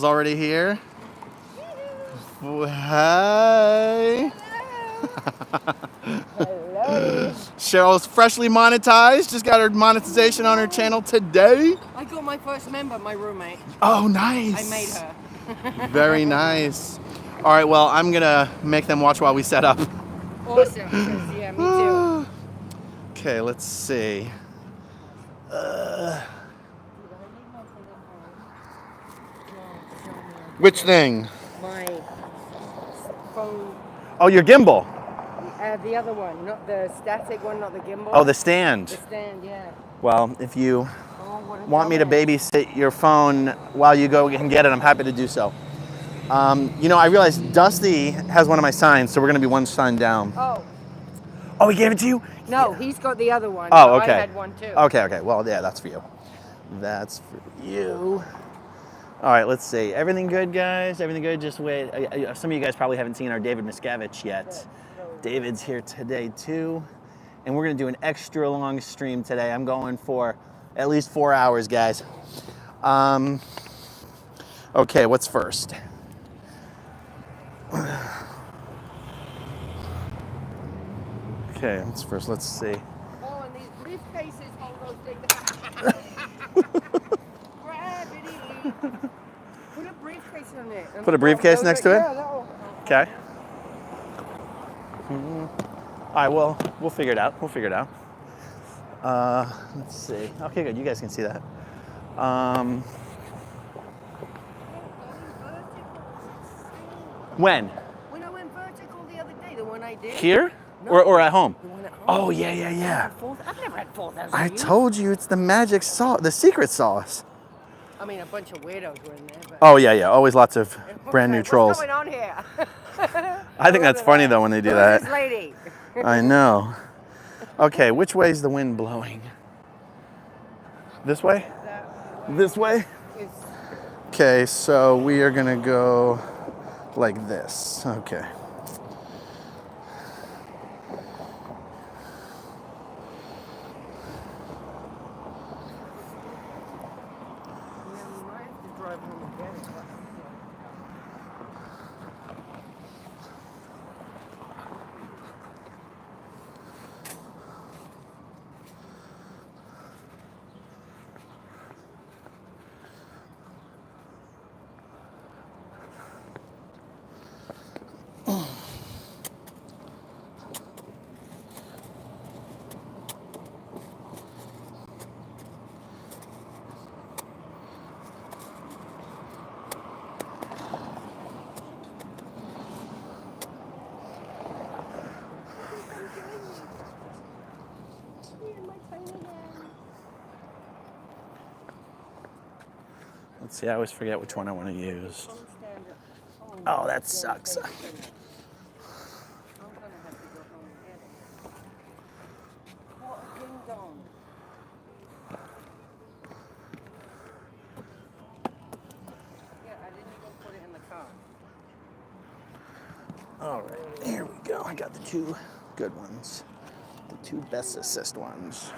already here. Hi. Hello. Cheryl's freshly monetized. Just got her monetization on her channel today. I got my first member, my roommate. Oh, nice. I made her. Very nice. All right, well, I'm going to make them watch while we set up. Awesome. Yeah, me too. Okay, let's see. Which thing? My phone. Oh, your gimbal. The other one, not the static one, not the gimbal. Oh, the stand. The stand, yeah. Well, if you what a want me to dumbass. babysit your phone while you go and get it, I'm happy to do so. You know, I realized Dusty has one of my signs, so we're going to be one sign down. Oh. Oh, he gave it to you? No, he's got the other one. Oh, so okay. I had one too. Okay. Well, yeah, that's for you. That's for you. All right, let's see. Everything good, guys? Everything good? Just wait. Some of you guys probably haven't seen our David Miscavige yet. David's here today, too. And we're going to do an extra long stream today. I'm going for at least 4 hours, guys. Okay, what's first? Okay, what's first? Let's see. Oh, and these briefcases hold those things. Gravity. Put a briefcase on it. Put a briefcase next to it? Yeah, that'll... Okay. All right, well, we'll figure it out. Let's see. Okay, good. You guys can see that. When? When I went vertical the other day, the one I did. Here? No, Or at home? The one at home. Oh, yeah. I've never had 4,000 I views. told you it's the magic sauce, the secret sauce. I mean, a bunch of weirdos were in there. But... Oh, yeah. Always lots of brand new trolls. What's going on here? I think that's funny, though, when they do that. This lady. I know. Okay, which way is the wind blowing? This way? This way? Okay, so we are gonna go like this. Okay. Let's see, I always forget which one I want to use. Oh, that sucks. All right, here we go. I got the two good ones. The two best assist ones.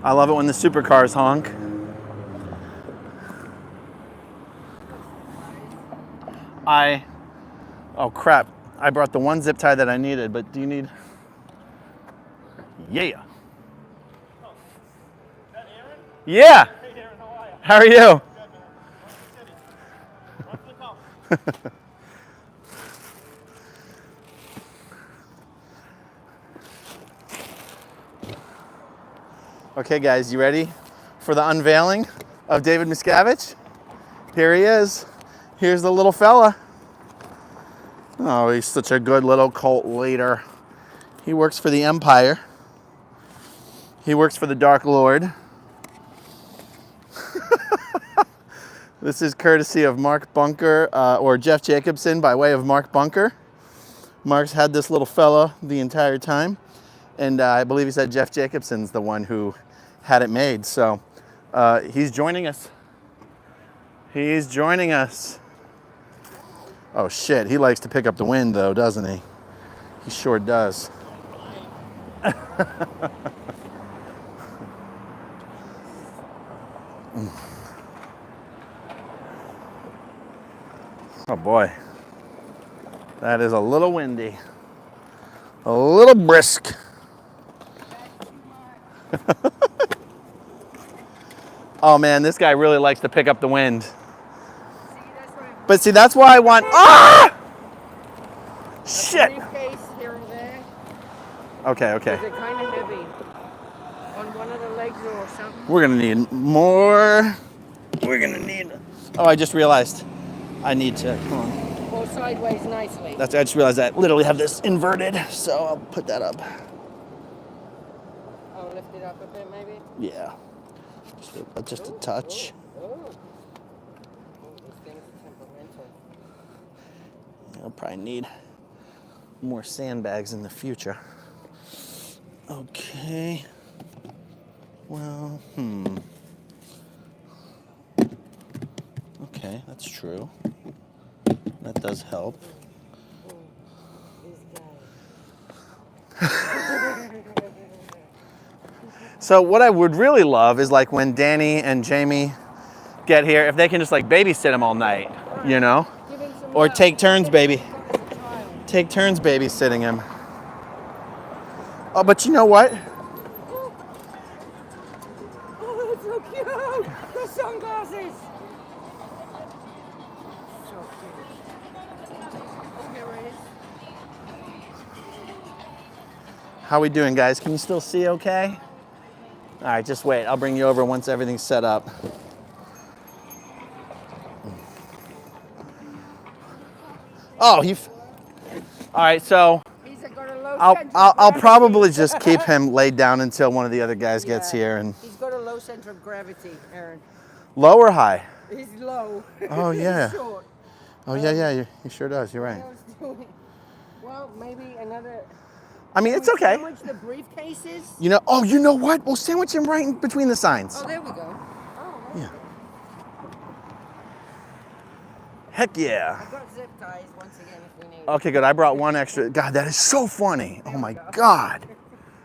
I love it when the supercars honk. Oh crap, I brought the one zip tie that I needed, but do you need? Yeah. Oh, is that Aaron? Yeah. Hey Aaron, how are you? How are you? Good, man. On to the call. Okay guys, you ready for the unveiling of David Miscavige? Here he is. Here's the little fella. Oh, he's such a good little cult leader. He works for the Empire. He works for the Dark Lord. This is courtesy of Mark Bunker, or Jeff Jacobson by way of Mark Bunker. Mark's had this little fella the entire time. And I believe he said Jeff Jacobson's the one who had it made. So he's joining us. He's joining us. Oh shit, he likes to pick up the wind though, doesn't he? He sure does. Oh boy. That is a little windy. A little brisk. Oh man, this guy really likes to pick up the wind. But see, that's why I want. Ah! Shit. Briefcase here and there. Okay, okay. Is it kind of heavy? On one of the legs or something? We're gonna need more. We're gonna need. Oh, I just realized I need to. Come on. Go sideways nicely. I just realized I literally have this inverted, so I'll put that up. Oh, lift it up a bit, maybe? Yeah. Just a touch. Oh. This thing's temperamental. I'll probably need more sandbags in the future. Okay. Well, Okay, that's true. That does help. So what I would really love is like when Danny and Jamie get here, if they can just like babysit him all night, you know? Or take turns, baby. Take turns babysitting him. Oh, but you know what? Oh, that's so cute! The sunglasses! So cute. Oh, here it is. How we doing, guys? Can you still see okay? All right, just wait. I'll bring you over once everything's set up. Oh, all right, so I'll probably just keep him laid down until one of the other guys gets here. And he's got a low center of gravity, Aaron. Low or high? He's low. Oh yeah. He's short. Oh yeah. He sure does. You're right. Well, maybe another. I mean, it's okay. Sandwich the briefcases. You know. Oh, you know what? We'll sandwich him right in between the signs. Oh, there we go. Oh, yeah. Heck yeah. I got zip ties once again if we need. Okay, good. I brought one extra. God, that is so funny. Oh my God.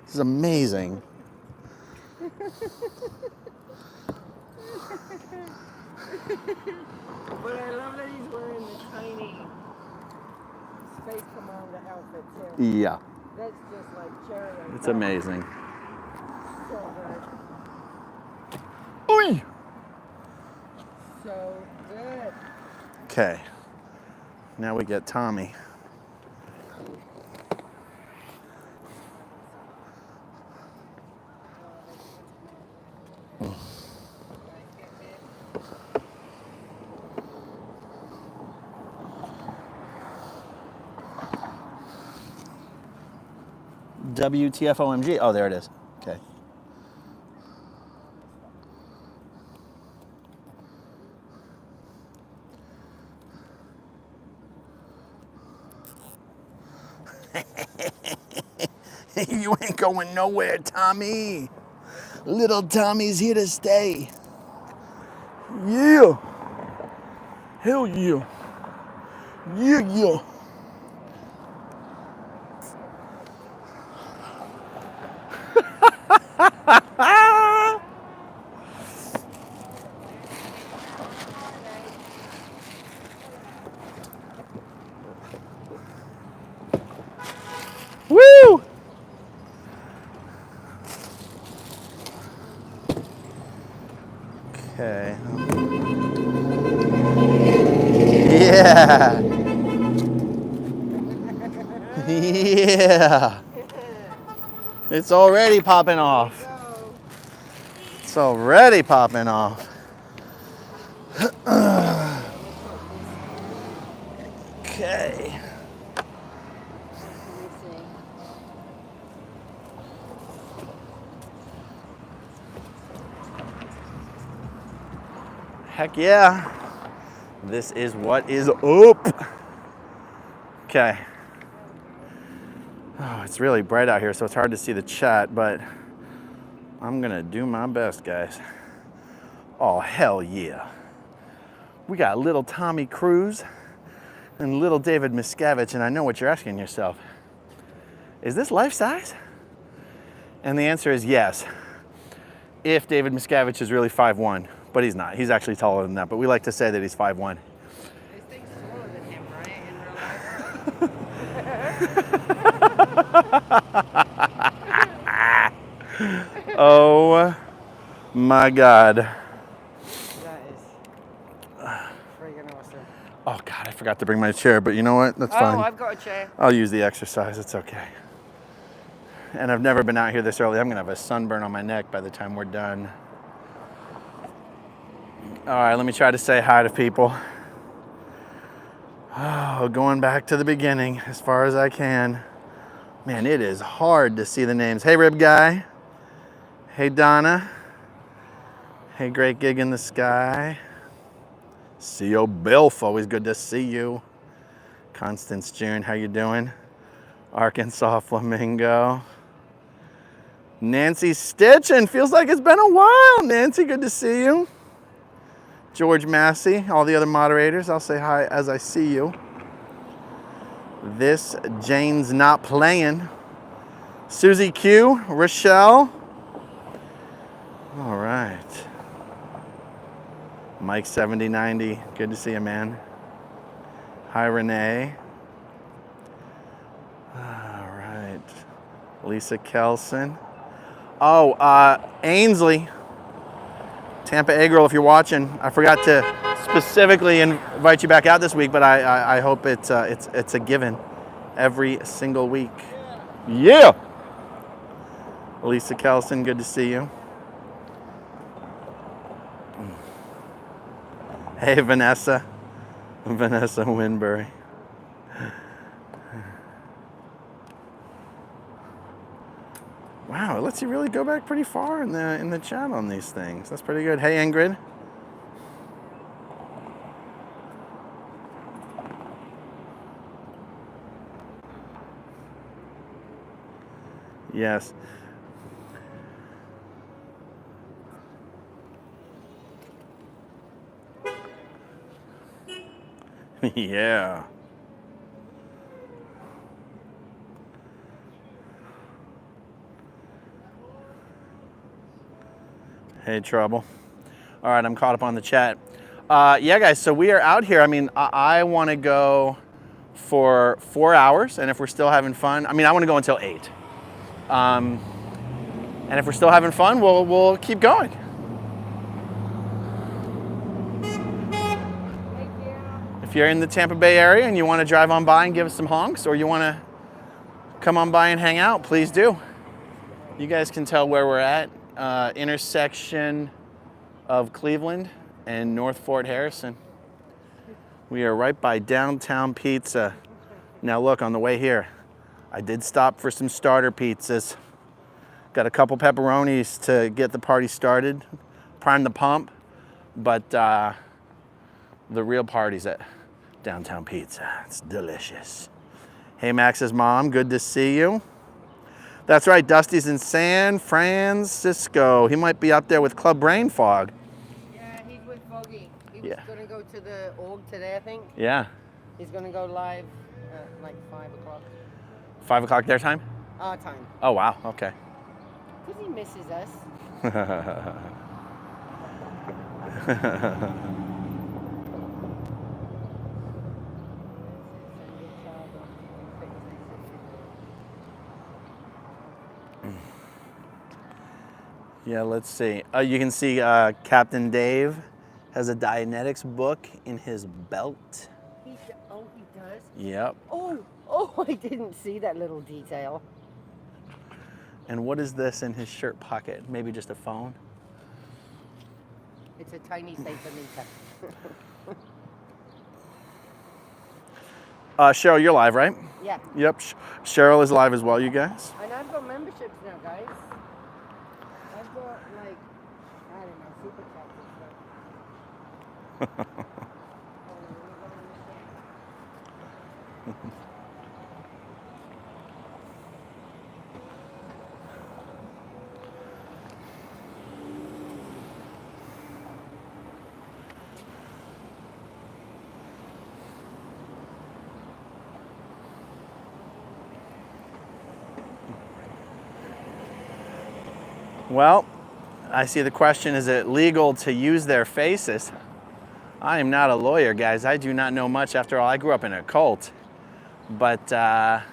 This is amazing. But I love that he's wearing the tiny Space Commander outfit too. Yeah. That's just like cherry. It's amazing. So good. Oi! So good. Okay. Now we get Tommy. WTFOMG. Oh, there it is. Okay. You ain't going nowhere, Tommy. Little Tommy's here to stay. Yeah. Hell yeah. Yeah. Woo! Okay. Yeah. Yeah. It's already popping off. It's already popping off. Okay. Let me see. Heck yeah. This is what is up. Okay. Oh, it's really bright out here, so it's hard to see the chat, but I'm gonna do my best, guys. Oh, hell yeah. We got little Tommy Cruise and little David Miscavige, and I know what you're asking yourself. Is this life size? And the answer is yes. If David Miscavige is really 5'1", but he's not. He's actually taller than that, but we like to say that he's 5'1". This thing's smaller than him, right? In real life? Oh my God. That is friggin' awesome. Oh God, I forgot to bring my chair, but you know what? That's fine. Oh, I've got a chair. I'll use the exercise, it's okay. And I've never been out here this early. I'm gonna have a sunburn on my neck by the time we're done. All right, let me try to say hi to people. Oh, going back to the beginning as far as I can. Man, it is hard to see the names. Hey, Rib Guy. Hey, Donna. Hey, Great Gig in the Sky. C.O. Bilf, always good to see you. Constance June, how you doing? Arkansas Flamingo. Nancy Stitchin, feels like it's been a while. Nancy, good to see you. George Massey, all the other moderators, I'll say hi as I see you. This Jane's Not Playing. Susie Q, Rochelle. All right. Mike 7090, good to see you, man. Hi, Renee. All right. Lisa Kelson. Oh, Ainsley. Tampa Egg Roll, if you're watching. I forgot to specifically invite you back out this week, but I hope it's a given every single week. Yeah. Lisa Kelson, good to see you. Hey, Vanessa. Vanessa Winbury. Wow, it lets you really go back pretty far in the chat on these things. That's pretty good. Hey, Ingrid. Yes. Yeah. Hey, Trouble. All right, I'm caught up on the chat. Yeah, guys, so we are out here. I mean, I want to go for 4 hours, and if we're still having fun, I mean, I want to go until 8. And if we're still having fun, we'll keep going. If you're in the Tampa Bay area and you want to drive on by and give us some honks, or you want to come on by and hang out, please do. You guys can tell where we're at. Intersection of Cleveland and North Fort Harrison. We are right by Downtown Pizza. Now look, on the way here, I did stop for some starter pizzas. Got a couple pepperonis to get the party started, prime the pump, but the real party's at Downtown Pizza. It's delicious. Hey, Max's mom, good to see you. That's right, Dusty's in San Francisco. He might be up there with Club Brain Fog. Yeah, he's with Foggy. He was going to go to the org today, I think. Yeah. He's going to go live at like 5 o'clock. 5 o'clock their time? Our time. Oh, wow, okay. Because he misses us. Yeah, let's see. You can see Captain Dave has a Dianetics book in his belt. Oh, he does? Yep. Oh, I didn't see that little detail. And what is this in his shirt pocket? Maybe just a phone? It's a tiny safe Anita. Cheryl, you're live, right? Yeah. Yep. Cheryl is live as well, you guys. And I've got memberships now, guys. I've got, like, I don't know, super chats and stuff. Well, I see the question, is it legal to use their faces? I am not a lawyer, guys. I do not know much. After all, I grew up in a cult. But I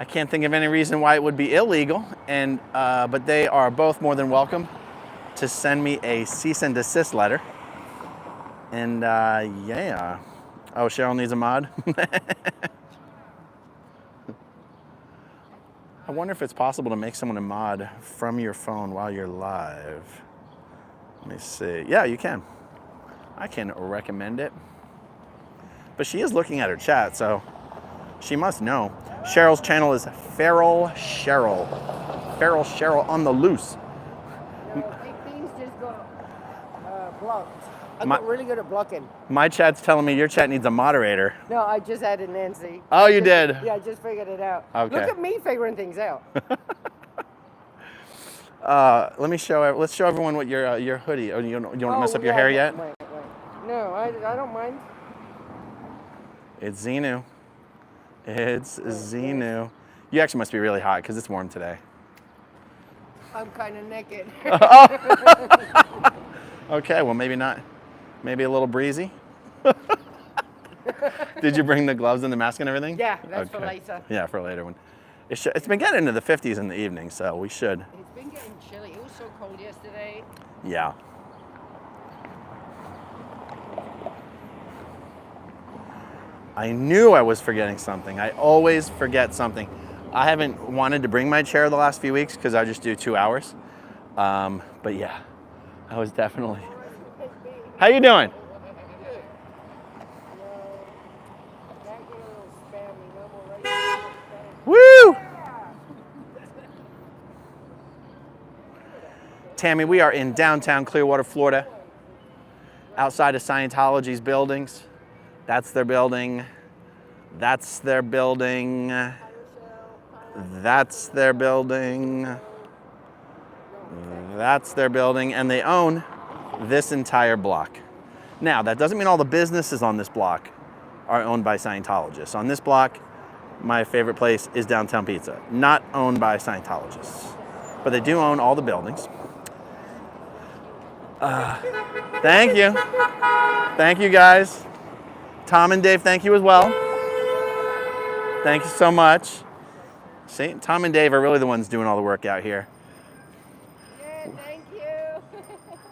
can't think of any reason why it would be illegal. And but they are both more than welcome to send me a cease and desist letter. And yeah. Oh, Cheryl needs a mod? I wonder if it's possible to make someone a mod from your phone while you're live. Let me see. Yeah, you can. I can recommend it. But she is looking at her chat, so she must know. Cheryl's channel is Feral Cheryl. Feral Cheryl on the loose. No, things just got blocked. I'm My- not really good at blocking. My chat's telling me your chat needs a moderator. No, I just added Nancy. Oh, you did? Yeah, I just figured it out. Okay. Look at me figuring things out. Let me show. Let's show everyone what your hoodie. Oh, you don't want to mess up your hair yet? Wait. No, I don't mind. It's Xenu. It's Xenu. You actually must be really hot because it's warm today. I'm kind of naked. Okay, well maybe not. Maybe a little breezy. Did you bring the gloves and the mask and everything? Yeah, that's for Okay. later. Yeah, for a later one. It's been getting into the 50s in the evening, so we should. It's been getting chilly. It was so cold yesterday. Yeah. I knew I was forgetting something. I always forget something. I haven't wanted to bring my chair the last few weeks because I just do 2 hours. But yeah, I was definitely. How you doing? Woo! Tammy, we are in downtown Clearwater, Florida, outside of Scientology's buildings. That's their building. That's their building. That's their building. That's their building. And they own this entire block. Now, that doesn't mean all the businesses on this block are owned by Scientologists. On this block, my favorite place is Downtown Pizza, not owned by Scientologists. But they do own all the buildings. Thank you. Thank you, guys. Tom and Dave, thank you as well. Thank you so much. See, Tom and Dave are really the ones doing all the work out here. Yeah, thank you.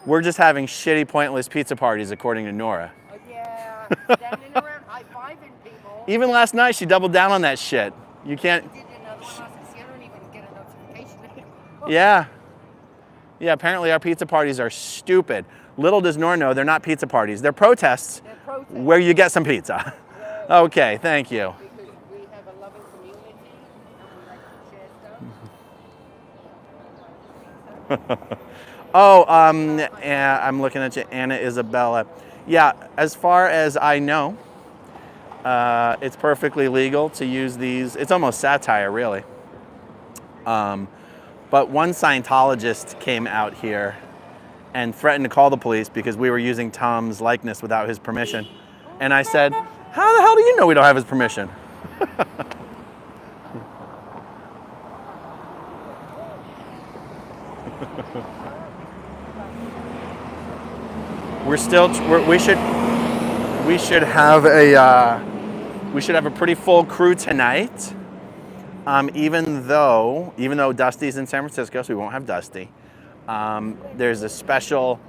We're just having shitty, pointless pizza parties, according to Nora. Oh, yeah, standing around high-fiving people. Even last night, she doubled down on that shit. You can't. I did another one. I said, see, I don't even get a notification anymore. Yeah. Yeah, apparently our pizza parties are stupid. Little does Nora know they're not pizza parties. They're protests They're protests. where you get some pizza. Okay, thank you. Because we have a loving community and we like to share stuff. Oh, yeah, I'm looking at you, Anna Isabella. Yeah, as far as I know, it's perfectly legal to use these. It's almost satire, really. But one Scientologist came out here and threatened to call the police because we were using Tom's likeness without his permission. And I said, how the hell do you know we don't have his permission? We should have a pretty full crew tonight. Even though Dusty's in San Francisco, so we won't have Dusty. There's a special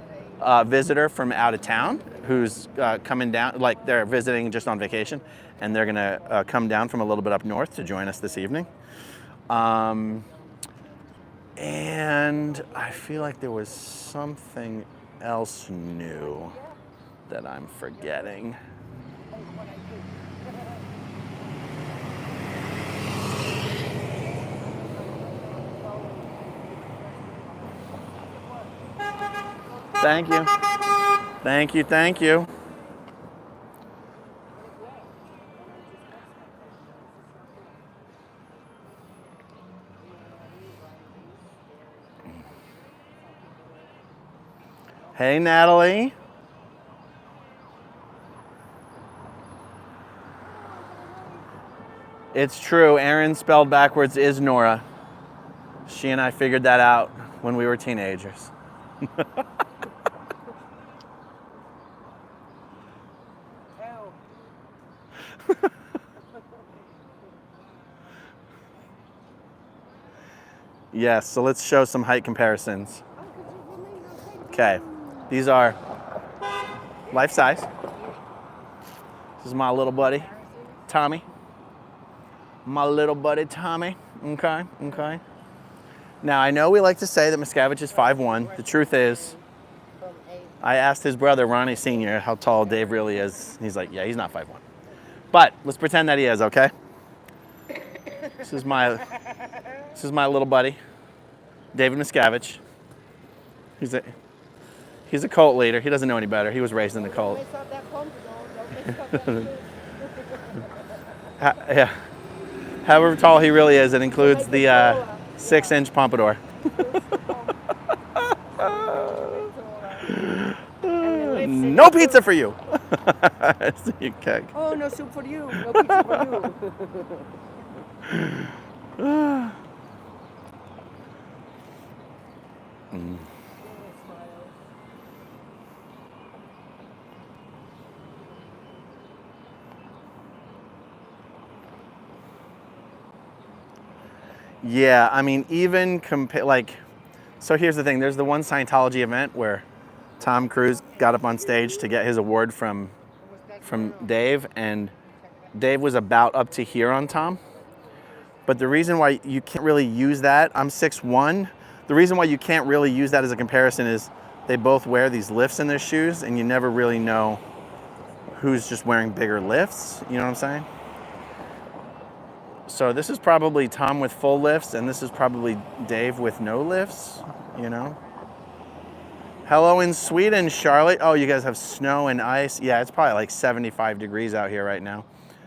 visitor from out of town who's coming down, like they're visiting just on vacation, and they're gonna come down from a little bit up north to join us this evening. And I feel like there was something else new that I'm forgetting. Thank you. Thank you, thank you. Hey, Natalie. It's true, Aaron spelled backwards is Nora. She and I figured that out when we were teenagers. Hell. Yes, so let's show some height comparisons. Okay, these are life size. This is my little buddy, Tommy. My little buddy, Tommy. Okay, okay. Now, I know we like to say that Miscavige is 5'1". The truth is, I asked his brother, Ronnie Sr., how tall Dave really is. He's like, yeah, he's not 5'1". But let's pretend that he is, okay? This is my little buddy, David Miscavige. He's a cult leader. He doesn't know any better. He was raised in the cult. Yeah. However tall he really is, it includes the 6-inch pompadour. No pizza for you. Okay. Oh, no soup for you. No pizza for you. Yeah, I mean, even so here's the thing. There's the one Scientology event where Tom Cruise got up on stage to get his award from Dave, and Dave was about up to here on Tom. But the reason why you can't really use that, I'm 6'1". The reason why you can't really use that as a comparison is they both wear these lifts in their shoes, and you never really know who's just wearing bigger lifts. You know what I'm saying? So this is probably Tom with full lifts, and this is probably Dave with no lifts, you know? Hello in Sweden, Charlotte. Oh, you guys have snow and ice. Yeah, it's probably like 75 degrees out here right now.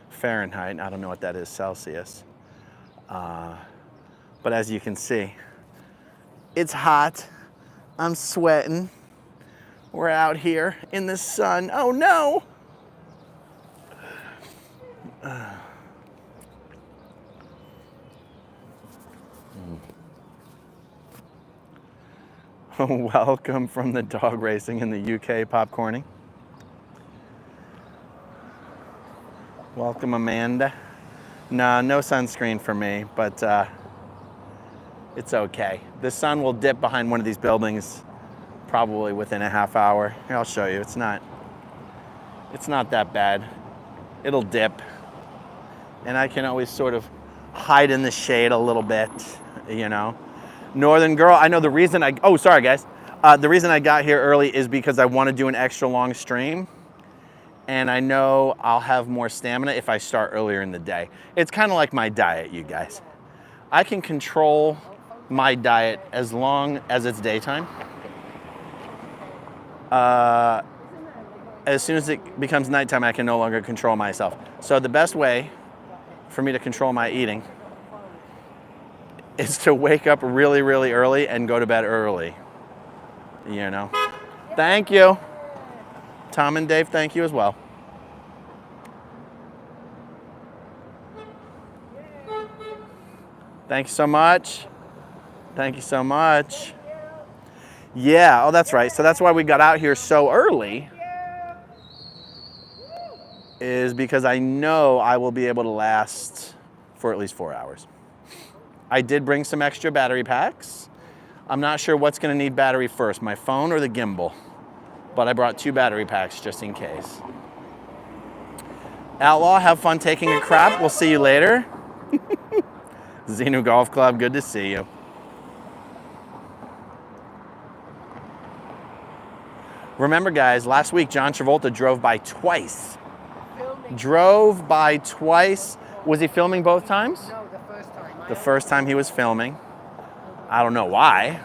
Fahrenheit, I don't know what that is, Celsius. But as you can see, it's hot. I'm sweating. We're out here in the sun. Oh no! Welcome from the dog racing in the UK, popcorning. Welcome, Amanda. Nah, no sunscreen for me, but it's okay. The sun will dip behind one of these buildings probably within a half hour. Here, I'll show you. It's not that bad. It'll dip. And I can always sort of hide in the shade a little bit, you know. Northern Girl, I know the reason sorry guys. The reason I got here early is because I want to do an extra long stream. And I know I'll have more stamina if I start earlier in the day. It's kind of like my diet, you guys. I can control my diet as long as it's daytime. As soon as it becomes nighttime, I can no longer control myself. So the best way for me to control my eating is to wake up really, really early and go to bed early, you know. Thank you. Tom and Dave, thank you as well. Thank you so much. Thank you so much. Yeah, oh, that's right. So that's why we got out here so early, is because I know I will be able to last for at least 4 hours. I did bring some extra battery packs. I'm not sure what's gonna need battery first, my phone or the gimbal, but I brought 2 battery packs just in case. Outlaw, have fun taking a crap. We'll see you later. Xenu Golf Club, good to see you. Remember guys, last week John Travolta drove by twice. Drove by twice. Was he filming both times? No, the first time. The first time he was filming. I don't know why.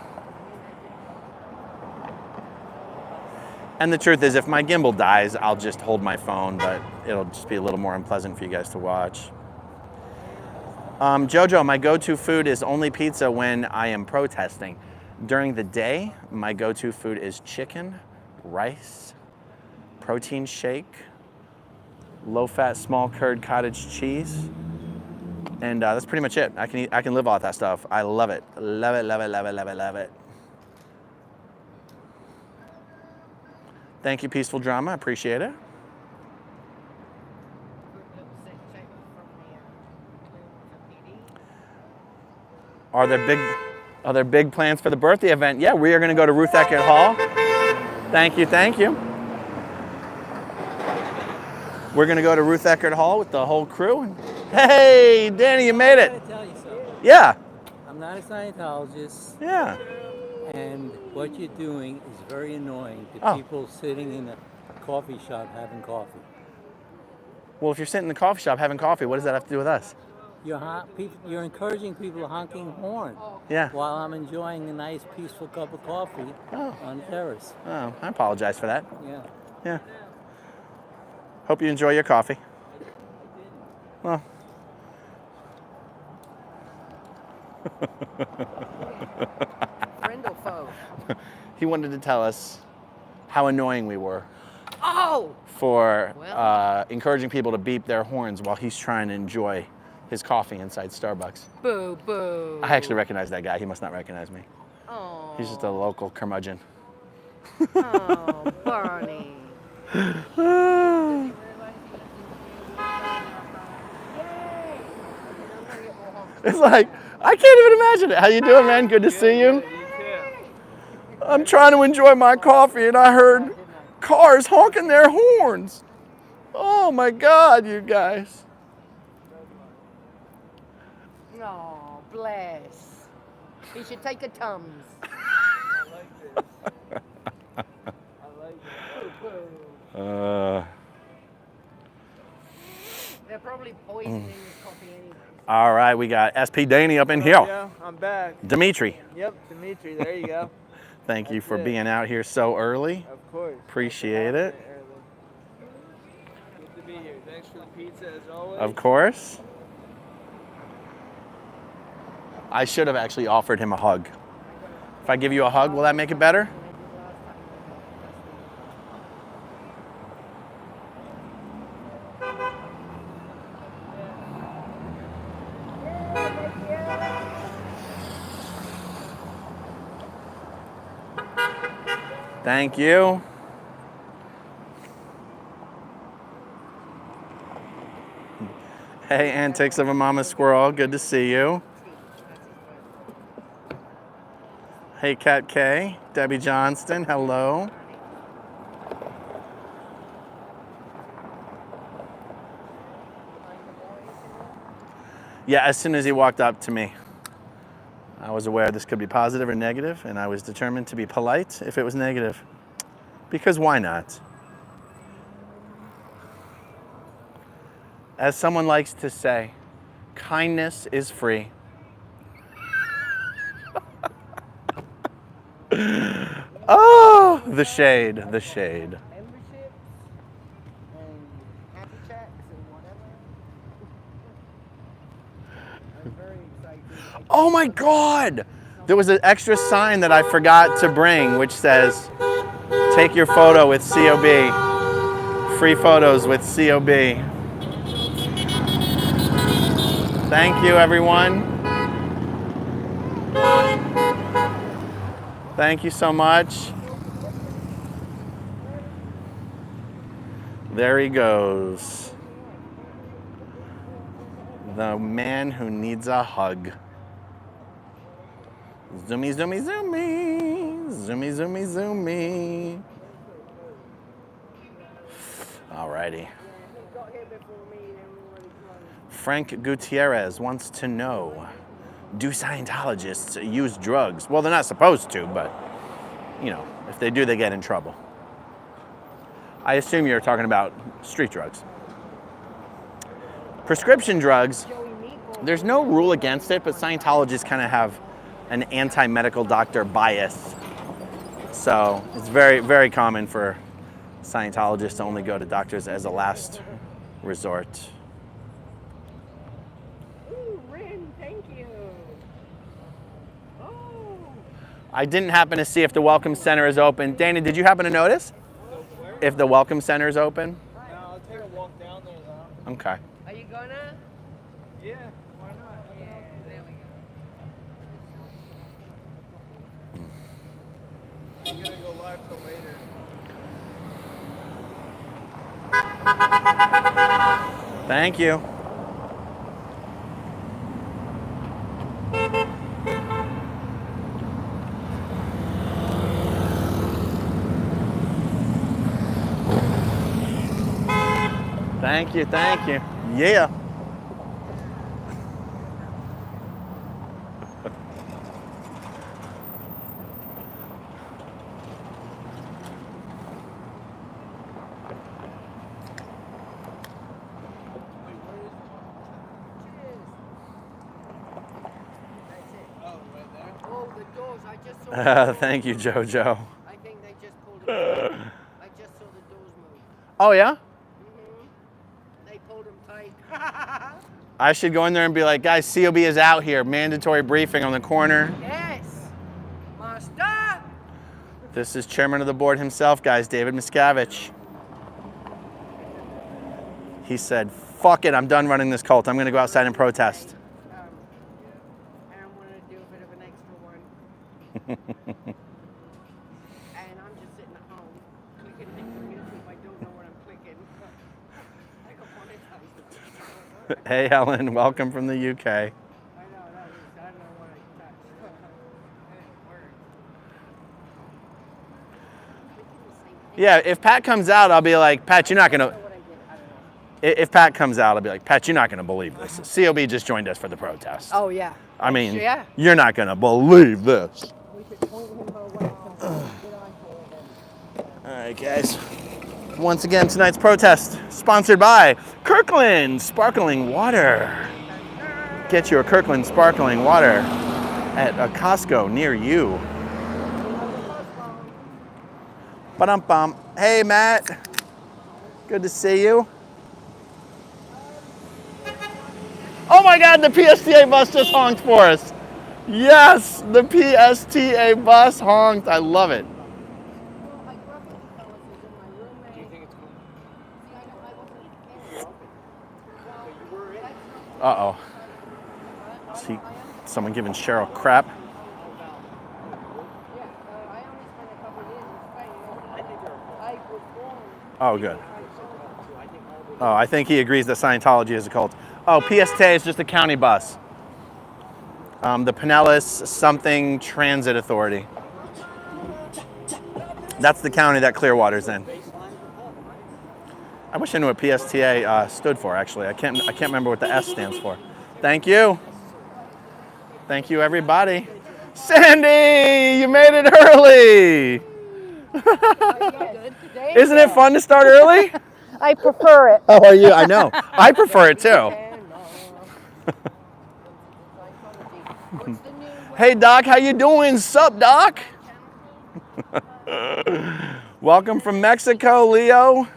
And the truth is, if my gimbal dies, I'll just hold my phone, but it'll just be a little more unpleasant for you guys to watch. Jojo, my go-to food is only pizza when I am protesting. During the day, my go-to food is chicken, rice, protein shake, low-fat small curd cottage cheese, and that's pretty much it. I can live off that stuff. I love it. Love it, love it, love it, love it, love it. Thank you, Peaceful Drama. I appreciate it. Are there big plans for the birthday event? Yeah, we are going to go to Ruth Eckerd Hall. Thank you, thank you. We're going to go to Ruth Eckerd Hall with the whole crew. Hey, Danny, you made it. I gotta tell you something. Yeah. I'm not a Scientologist, Yeah. and what you're doing is very annoying to Oh. people sitting in a coffee shop having coffee. Well, if you're sitting in the coffee shop having coffee, what does that have to do with us? You're encouraging people honking horn Yeah. while I'm enjoying a nice, peaceful cup of coffee on the terrace. Oh, I apologize for that. Yeah. Yeah. Hope you enjoy your coffee. Well. Friend or foe? He wanted to tell us how annoying we were Oh! for Well. encouraging people to beep their horns while he's trying to enjoy his coffee inside Starbucks. Boo, boo. I actually recognize that guy. He must not recognize me. Oh. He's just a local curmudgeon. Oh, Barney. It's like, I can't even imagine it. How you doing, man? Good to see you. I'm trying to enjoy my coffee and I heard cars honking their horns. Oh my God, you guys. Oh, bless. He should take a Tums. They're probably poisoning this coffee anyway. All right, we got SP Danny up in here. Yeah, I'm back. Dimitri, Yep, Dimitri, there you go. thank you That's for it. being out here so early. Of course. Appreciate it. Good to be here. Thanks for the pizza as always. Of course. I should have actually offered him a hug. If I give you a hug, will that make it better? Thank you. Hey, Antics of a Mama Squirrel, good to see you. Hey, Cat K, Debbie Johnston, hello. Yeah, as soon as he walked up to me, I was aware this could be positive or negative, and I was determined to be polite if it was negative. Because why not? As someone likes to say, kindness is free. Oh, the shade, the shade. Memberships and happy checks and whatever. I'm very excited. Oh my God! There was an extra sign that I forgot to bring, which says, take your photo with COB. Free photos with COB. Thank you, everyone. Thank you so much. There he goes. The man who needs a hug. Zoomy, zoomy, zoomy. Zoomy, zoomy, zoomy. Alrighty. Frank Gutierrez wants to know, do Scientologists use drugs? Well, they're not supposed to, but, you know, if they do, they get in trouble. I assume you're talking about street drugs. Prescription drugs, there's no rule against it, but Scientologists kind of have an anti-medical doctor bias. So it's very, very common for Scientologists only go to doctors as a last resort. Ooh, Rin, thank you. Oh. I didn't happen to see if the Welcome Center is open. Danny, did you happen to notice if the Welcome Center is open? No, I'll take a walk down there though. Okay. Are you gonna? Yeah, why not? Yeah, there we go. I'm gonna go live till later. Thank you. Thank you, thank you. Yeah. Oh, right there? Oh, the doors. I just saw. Thank you, Jojo. I think they just pulled them. I just saw the doors move. Oh, yeah? They pulled them tight. I should go in there and be like, guys, COB is out here. Mandatory briefing on the corner. Yes. Master. This is chairman of the board himself, guys, David Miscavige. He said, fuck it, I'm done running this cult. I'm going to go outside and protest. And I'm going to do a bit of an extra one. And I'm just sitting at home clicking things on YouTube. I don't know what I'm clicking. I got monetized. Hey, Helen, welcome from the UK. I know, that is, I don't know what I touched. And it worked. Clicking the same thing. Yeah, if Pat comes out, I'll be like, Pat, you're not going I don't to... know what I did. I don't know. If Pat comes out, I'll be like, Pat, you're not going to believe this. COB just joined us for the protest. Oh, yeah. I mean, Yeah. you're not going to believe this. We should point him our way. Get on to him. All right, guys. Once again, tonight's protest sponsored by Kirkland Sparkling Water. Get your Kirkland Sparkling Water at a Costco near you. Ba-dum-bum. Hey, Matt. Good to see you. Oh my God, the PSTA bus just honked for us. Yes, the PSTA bus honked. I love it. Do you think it's cool? Uh-oh. See, someone giving Cheryl crap. Oh, good. Oh, I think he agrees that Scientology is a cult. Oh, PSTA is just a county bus. The Pinellas something Transit Authority. That's the county that Clearwater's in. I wish I knew what PSTA stood for. Actually, I can't remember what the S stands for. Thank you. Thank you, everybody. Sandy, you made it early. Isn't it fun to start early? I prefer it. How are you? I know. I prefer it too. Hey, Doc, how you doing? Sup, Doc? Welcome from Mexico, Leo. Hello,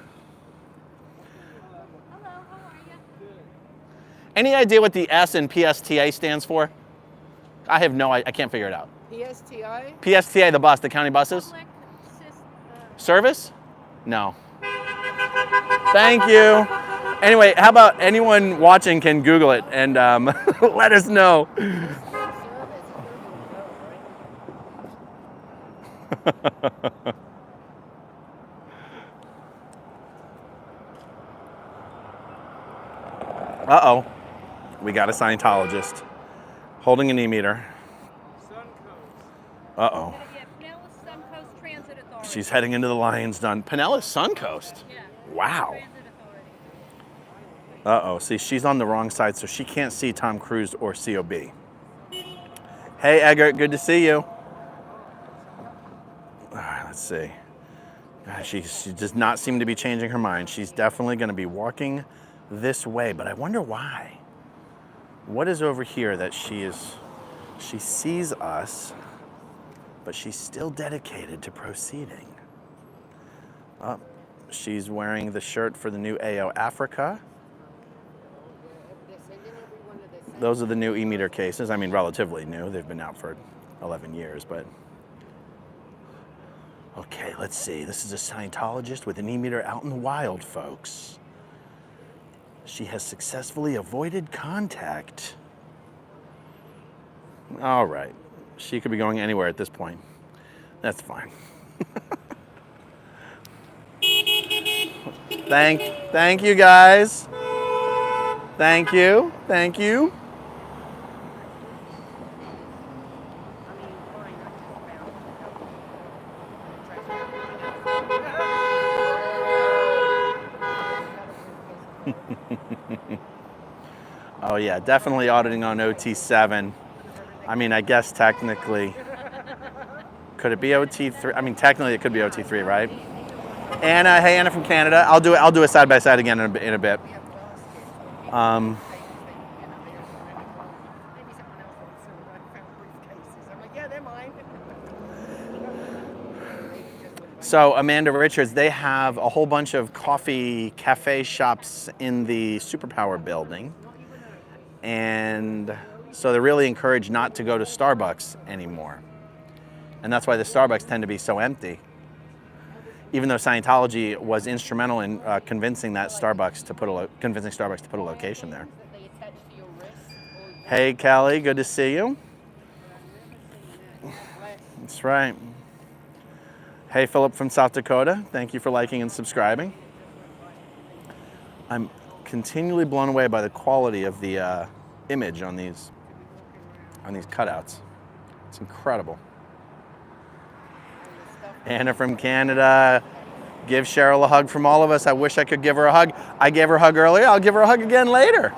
how are you? Any idea what the S in PSTA stands for? I have no idea. I can't figure it out. PSTI? PSTA, the bus, the county buses? Public Service? No. Thank you. Anyway, how about anyone watching can Google it and let us know. Uh-oh. We got a Scientologist holding an e-meter. Uh-oh. Yeah, Pinellas Suncoast Transit Authority. She's heading into the Lion's Den. Pinellas Suncoast? Yeah. Wow. Transit Authority. Uh-oh. See, she's on the wrong side, so she can't see Tom Cruise or COB. Hey, Eggert. Good to see you. All right, let's see. She does not seem to be changing her mind. She's definitely going to be walking this way, but I wonder why. What is over here that she sees us, but she's still dedicated to proceeding? She's wearing the shirt for the new AO Africa. Those are the new e-meter cases. I mean, relatively new. They've been out for 11 years, but... Okay, let's see. This is a Scientologist with an e-meter out in the wild, folks. She has successfully avoided contact. All right. She could be going anywhere at this point. That's fine. Thank you, guys. Thank you. Thank you. Oh yeah, definitely auditing on OT7. I mean, I guess technically, could it be OT3? I mean, technically it could be OT3, right? Anna, hey Anna from Canada. I'll do a side by side again in a bit. So Amanda Richards, they have a whole bunch of coffee cafe shops in the Superpower building. And so they're really encouraged not to go to Starbucks anymore. And that's why the Starbucks tend to be so empty. Even though Scientology was instrumental in convincing Starbucks to put a location there. Hey Kelly, good to see you. That's right. Hey Philip from South Dakota, thank you for liking and subscribing. I'm continually blown away by the quality of the image on these cutouts. It's incredible. Anna from Canada, give Cheryl a hug from all of us. I wish I could give her a hug. I gave her a hug earlier, I'll give her a hug again later.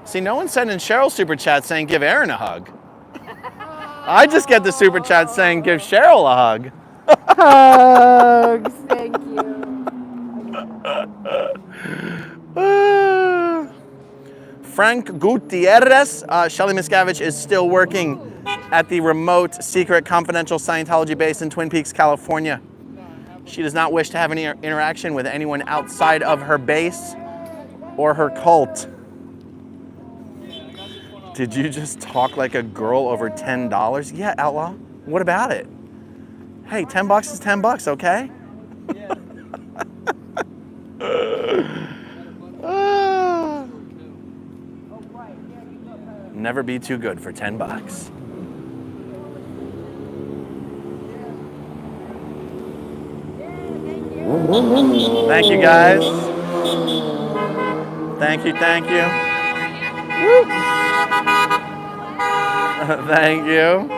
See, no one's sending Cheryl super chat saying give Aaron a hug. I just get the super chat saying give Cheryl a hug. Hugs, thank you. Frank Gutierrez, Shelly Miscavige is still working at the remote, secret, confidential Scientology base in Twin Peaks, California. She does not wish to have any interaction with anyone outside of her base or her cult. Did you just talk like a girl over $10? Yeah, Outlaw. What about it? Hey, $10 is $10, okay? Never be too good for $10. Thank you, guys. Thank you, thank you. Woo. Thank you.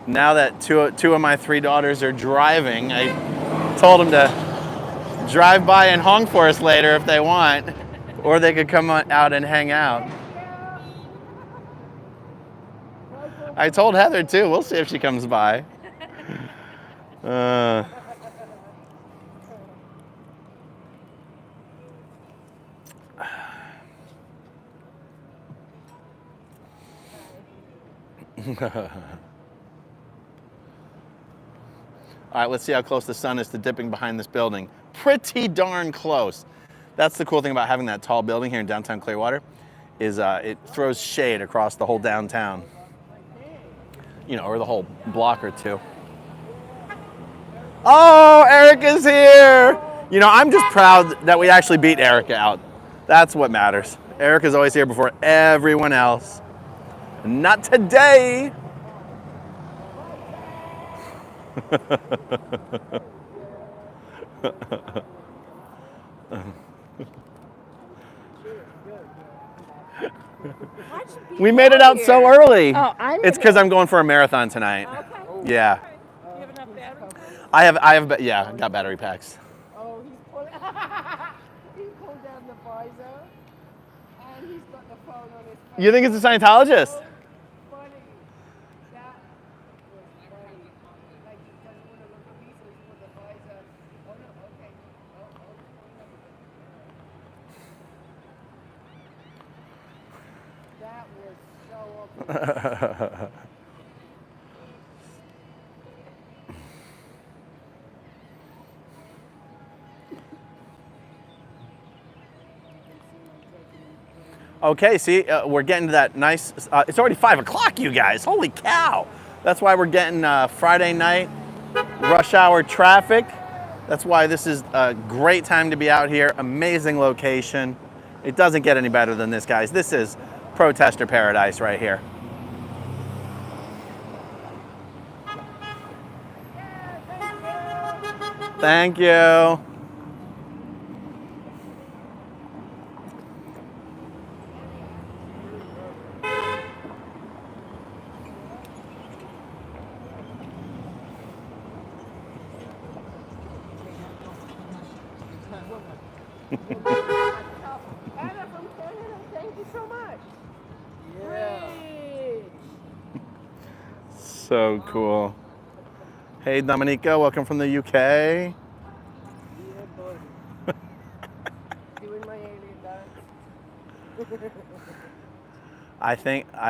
Now that two of my 3 daughters are driving, I told them to drive by and honk for us later if they want, or they could come out and hang out. I told Heather too. We'll see if she comes by. All right, let's see how close the sun is to dipping behind this building. Pretty darn close. That's the cool thing about having that tall building here in downtown Clearwater, is it throws shade across the whole downtown. You know, or the whole block or two. Oh, Erica's here. You know, I'm just proud that we actually beat Erica out. That's what matters. Erica's always here before everyone else. Not today. We made it out so early. Oh, It's because I'm going for a marathon tonight. Okay. Yeah. You have enough battery? I got battery packs. Oh, he's pulling. He pulled down the visor, and he's got the phone on his face. You think it's a Scientologist? Funny. That was funny. Like he doesn't want to look at me, so he put the visor Okay, see, we're getting to that nice, it's already 5 o'clock, you guys. Holy cow. That's why we're getting Friday night rush hour traffic. That's why this is a great time to be out here. Amazing location. It doesn't get any better than this, guys. This is protester paradise right here. Thank you. Anna from Canada, thank you so much. Yeah. Great. So cool. Hey, Dominica, welcome from the UK. Yeah, buddy. Doing my alien dance. I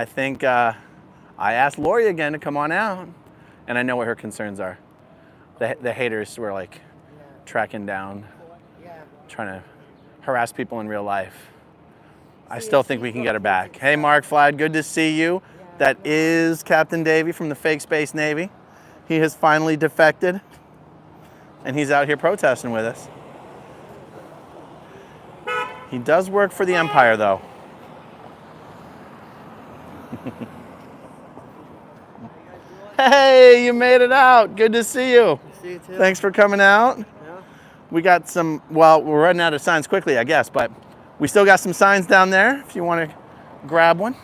think I asked Lori again to come on out, and I know what her concerns are. The haters were like tracking down, Yeah. trying to harass people in real life. I still think we can get her back. Hey, Mark Flad, good to see you. That is Captain Davey from the Fake Space Navy. He has finally defected, and he's out here protesting with us. He does work for the Empire, though. Hey, you made it out. Good to see you. See you too. Thanks for coming out. Yeah. We got some, well, we're running out of signs quickly, I guess, but we still got some signs down there if you want to grab one.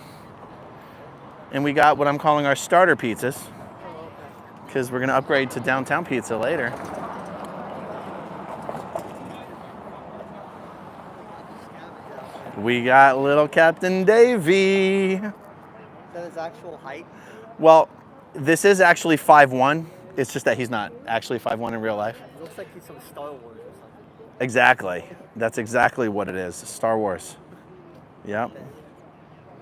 And we got what I'm calling our starter pizzas, because we're going to upgrade to downtown pizza later. We got little Captain Davey. Is that his actual height? Well, this is actually 5'1". It's just that he's not actually 5'1" in real life. It looks like he's from Star Wars or something. Exactly. That's exactly what it is. Star Wars. Yep.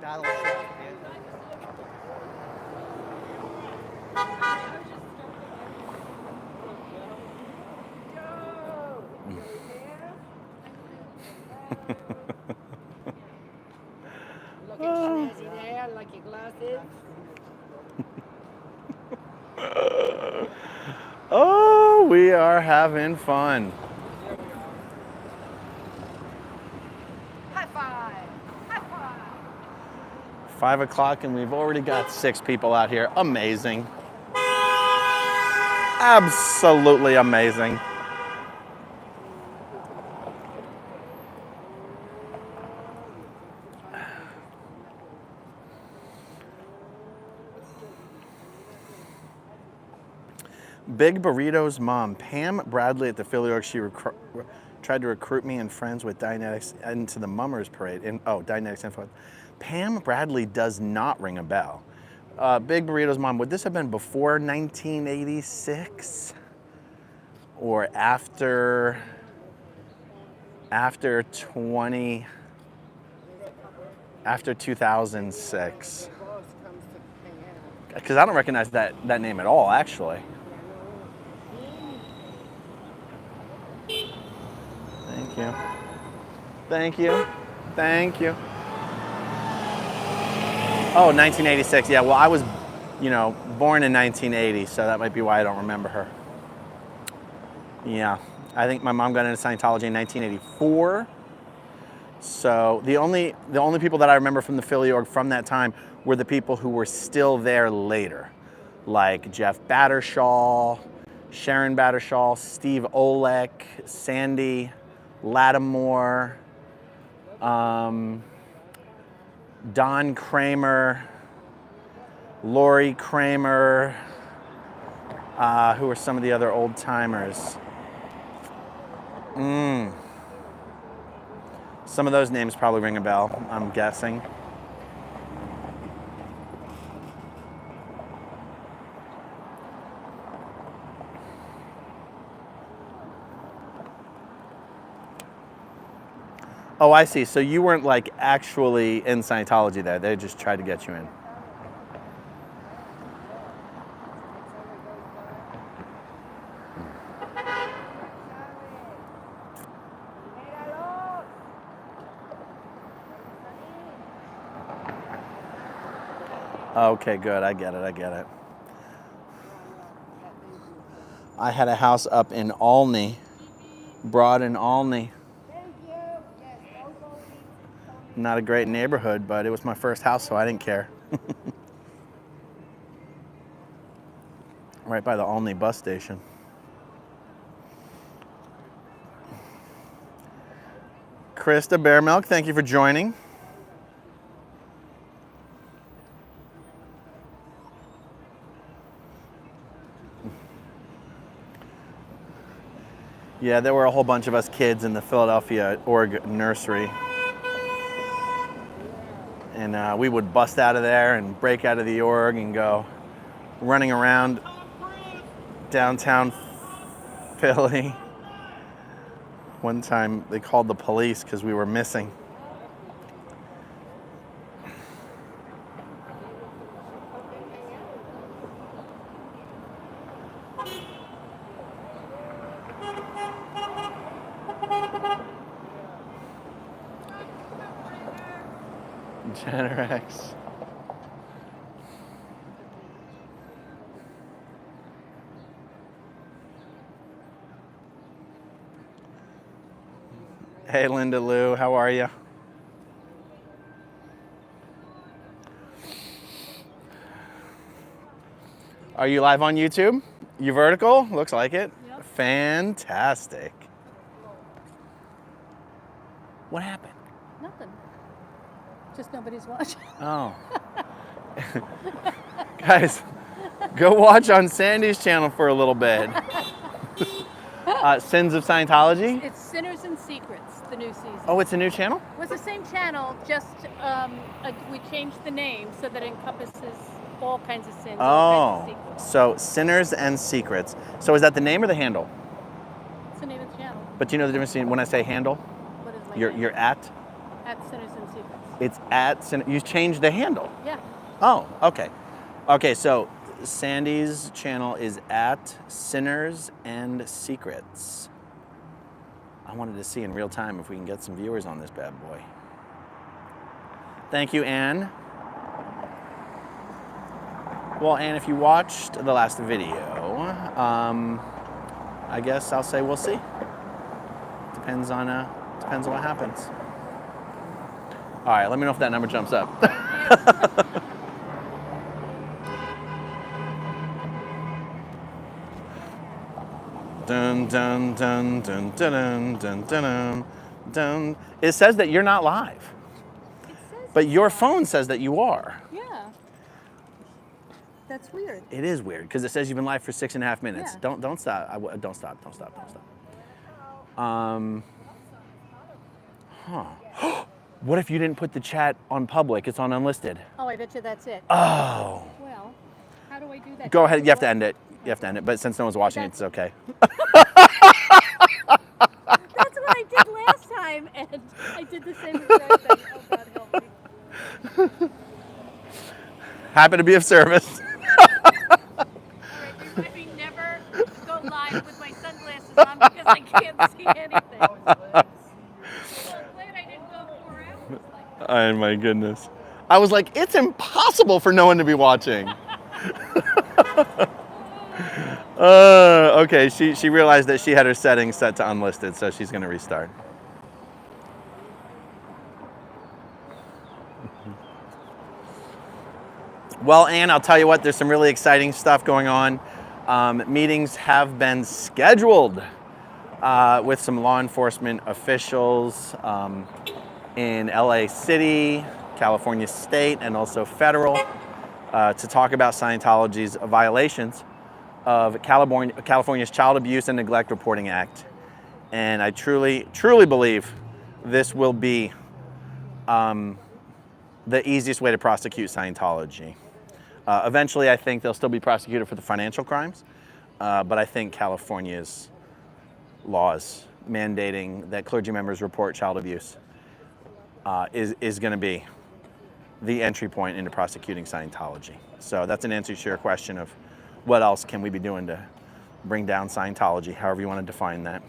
Battleship. Looking snazzy there, like your glasses. Oh, we are having fun. High five! High five! 5 o'clock and we've already got 6 people out here. Amazing. Absolutely amazing. Big Burrito's mom, Pam Bradley at the Philly Org, she tried to recruit me and friends with Dianetics into the Mummers Parade. Dianetics info. Pam Bradley does not ring a bell. Big Burrito's mom, would this have been before 1986? Or after 2006? Because I don't recognize that name at all, actually. Thank you. Thank you. Thank you. Oh, 1986. Yeah, well, I was, born in 1980, so that might be why I don't remember her. Yeah, I think my mom got into Scientology in 1984. So the only people that I remember from the Philly Org from that time were the people who were still there later, like Jeff Battershaw, Sharon Battershaw, Steve Olek, Sandy Lattimore, Don Kramer, Lori Kramer, who are some of the other old timers. Some of those names probably ring a bell, I'm guessing. Oh, I see. So you weren't like actually in Scientology there. They just tried to get you in. Okay, good. I get it. I get it. I had a house up in Olney, Broad in Olney. Not a great neighborhood, but it was my first house, so I didn't care. Right by the Olney bus station. Krista Bear Milk, thank you for joining. Yeah, there were a whole bunch of us kids in the Philadelphia org nursery. And we would bust out of there and break out of the org and go running around downtown Philly. One time they called the police because we were missing. Generax. Hey, Linda Lou, how are you? Are you live on YouTube? You vertical? Looks like it. Yep. Fantastic. What happened? Nothing. Just nobody's watching. Oh. Guys, go watch on Sandy's channel for a little bit. Sins of Scientology? It's Sinners and Secrets, the new season. Oh, it's a new channel? It was the same channel, just we changed the name so that it encompasses all kinds of sins, all kinds of Oh, secrets. so Sinners and Secrets. So is that the name or the handle? It's the name of the channel. But you know the difference between when I say handle? What is my You're name? you're at? At Sinners and Secrets. It's at you changed the handle. Yeah. Oh, okay. Okay, so Sandy's channel is at Sinners and Secrets. I wanted to see in real time if we can get some viewers on this bad boy. Thank you, Anne. Well, Anne, if you watched the last video, I guess I'll say we'll see. Depends on what happens. All right, let me know if that number jumps up. Dun, dun, dun, dun, dun, dun, dun, dun. It says that you're not live, It says but your phone says that you are. yeah. That's weird. It is weird because it says you've been live for 6.5 minutes. Yeah. Don't stop. Don't stop. Huh. What if you didn't put the chat on public? It's on unlisted. Oh, I bet you that's it. Oh. Well, how do I do that? Go ahead. You have to end it. You have to end it. But since no one's watching, it's okay. That's what I did last time, and I did the same exact thing. Oh, God help me. Happy to be of service. All right, remind me never go live with my sunglasses on because I can't see anything. Well, I'm glad I didn't go 4 hours like that. Oh my goodness. I was like, it's impossible for no one to be watching. Okay, she realized that she had her settings set to unlisted, so she's going to restart. Well, Ann, I'll tell you what, there's some really exciting stuff going on. Meetings have been scheduled with some law enforcement officials in LA City, California State, and also federal to talk about Scientology's violations of California's Child Abuse and Neglect Reporting Act. And I truly, truly believe this will be the easiest way to prosecute Scientology. Eventually, I think they'll still be prosecuted for the financial crimes, but I think California's laws mandating that clergy members report child abuse is going to be the entry point into prosecuting Scientology. So that's an answer to your question of what else can we be doing to bring down Scientology, however you want to define that.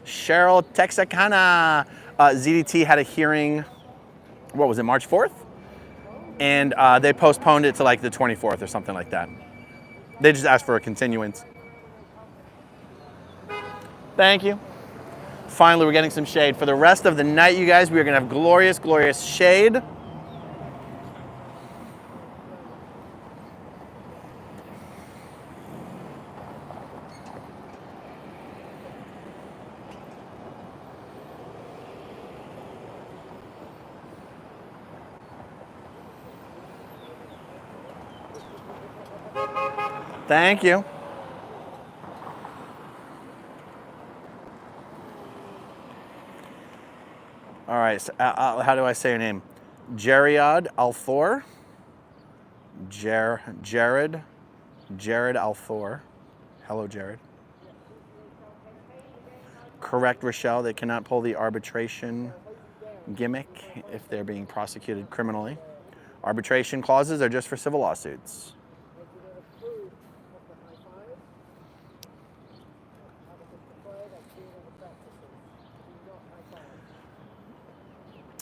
Cheryl Texarkana, ZDT had a hearing, what was it, March 4th? And they postponed it to like the 24th or something like that. They just asked for a continuance. Thank you. Finally, we're getting some shade. For the rest of the night, you guys, we are going to have glorious, glorious shade. Thank you. All right, so, how do I say your name? Jeriad Althor. Jared Althor. Hello, Jared. Correct, Rochelle. They cannot pull the arbitration gimmick if they're being prosecuted criminally. Arbitration clauses are just for civil lawsuits.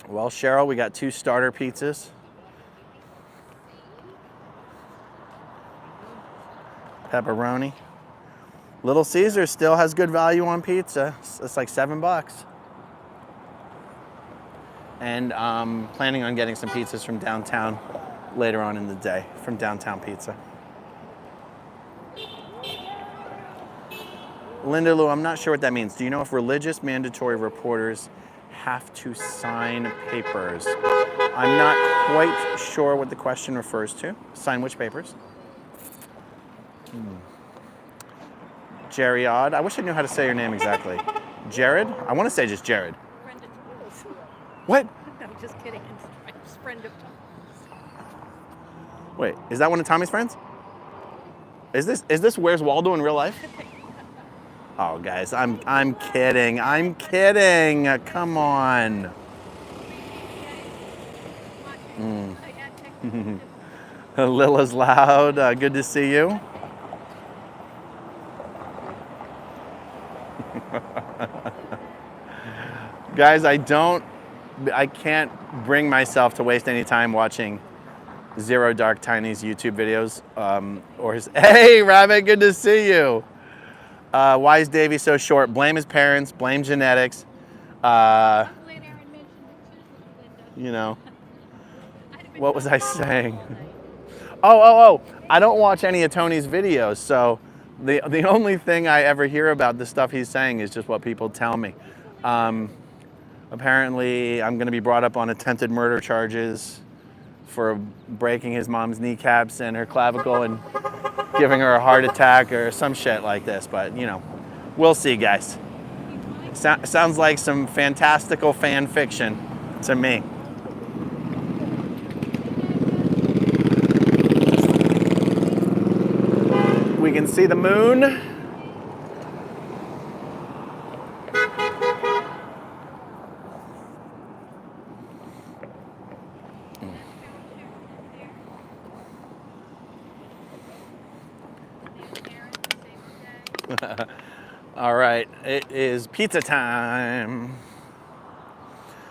Well, Cheryl, we got 2 starter pizzas. Pepperoni. Little Caesar still has good value on pizza. It's like $7. And planning on getting some pizzas from downtown later on in the day, from Downtown Pizza. Linda Lou, I'm not sure what that means. Do you know if religious mandatory reporters have to sign papers? I'm not quite sure what the question refers to. Sign which papers? Jeriad. I wish I knew how to say your name exactly. Jared? I want to say just Jared. Friend of Tom's. What? No, just kidding. It's friend of Tom's. Wait, is that one of Tommy's friends? Is this Where's Waldo in real life? Oh, guys, I'm kidding. I'm kidding. Come on. Lila's loud. Good to see you. Guys, I can't bring myself to waste any time watching Zero Dark Tiny's YouTube videos. Hey, Rabbit, good to see you. Why is Davey so short? Blame his parents, blame genetics. You know, what was I saying? Oh, I don't watch any of Tony's videos, so the only thing I ever hear about the stuff he's saying is just what people tell me. Apparently, I'm going to be brought up on attempted murder charges for breaking his mom's kneecaps and her clavicle and giving her a heart attack or some shit like this. But, you know, we'll see, guys. Sounds like some fantastical fan fiction to me. We can see the moon. All right, it is pizza time.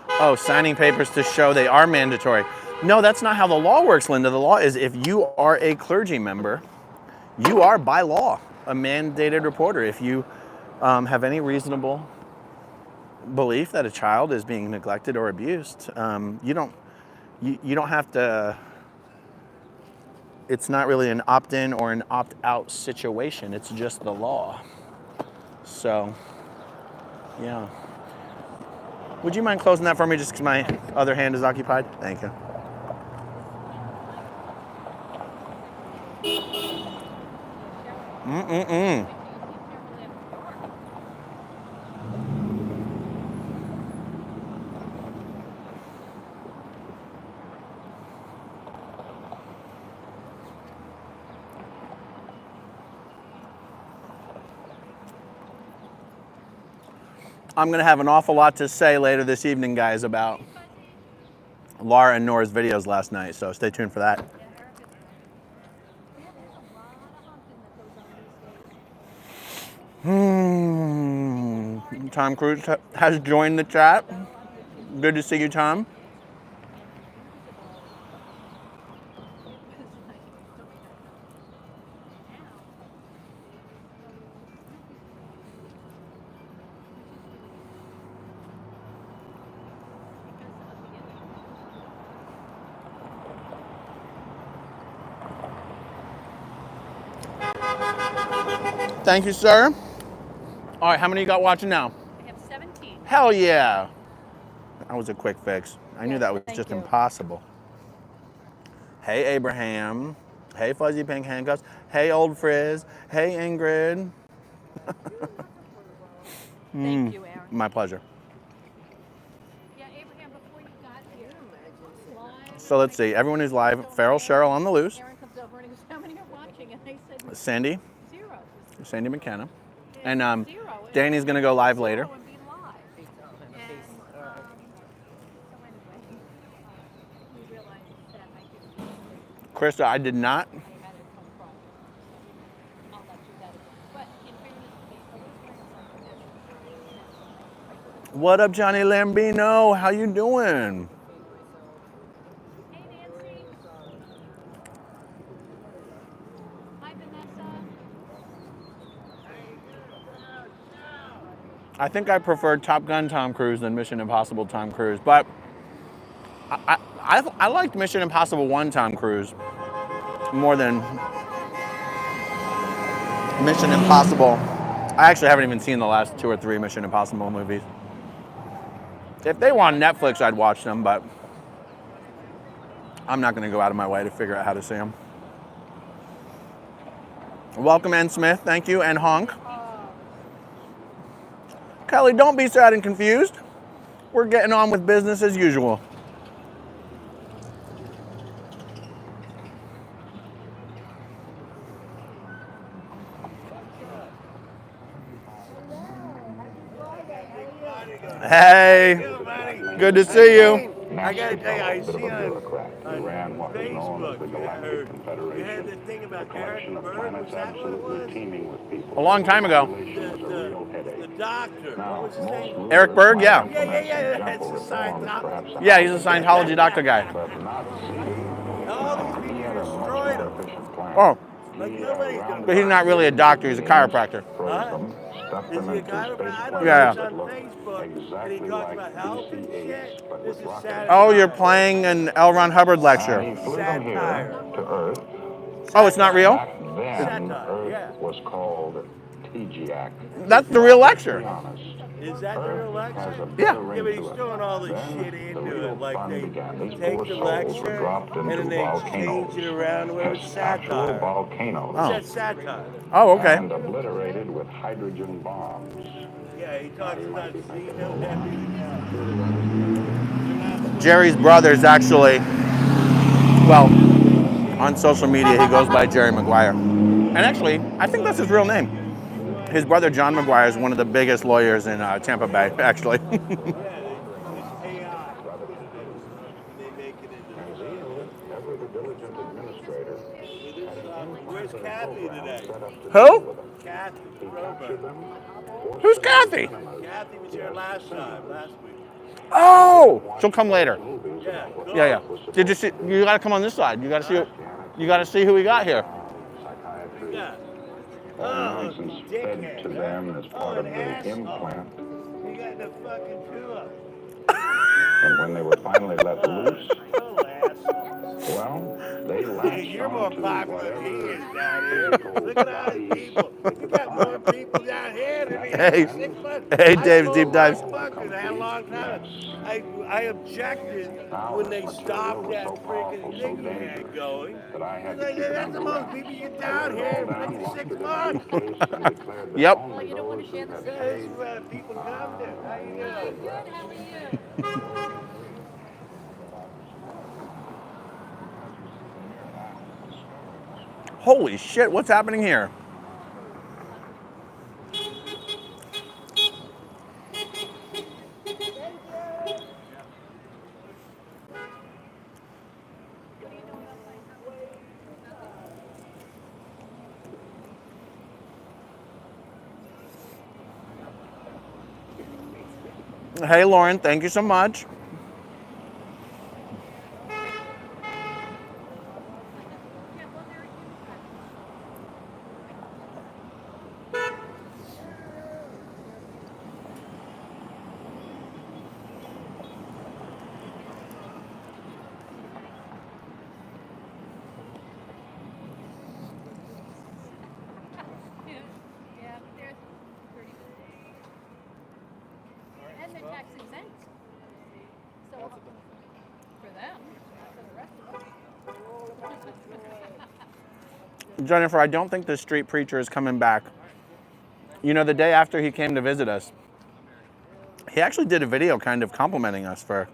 Oh, signing papers to show they are mandatory. No, that's not how the law works, Linda. The law is if you are a clergy member, you are by law a mandated reporter. If you have any reasonable belief that a child is being neglected or abused, you don't have to. It's not really an opt-in or an opt-out situation. It's just the law. So, yeah. Would you mind closing that for me just because my other hand is occupied? Thank you. I'm going to have an awful lot to say later this evening, guys, about Lara and Nora's videos last night, so stay tuned for that. Tom Cruise has joined the chat. Good to see you, Tom. Thank you, sir. All right, how many you got watching now? I have 17. Hell yeah. That was a quick fix. I knew Yes, that was thank just you. impossible. Hey, Abraham. Hey, Fuzzy Pink Handcuffs. Hey, Old Frizz. Hey, Ingrid. Thank you, Aaron. My pleasure. Yeah, Abraham, before you got here, live. So let's see. Everyone who's live. Farrell, Cheryl on the loose. Aaron comes over and he goes, how many are watching? And I said, Sandy. 0. Sandy McKenna. And And 0. And Danny's going to go live later. 0 and be live. And, so anyway, we realized that I didn't Krista, I did not. I had it come from. I'll let you that. But in fairness, they always bring something. What up, Johnny Lambino? How you doing? Hey, Nancy. Hi, Vanessa. I think I preferred Top Gun Tom Cruise than Mission Impossible Tom Cruise, but I liked Mission Impossible 1 Tom Cruise more than Mission Impossible. I actually haven't even seen the last 2 or 3 Mission Impossible movies. If they were on Netflix, I'd watch them, but I'm not going to go out of my way to figure out how to see them. Welcome, Ann Smith. Thank you, and Honk. Kelly, don't be sad and confused. We're getting on with business as usual. Hey, good to see you. I gotta tell you, I see on Facebook, you had this thing about Eric Bird, was that what it was? A long time ago. The doctor, what was his name? Eric Berg, yeah. Yeah, that's a Scientology. Yeah, he's a Scientology doctor guy. All these people destroyed him. Oh, Like nobody's gonna. but he's not really a doctor, he's a chiropractor. Huh? Is he a guy? I don't Yeah. know. He's on Facebook, and he talks about health and shit. This is satire. Oh, you're playing an L. Ron Hubbard lecture. Satire. Oh, it's not real? Satire, yeah. was called TGAC. That's the real lecture. Is that the real lecture? Yeah. Yeah, but he's throwing all this shit into it. Like they take the lecture and then they change it around where it's satire. Volcanoes. Oh. That's satire. Oh, okay. And obliterated with hydrogen bombs. Yeah, he talks about Xeno, everything else. Jerry's brother's actually, well, on social media he goes by Jerry Maguire. And actually, I think that's his real name. His brother John Maguire is one of the biggest lawyers in Tampa Bay, actually. Yeah, it's AI. They make it into Ever the diligent administrator. Where's Kathy today? Who? Kathy Rober. Who's Kathy? Kathy was here last week. Oh, she'll come later. Yeah. Yeah. Did you see? You got to come on this side. You got to see. You got to see who we got here. Yeah. Nonsense fed to them as part of the implant. You got the fucking tulip. And when they were finally let loose, Little asshole. well, they latched You're more onto popular than he whatever is down here. Look at all these people. You got more people down here than me. Hey. 6 months. Hey, I Dave, told deep dives. motherfuckers I had a long time. I objected when they stopped that freaking thing you had going. that I had I to said, that's the most people get down here in 6 months. Yep. Well, you don't want to share the This is where people come to. How you doing? Good, how are you? Holy shit, what's happening here? Hey, Lauren, thank you so much. Yeah, well, they're huge friends. Yeah, but they're 30. And they're tax exempt. So for them, not for the rest of us. Jennifer, I don't think the street preacher is coming back. You know, the day after he came to visit us, he actually did a video kind of complimenting us for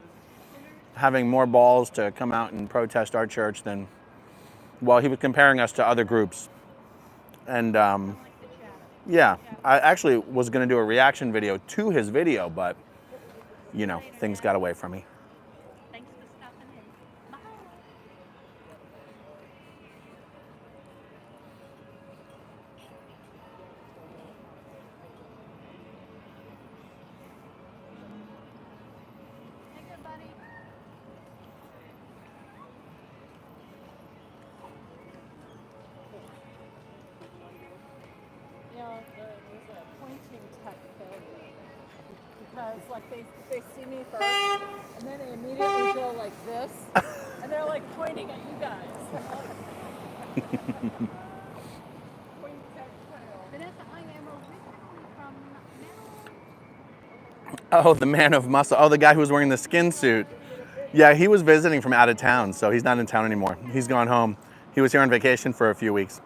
having more balls to come out and protest our church than, well, he was comparing us to other groups. And yeah, I actually was going to do a reaction video to his video, but, you know, things got away from me. Thanks for stopping in. Bye. Hey, good buddy. You know, there's a pointing tech failure. Because, like, they see me first, and then they immediately go like this, and they're, like, pointing at you guys. Point tech fail. Vanessa, I am originally from Oh, the man of muscle. Oh, the guy who was wearing the skin suit. Yeah, he was visiting from out of town, so he's not in town anymore. He's gone home. He was here on vacation for a few weeks.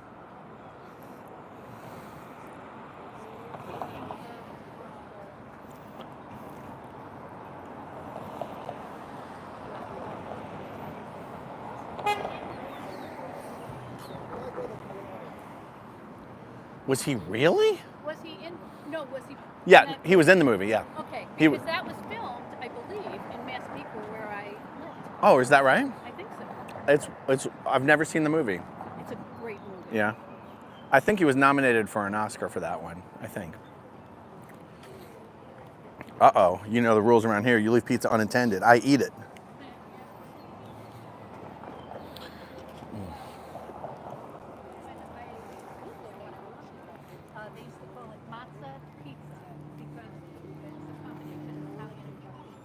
Was he really? Was he in? No, was he? Yeah, in that he was in the movie, yeah. Okay, He because w- that was filmed, I believe, in Massapequa, where I lived. Oh, is that right? I think so. It's I've never seen the movie. It's a great movie. Yeah. I think he was nominated for an Oscar for that one, I think. Uh-oh, you know the rules around here. You leave pizza unattended. I eat it. They used to call it matzo pizza because it's a combination of Italian and Jewish.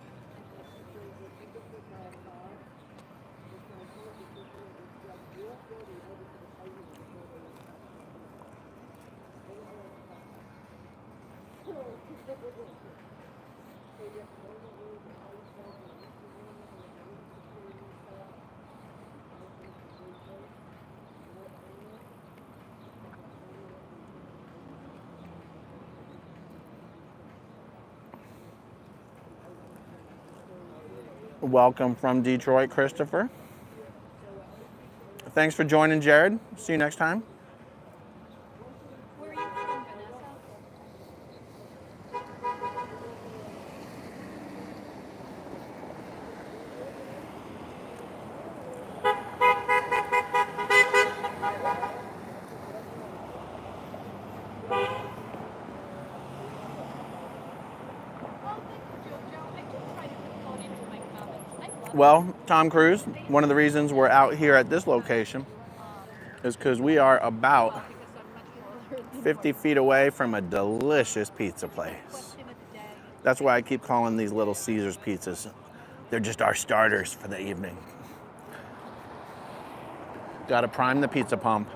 Welcome from Detroit, Christopher. Thanks for joining, Jared. See you next time. Where are you from, Vanessa? Oh, thank you, Jojo. I do try to put thought into my comments. I love Well, Tom Cruise, one of the reasons we're out here at this location is because we are about because I'm much older. 50 feet away from a delicious pizza place. Question of the day. That's why I keep calling these Little Caesars pizzas. They're just our starters for the evening. Gotta prime the pizza pump.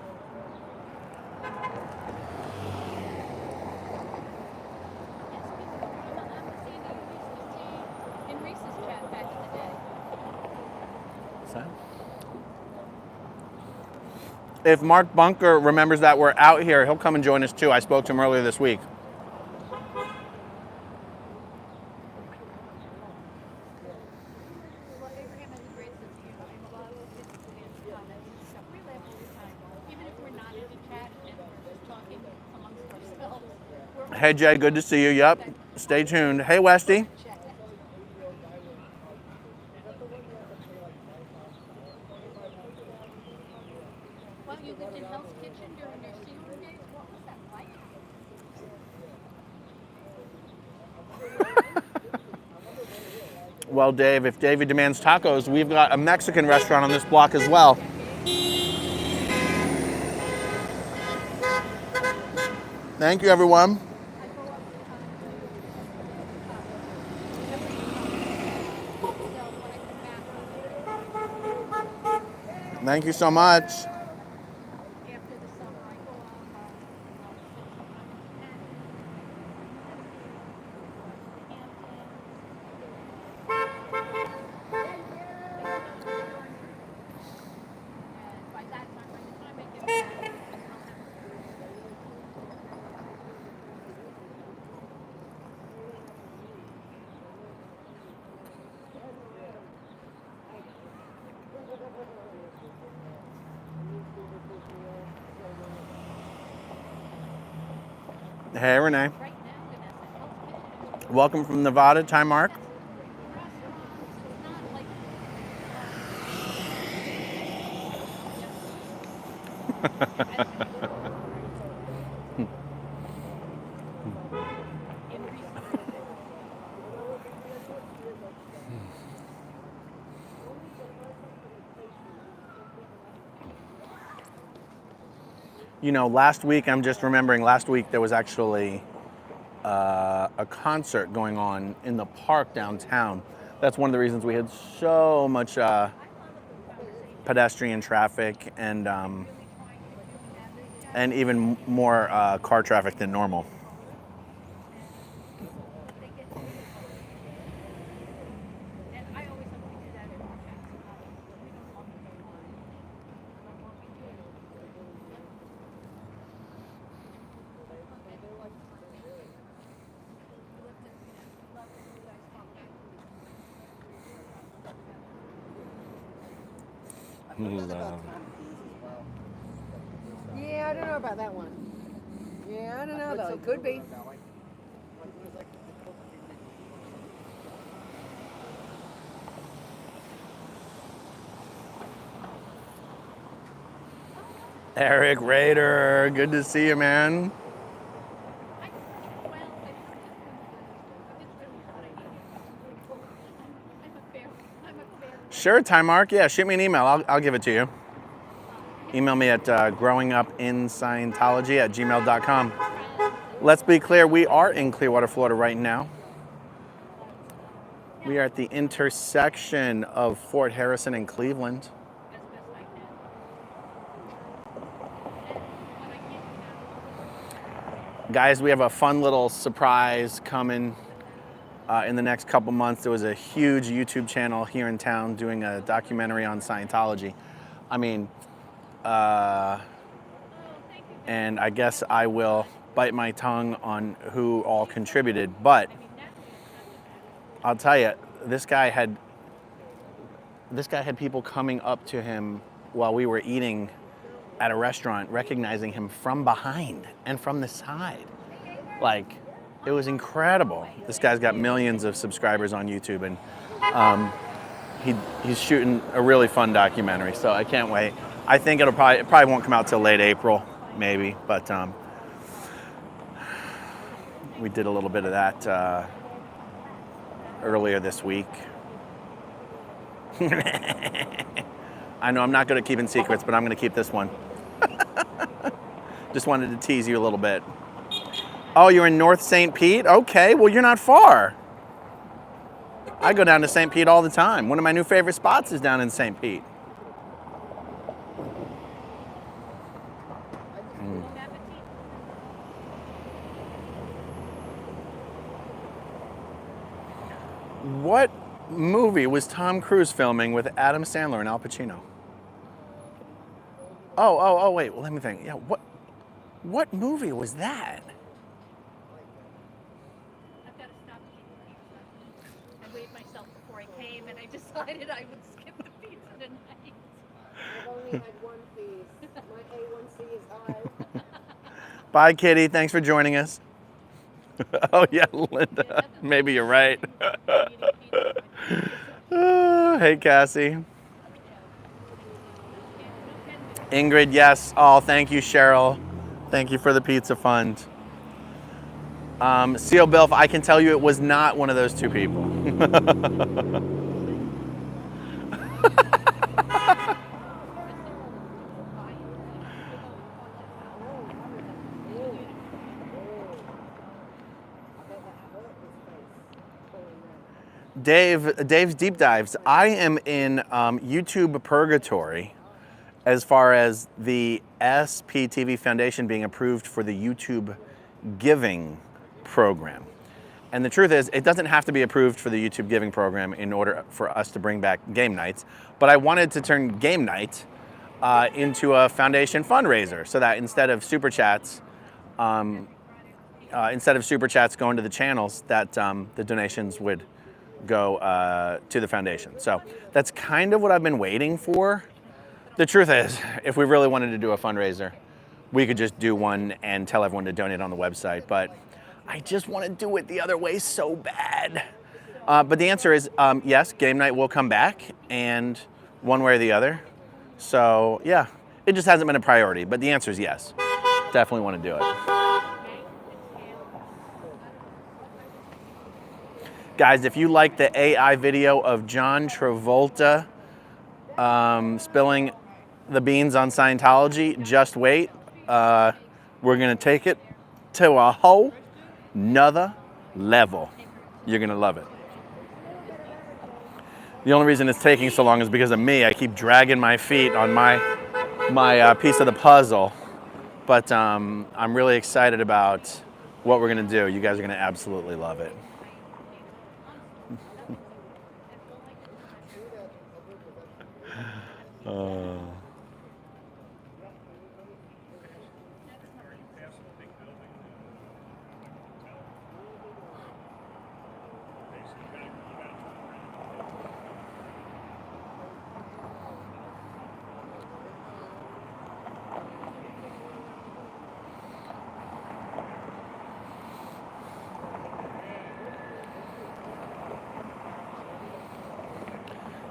In Reese's chat back in the day. If Mark Bunker remembers that we're out here, he'll come and join us too. I spoke to him earlier this week. Well, Abraham has a great sense of humor. I'm allowed to listen to his comments and stuff. We laugh all the time. Even if we're not in a chat and we're just talking amongst ourselves. Hey Jay, good to see you. Yep. Stay tuned. Hey Westy. Well, you lived in Hell's Kitchen during your senior days. What was that like? Well, Dave, if David demands tacos, we've got a Mexican restaurant on this block as well. Thank you, everyone. Thank you so much. Hey, Renee. Welcome from Nevada, time mark. You know, last week, I'm just remembering, last week there was actually a concert going on in the park downtown. That's one of the reasons we had so much pedestrian traffic and even more car traffic than normal. Yeah, I don't know about that one. Yeah, I don't know though. It could be. Eric Rader, good to see you, man. Sure, time mark. Yeah, shoot me an email. I'll give it to you. Email me at growingupinscientology@gmail.com. Let's be clear, we are in Clearwater, Florida right now. We are at the intersection of Fort Harrison and Cleveland. Guys, we have a fun little surprise coming in the next couple months. There was a huge YouTube channel here in town doing a documentary on Scientology. I mean, and I guess I will bite my tongue on who all contributed, but I'll tell you, this guy had people coming up to him while we were eating at a restaurant, recognizing him from behind and from the side. Like, it was incredible. This guy's got millions of subscribers on YouTube, and he's shooting a really fun documentary, so I can't wait. I think it probably won't come out till late April, maybe, but we did a little bit of that earlier this week. I know I'm not good at keeping secrets, but I'm going to keep this one. Just wanted to tease you a little bit. Oh, you're in North St. Pete? Okay, well, you're not far. I go down to St. Pete all the time. One of my new favorite spots is down in St. Pete. What movie was Tom Cruise filming with Adam Sandler and Al Pacino? Oh, wait, well, let me think. Yeah, what movie was that? I've got to stop eating pizza. I weighed myself before I came, and I decided I would skip the pizza tonight. I've only had one piece. My A1C is high. Bye, Kitty. Thanks for joining us. Oh, yeah, Linda. Maybe you're right. Hey, Cassie. Ingrid, yes. Oh, thank you, Cheryl. Thank you for the pizza fund. Seal Bilf, I can tell you it was not one of those two people. Dave's Deep Dives. I am in YouTube purgatory as far as the SPTV Foundation being approved for the YouTube Giving program. And the truth is, it doesn't have to be approved for the YouTube Giving program in order for us to bring back game nights. But I wanted to turn game night into a foundation fundraiser so that instead of super chats, going to the channels, that the donations would go to the foundation. So that's kind of what I've been waiting for. The truth is, if we really wanted to do a fundraiser, we could just do one and tell everyone to donate on the website. But I just want to do it the other way so bad. But the answer is yes, game night will come back, and one way or the other. So yeah, it just hasn't been a priority. But the answer is yes. Definitely want to do it. Guys, if you like the AI video of John Travolta spilling the beans on Scientology, just wait. We're gonna take it to a whole nother level. You're gonna love it. The only reason it's taking so long is because of me. I keep dragging my feet on my piece of the puzzle. But I'm really excited about what we're gonna do. You guys are gonna absolutely love it.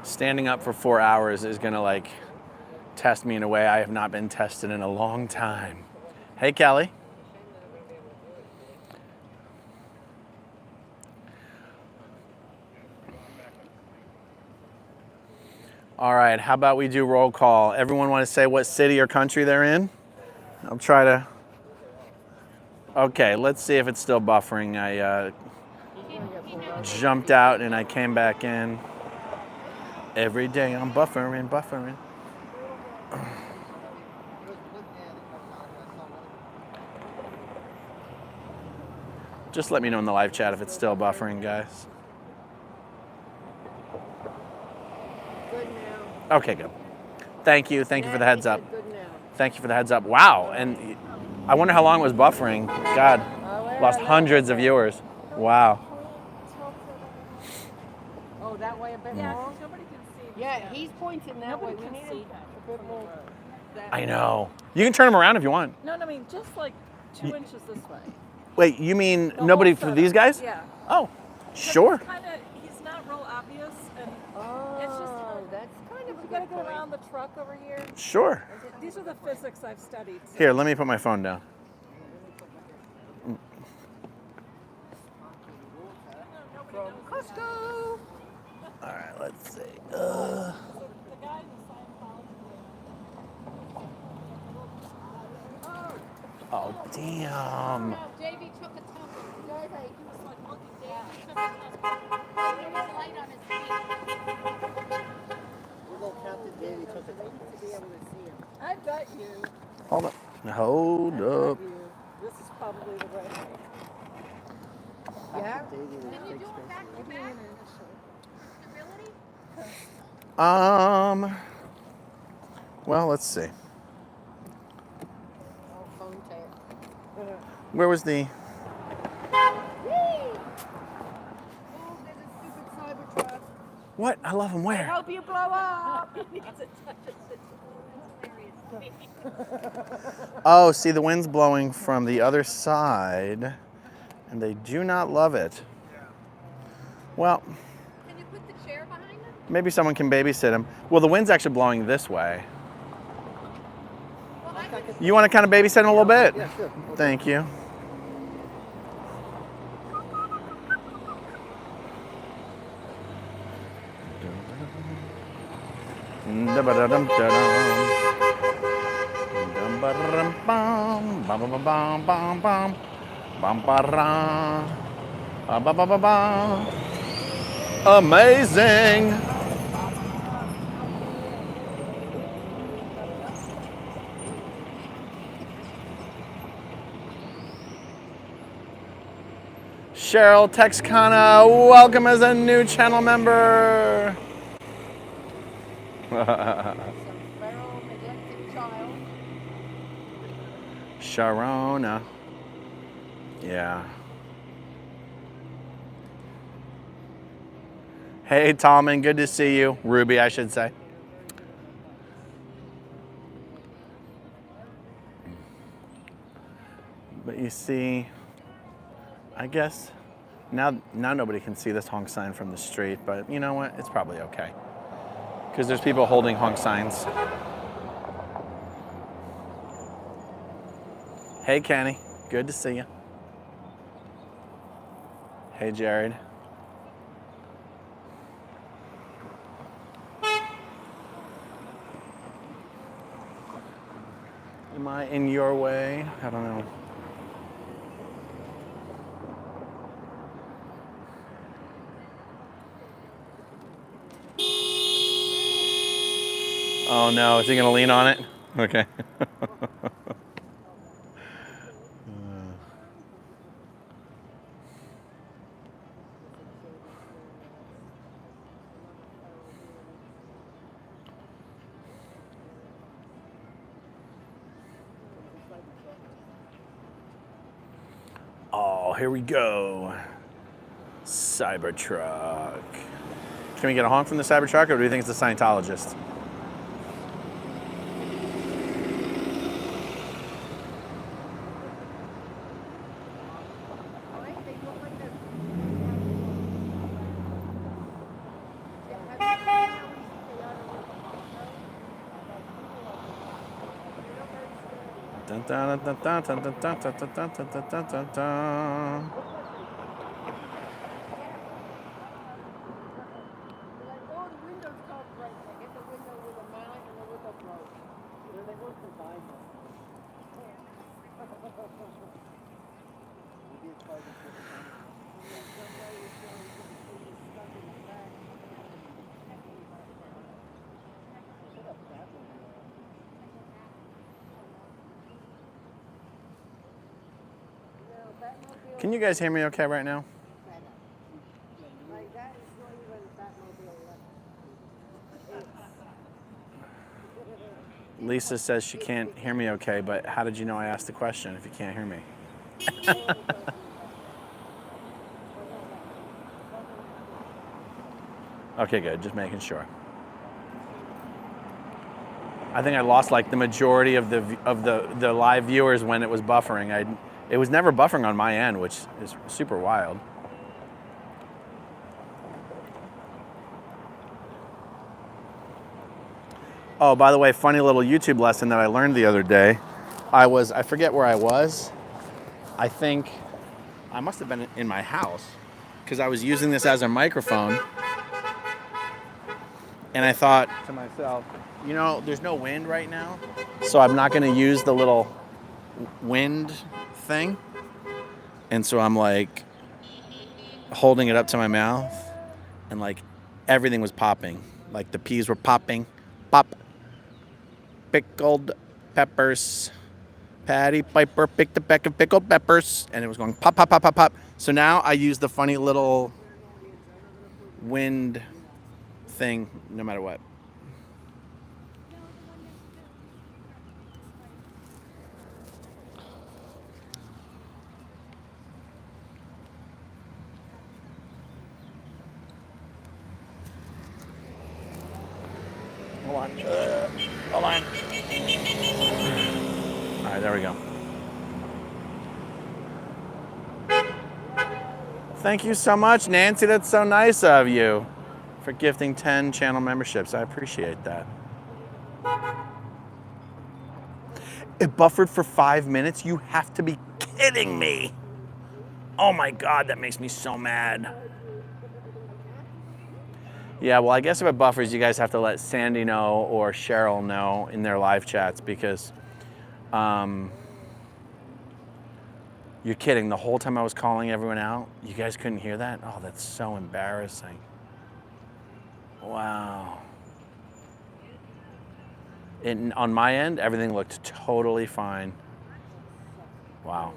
Standing up for 4 hours is gonna like test me in a way I have not been tested in a long time. Hey, Kelly. All right, how about we do roll call? Everyone want to say what city or country they're in? I'll try to. Okay, let's see if it's still buffering. I jumped out and I came back in. Every day I'm buffering. Just let me know in the live chat if it's still buffering, guys. Good now. Okay, good. Thank you for the heads up. Thank you for the heads up. Wow, and I wonder how long it was buffering. God, lost hundreds of viewers. Wow. Oh, that way a bit more? Nobody can see. Yeah, he's pointing that way. Nobody We can need see a bit more. I know. You can turn them around if you want. No, I mean just like 2 inches this way. Wait, you mean The nobody whole for setup. these guys? Yeah. Oh, sure. He's not real obvious, and it's just That's kind of a you gotta good go point. around the truck over here. Sure. These are the physics I've studied. So. Here, let me put my phone down. From Costco. All right, let's see. the guy in Scientology. Oh, damn. Davey took a tumble. He was like looking down. He took a tumble. There was light on his feet. Little Captain Davey took a time to be able to see him. I bet you. Hold up. Hold up. This is probably the right way. Yeah. Davey Can you takes do it pictures. back to back? Stability? Well, let's see. Oh, phone tag. Where was the? Oh, there's a stupid Cybertruck. What? I love them. Where? Hope you blow up. Oh, see, the wind's blowing from the other side, and they do not love it. Well, Can you put the chair behind him? maybe someone can babysit him. Well, the wind's actually blowing this way. Well, I can You want to kind of babysit him a little bit? Yeah, sure. Thank you. Amazing. Cheryl Texcana, welcome as a new channel member. Some feral neglected child. Sharona. Yeah. Hey, Tallman, good to see you. Ruby, I should say. But you see, I guess now nobody can see this honk sign from the street, but you know what? It's probably okay. Because there's people holding honk signs. Hey, Kenny, good to see you. Hey, Jared. Am I in your way? I don't know. Oh no, is he gonna lean on it? Okay. Oh, here we go. Cybertruck. Can we get a honk from the Cybertruck, or do you think it's the Scientologist? Dun, dun, dun, dun, dun, dun, dun, dun, dun, dun, dun, dun, dun, dun. Oh, the window's called break. They get the window with a mallet and the window broke. They work combined. Can you guys hear me okay right now? Like that is not even Batmobile. Lisa says she can't hear me okay, but how did you know I asked the question if you can't hear me? Okay, good. Just making sure. I think I lost like the majority of the live viewers when it was buffering. It was never buffering on my end, which is super wild. Oh, by the way, funny little YouTube lesson that I learned the other day. I forget where I was. I think I must have been in my house because I was using this as a microphone. And I thought to myself, you know, there's no wind right now, so I'm not going to use the little wind thing. And so I'm like holding it up to my mouth, and like everything was popping. Like the peas were popping. Pop. Pickled peppers. Patty Piper picked a peck of pickled peppers, and it was going pop, pop, pop, pop, pop. So now I use the funny little wind thing no matter what. Hold on. Hold on. All right, there we go. Thank you so much, Nancy. That's so nice of you for gifting 10 channel memberships. I appreciate that. It buffered for 5 minutes? You have to be kidding me. Oh my God, that makes me so mad. Yeah, well, I guess if it buffers, you guys have to let Sandy know or Cheryl know in their live chats because you're kidding. The whole time I was calling everyone out, you guys couldn't hear that? Oh, that's so embarrassing. Wow. On my end, everything looked totally fine. Wow.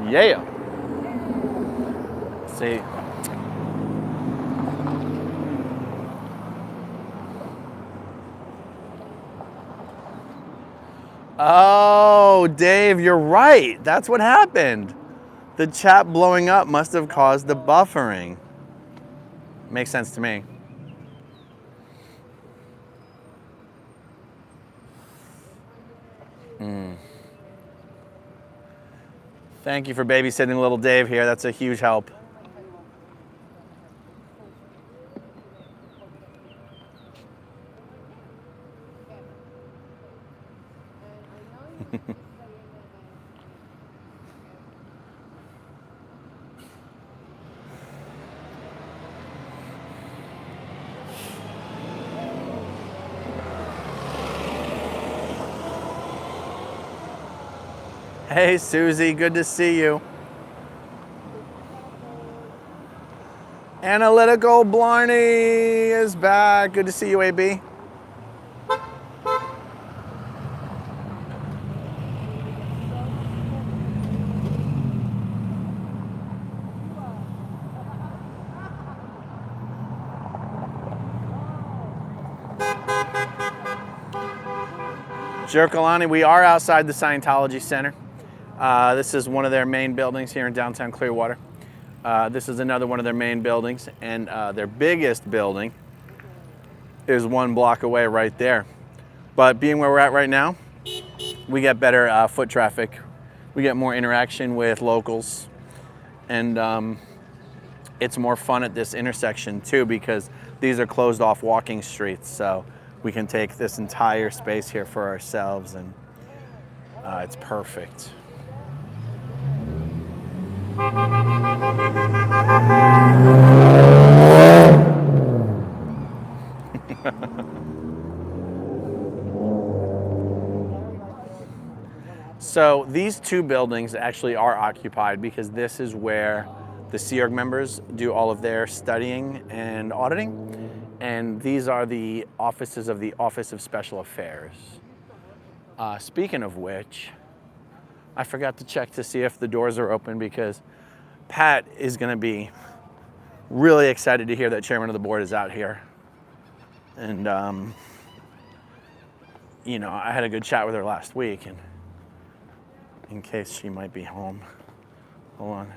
Yeah. See. Oh, Dave, you're right. That's what happened. The chat blowing up must have caused the buffering. Makes sense to me. Thank you for babysitting little Dave here. That's a huge help. Hey, Susie, good to see you. Analytical Blarney is back. Good to see you, AB. Jerkalani, we are outside the Scientology Center. This is one of their main buildings here in downtown Clearwater. This is another one of their main buildings, and their biggest building is 1 block away right there. But being where we're at right now, we get better foot traffic. We get more interaction with locals, and it's more fun at this intersection too because these are closed off walking streets, so we can take this entire space here for ourselves, and it's perfect. So these 2 buildings actually are occupied because this is where the Sea Org members do all of their studying and auditing. And these are the offices of the Office of Special Affairs. Speaking of which, I forgot to check to see if the doors are open because Pat is going to be really excited to hear that Chairman of the Board is out here. And, you know, I had a good chat with her last week, and in case she might be home. Hold on.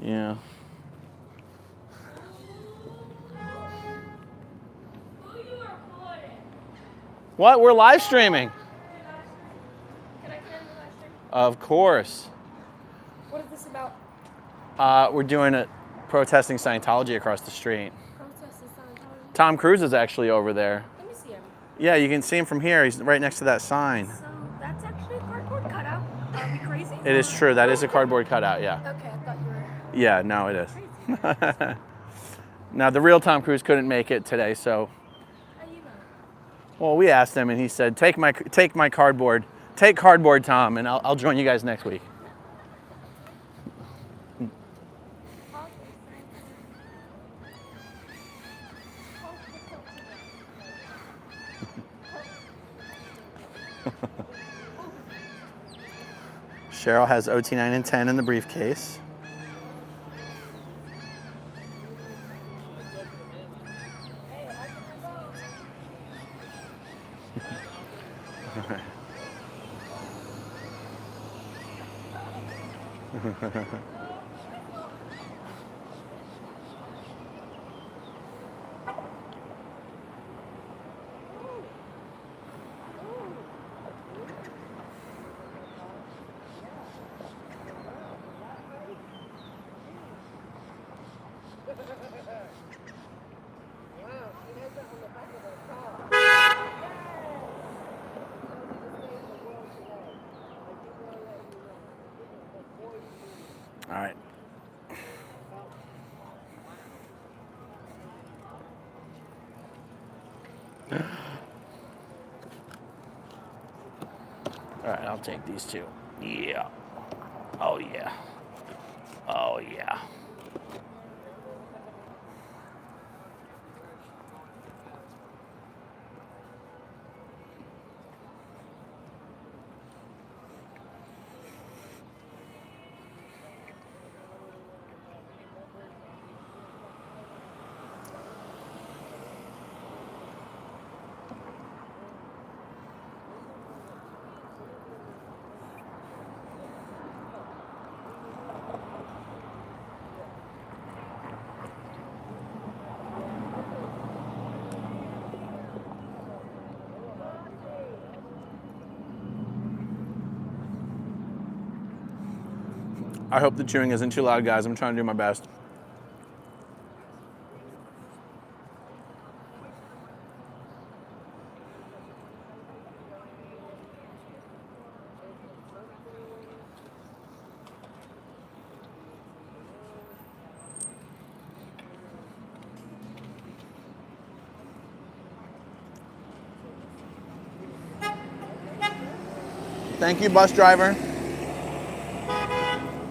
Yeah. What? We're live streaming. Can I turn the live stream? Of course. What is this about? We're doing it, protesting Scientology across the street. Protesting Scientology? Tom Cruise is actually over there. Let me see him. Yeah, you can see him from here. He's right next to that sign. So that's actually a cardboard cutout. Are we crazy? It is true. That is a cardboard cutout, yeah. Okay, I thought you were Yeah, no, it is. crazy. Now, the real Tom Cruise couldn't make it today, so... How you know? Well, we asked him, and he said, take my cardboard. Take cardboard, Tom, and I'll join you guys next week. Cheryl has OT 9 and 10 in the briefcase. All right. All right, I'll take these two. Yeah. Oh, yeah. Oh, yeah. I hope the chewing isn't too loud, guys. I'm trying to do my best. Thank you, bus driver.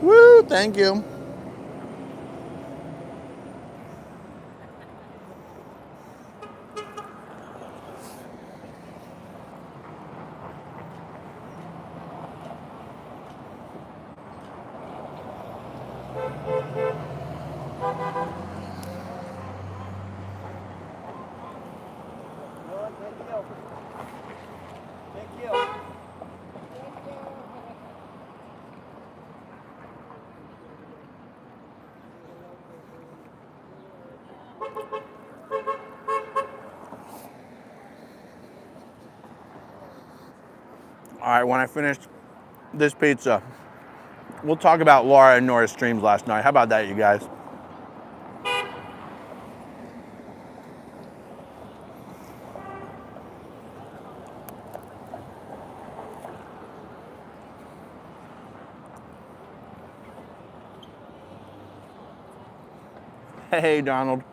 Woo, thank you. All right, when I finish this pizza, we'll talk about Lara and Nora's streams last night. How about that, you guys? Hey, Donald.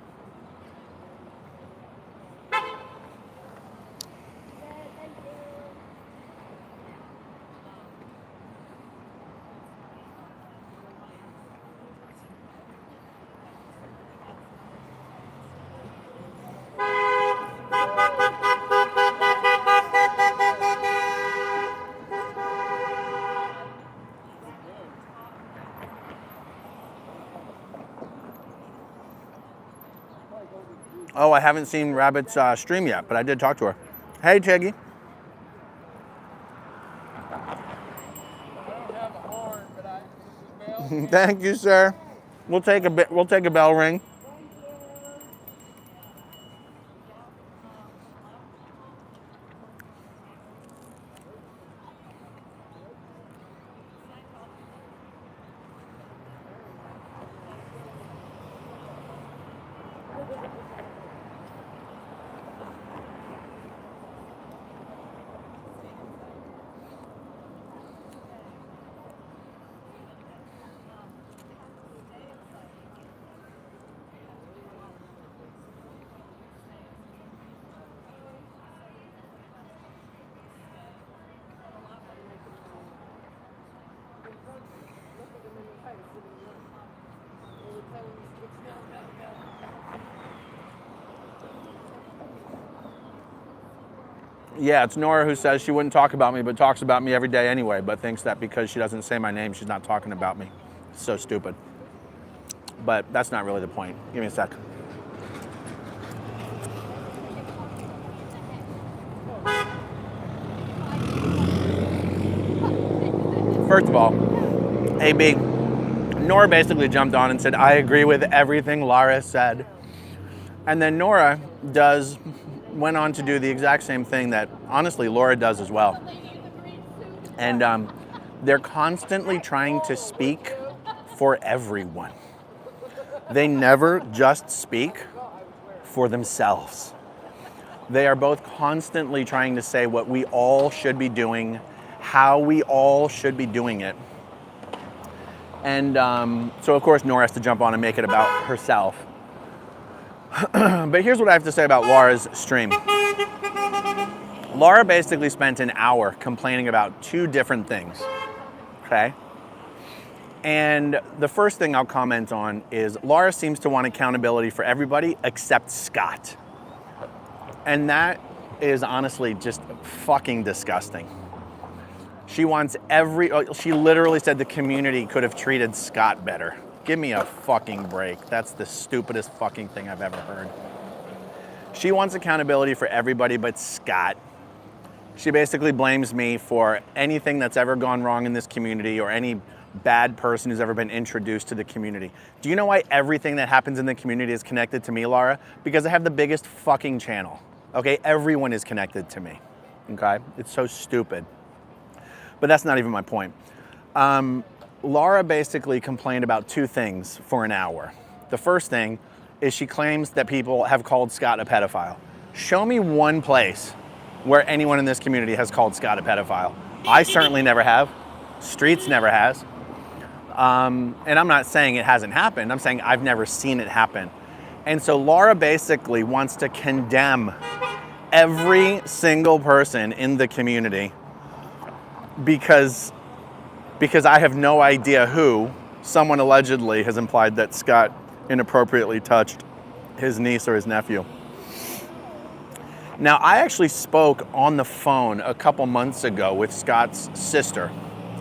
Oh, I haven't seen Rabbit's stream yet, but I did talk to her. Hey, Tiggy. Thank you, sir. We'll take a bell ring. Yeah, it's Nora who says she wouldn't talk about me, but talks about me every day anyway, but thinks that because she doesn't say my name, she's not talking about me. It's so stupid. But that's not really the point. Give me a sec. First of all, AB, Nora basically jumped on and said, I agree with everything Lara said. And then Nora went on to do the exact same thing that, honestly, Lara does as well. And they're constantly trying to speak for everyone. They never just speak for themselves. They are both constantly trying to say what we all should be doing, how we all should be doing it. And so of course Nora has to jump on and make it about herself. But here's what I have to say about Lara's stream. Lara basically spent an hour complaining about 2 different things, okay? And the first thing I'll comment on is Lara seems to want accountability for everybody except Scott. And that is honestly just fucking disgusting. She wants she literally said the community could have treated Scott better. Give me a fucking break. That's the stupidest fucking thing I've ever heard. She wants accountability for everybody but Scott. She basically blames me for anything that's ever gone wrong in this community or any bad person who's ever been introduced to the community. Do you know why everything that happens in the community is connected to me, Lara? Because I have the biggest fucking channel. Okay, everyone is connected to me. Okay, it's so stupid. But that's not even my point. Lara basically complained about 2 things for an hour. The first thing is she claims that people have called Scott a pedophile. Show me one place where anyone in this community has called Scott a pedophile. I certainly never have. Streets never has. And I'm not saying it hasn't happened. I'm saying I've never seen it happen. And so Lara basically wants to condemn every single person in the community because I have no idea who. Someone allegedly has implied that Scott inappropriately touched his niece or his nephew. Now, I actually spoke on the phone a couple months ago with Scott's sister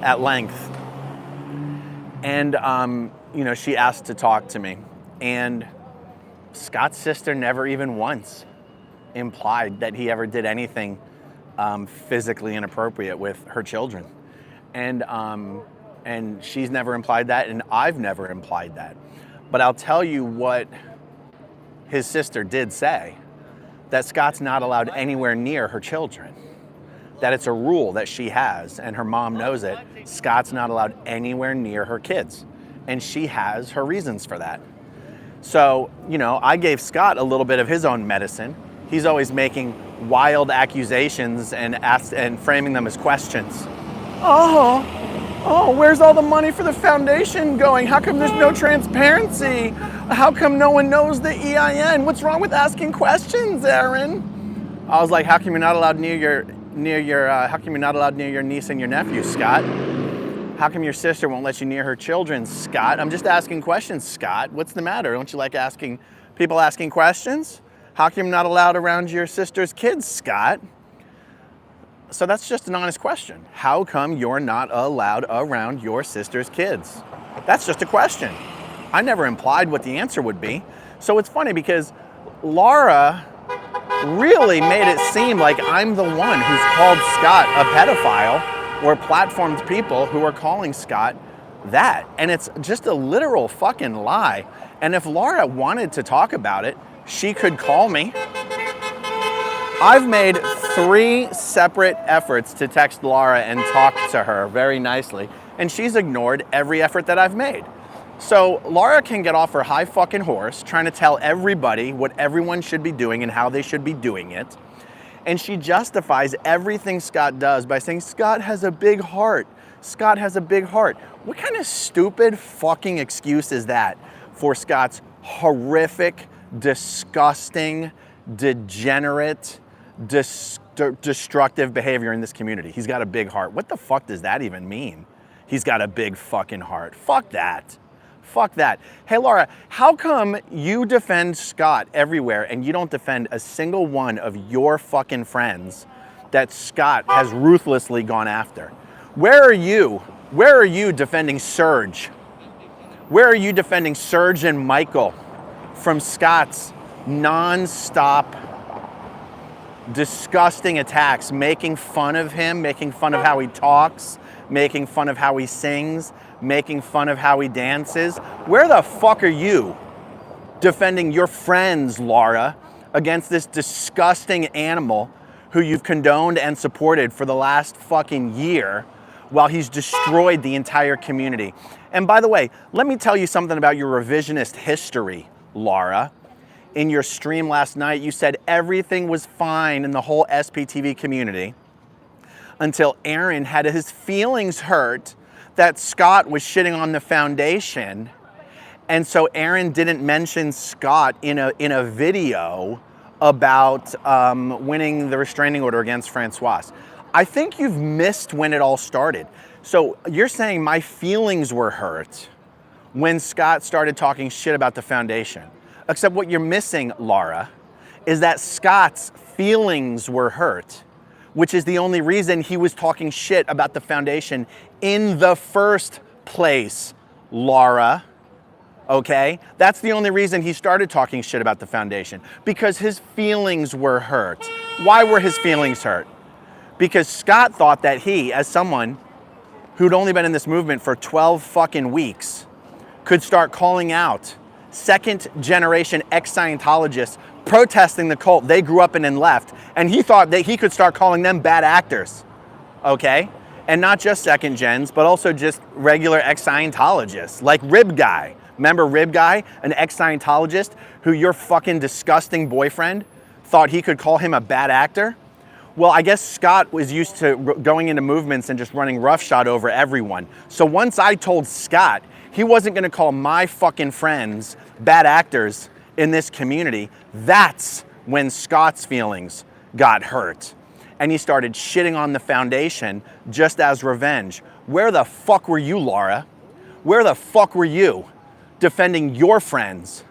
at length. And, you know, she asked to talk to me. And Scott's sister never even once implied that he ever did anything physically inappropriate with her children. And she's never implied that, and I've never implied that. But I'll tell you what his sister did say, that Scott's not allowed anywhere near her children. That it's a rule that she has, and her mom knows it. Scott's not allowed anywhere near her kids. And she has her reasons for that. So, you know, I gave Scott a little bit of his own medicine. He's always making wild accusations and framing them as questions. Oh, where's all the money for the foundation going? How come there's no transparency? How come no one knows the EIN? What's wrong with asking questions, Aaron? I was like, how come you're not allowed near your niece and your nephew, Scott? How come your sister won't let you near her children, Scott? I'm just asking questions, Scott. What's the matter? Don't you like people asking questions? How come you're not allowed around your sister's kids, Scott? So that's just an honest question. How come you're not allowed around your sister's kids? That's just a question. I never implied what the answer would be. So it's funny because Lara really made it seem like I'm the one who's called Scott a pedophile or platformed people who are calling Scott that. And it's just a literal fucking lie. And if Lara wanted to talk about it, she could call me. I've made 3 separate efforts to text Lara and talk to her very nicely, and she's ignored every effort that I've made. So Lara can get off her high fucking horse trying to tell everybody what everyone should be doing and how they should be doing it. And she justifies everything Scott does by saying, Scott has a big heart. Scott has a big heart. What kind of stupid fucking excuse is that for Scott's horrific, disgusting, degenerate, destructive behavior in this community? He's got a big heart. What the fuck does that even mean? He's got a big fucking heart. Fuck that. Fuck that. Hey, Lara, how come you defend Scott everywhere and you don't defend a single one of your fucking friends that Scott has ruthlessly gone after? Where are you? Where are you defending Serge? Where are you defending Serge and Michael from Scott's non-stop disgusting attacks, making fun of him, making fun of how he talks, making fun of how he sings, making fun of how he dances? Where the fuck are you defending your friends, Lara, against this disgusting animal who you've condoned and supported for the last fucking year while he's destroyed the entire community? And by the way, let me tell you something about your revisionist history, Lara. In your stream last night, you said everything was fine in the whole SPTV community until Aaron had his feelings hurt that Scott was shitting on the foundation, and so Aaron didn't mention Scott in a video about winning the restraining order against Francoise. I think you've missed when it all started. So you're saying my feelings were hurt when Scott started talking shit about the foundation. Except what you're missing, Lara, is that Scott's feelings were hurt, which is the only reason he was talking shit about the foundation in the first place, Lara. Okay? That's the only reason he started talking shit about the foundation, because his feelings were hurt. Why were his feelings hurt? Because Scott thought that he, as someone who'd only been in this movement for 12 fucking weeks, could start calling out second generation ex-Scientologists protesting the cult they grew up in and left. And he thought that he could start calling them bad actors. Okay? And not just second gens, but also just regular ex-Scientologists, like Rib Guy. Remember Rib Guy, an ex-Scientologist who your fucking disgusting boyfriend thought he could call him a bad actor? Well, I guess Scott was used to going into movements and just running roughshod over everyone. So once I told Scott he wasn't gonna call my fucking friends bad actors in this community, that's when Scott's feelings got hurt. And he started shitting on the foundation just as revenge. Where the fuck were you, Lara? Where the fuck were you defending your friends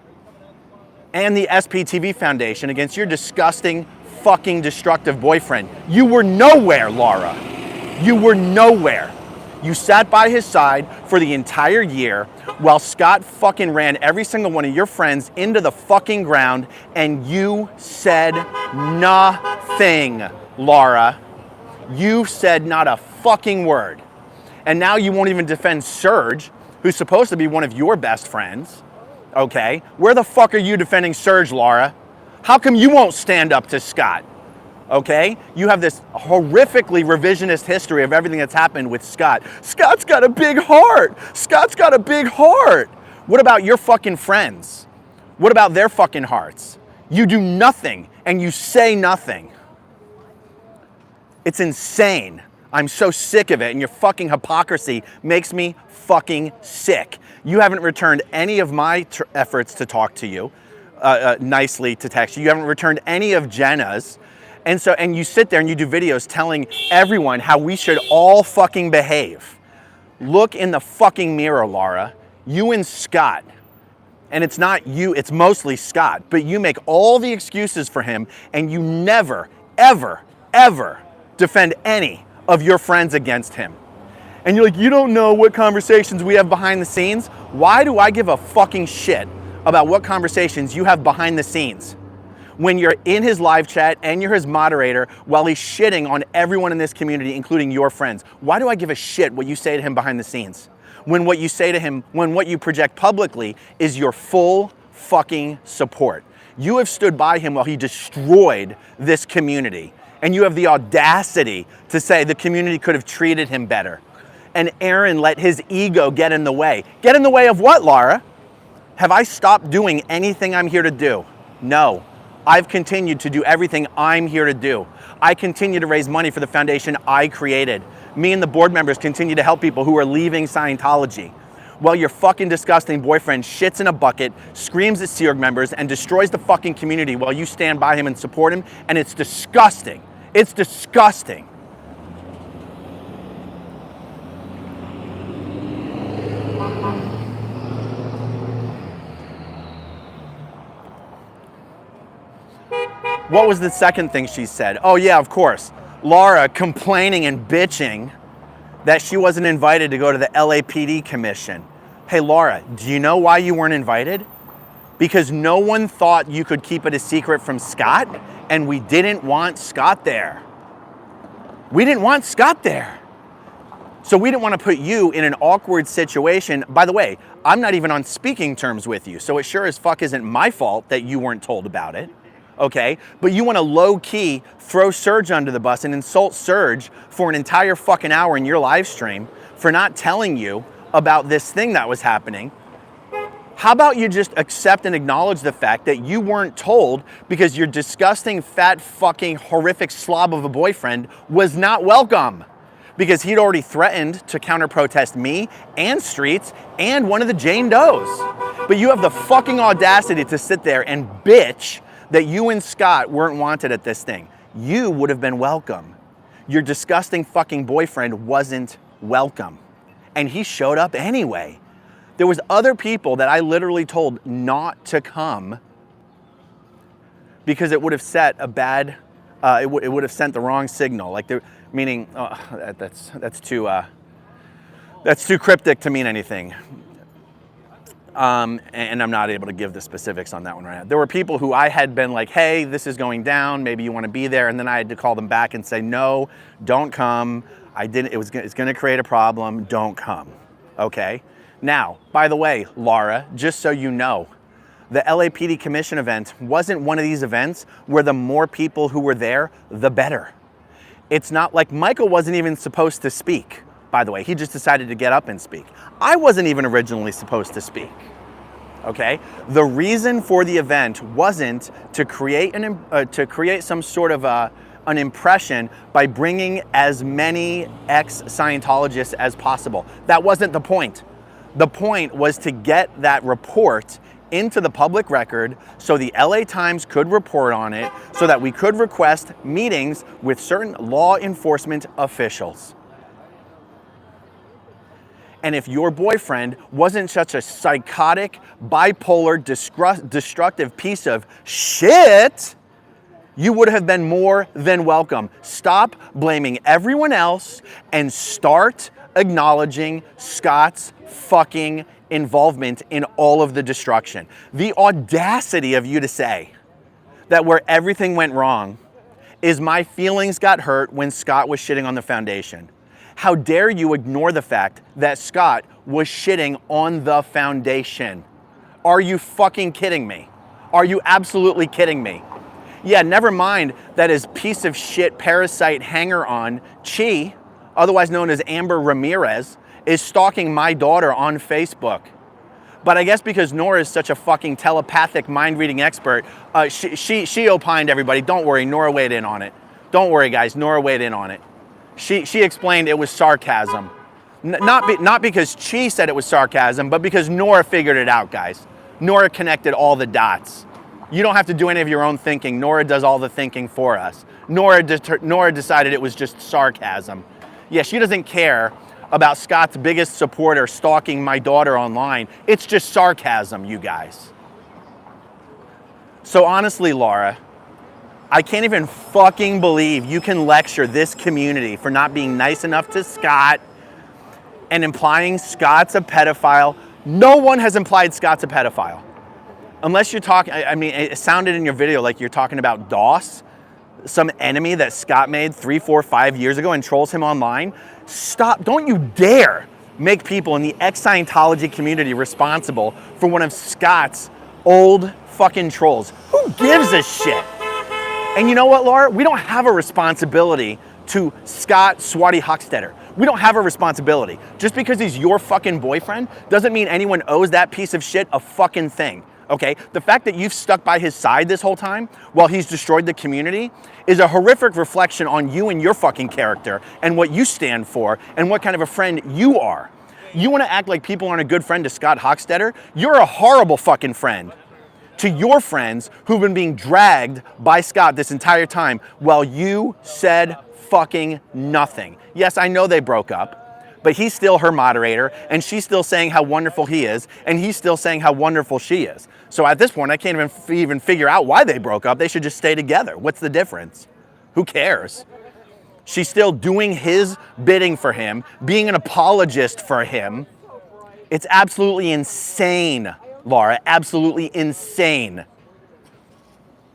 and the SPTV Foundation against your disgusting, fucking destructive boyfriend? You were nowhere, Lara. You were nowhere. You sat by his side for the entire year while Scott fucking ran every single one of your friends into the fucking ground, and you said nothing, Lara. You said not a fucking word. And now you won't even defend Serge, who's supposed to be one of your best friends. Okay? Where the fuck are you defending Serge, Lara? How come you won't stand up to Scott? Okay? You have this horrifically revisionist history of everything that's happened with Scott. Scott's got a big heart. Scott's got a big heart. What about your fucking friends? What about their fucking hearts? You do nothing and you say nothing. It's insane. I'm so sick of it, and your fucking hypocrisy makes me fucking sick. You haven't returned any of my efforts to talk to you nicely, to text you. You haven't returned any of Jenna's. And you sit there and you do videos telling everyone how we should all fucking behave. Look in the fucking mirror, Lara. You and Scott. And it's not you, it's mostly Scott. But you make all the excuses for him, and you never, ever, ever defend any of your friends against him. And you're like, you don't know what conversations we have behind the scenes? Why do I give a fucking shit about what conversations you have behind the scenes when you're in his live chat and you're his moderator while he's shitting on everyone in this community, including your friends? Why do I give a shit what you say to him behind the scenes when what you say to him, when what you project publicly is your full fucking support? You have stood by him while he destroyed this community, and you have the audacity to say the community could have treated him better. And Aaron let his ego get in the way. Get in the way of what, Lara? Have I stopped doing anything I'm here to do? No. I've continued to do everything I'm here to do. I continue to raise money for the foundation I created. Me and the board members continue to help people who are leaving Scientology, while your fucking disgusting boyfriend shits in a bucket, screams at Sea Org members, and destroys the fucking community while you stand by him and support him. And it's disgusting. It's disgusting. What was the second thing she said? Oh yeah, of course. Lara complaining and bitching that she wasn't invited to go to the LAPD commission. Hey Lara, do you know why you weren't invited? Because no one thought you could keep it a secret from Scott, and we didn't want Scott there. We didn't want Scott there. So we didn't want to put you in an awkward situation. By the way, I'm not even on speaking terms with you, so it sure as fuck isn't my fault that you weren't told about it. Okay, but you want to low-key throw Serge under the bus and insult Serge for an entire fucking hour in your live stream for not telling you about this thing that was happening. How about you just accept and acknowledge the fact that you weren't told because your disgusting, fat, fucking, horrific slob of a boyfriend was not welcome? because he'd already threatened to counter-protest me and Streets and one of the Jane Does. But you have the fucking audacity to sit there and bitch that you and Scott weren't wanted at this thing. You would have been welcome. Your disgusting fucking boyfriend wasn't welcome. And he showed up anyway. There was other people that I literally told not to come because it would have set a bad, it would have sent the wrong signal. Like, meaning, that's too cryptic to mean anything. And I'm not able to give the specifics on that one right now. There were people who I had been like, hey, this is going down, maybe you want to be there, and then I had to call them back and say, no, don't come. It's going to create a problem, don't come, okay? Now, by the way, Lara, just so you know, the LAPD commission event wasn't one of these events where the more people who were there, the better. It's not like Michael wasn't even supposed to speak, by the way. He just decided to get up and speak. I wasn't even originally supposed to speak, okay? The reason for the event wasn't to create some sort of an impression by bringing as many ex-Scientologists as possible. That wasn't the point. The point was to get that report into the public record so the LA Times could report on it so that we could request meetings with certain law enforcement officials. And if your boyfriend wasn't such a psychotic, bipolar, destructive piece of shit, you would have been more than welcome. Stop blaming everyone else and start acknowledging Scott's fucking involvement in all of the destruction. The audacity of you to say that where everything went wrong is my feelings got hurt when Scott was shitting on the foundation. How dare you ignore the fact that Scott was shitting on the foundation? Are you fucking kidding me? Are you absolutely kidding me? Yeah, never mind that his piece of shit parasite hanger-on, Chee, otherwise known as Amber Ramirez, is stalking my daughter on Facebook. But I guess because Nora is such a fucking telepathic mind-reading expert, she opined everybody, don't worry, Nora weighed in on it. Don't worry, guys, Nora weighed in on it. She explained it was sarcasm. Not because Chee said it was sarcasm, but because Nora figured it out, guys. Nora connected all the dots. You don't have to do any of your own thinking. Nora does all the thinking for us. Nora decided it was just sarcasm. Yeah, she doesn't care about Scott's biggest supporter stalking my daughter online. It's just sarcasm, you guys. So honestly, Lara, I can't even fucking believe you can lecture this community for not being nice enough to Scott and implying Scott's a pedophile. No one has implied Scott's a pedophile. Unless you're talking, I mean, it sounded in your video like you're talking about Doss, some enemy that Scott made 3, 4, 5 years ago and trolls him online. Stop, don't you dare make people in the ex-Scientology community responsible for one of Scott's old fucking trolls. Who gives a shit? And you know what, Laura? We don't have a responsibility to Scott Hochstetter. We don't have a responsibility. Just because he's your fucking boyfriend doesn't mean anyone owes that piece of shit a fucking thing. Okay, the fact that you've stuck by his side this whole time while he's destroyed the community is a horrific reflection on you and your fucking character and what you stand for and what kind of a friend you are. You want to act like people aren't a good friend to Scott Hochstetter? You're a horrible fucking friend to your friends who've been being dragged by Scott this entire time while you said fucking nothing. Yes, I know they broke up, but he's still her moderator, and she's still saying how wonderful he is, and he's still saying how wonderful she is. So at this point, I can't even figure out why they broke up. They should just stay together. What's the difference? Who cares? She's still doing his bidding for him, being an apologist for him. It's absolutely insane, Lara, absolutely insane.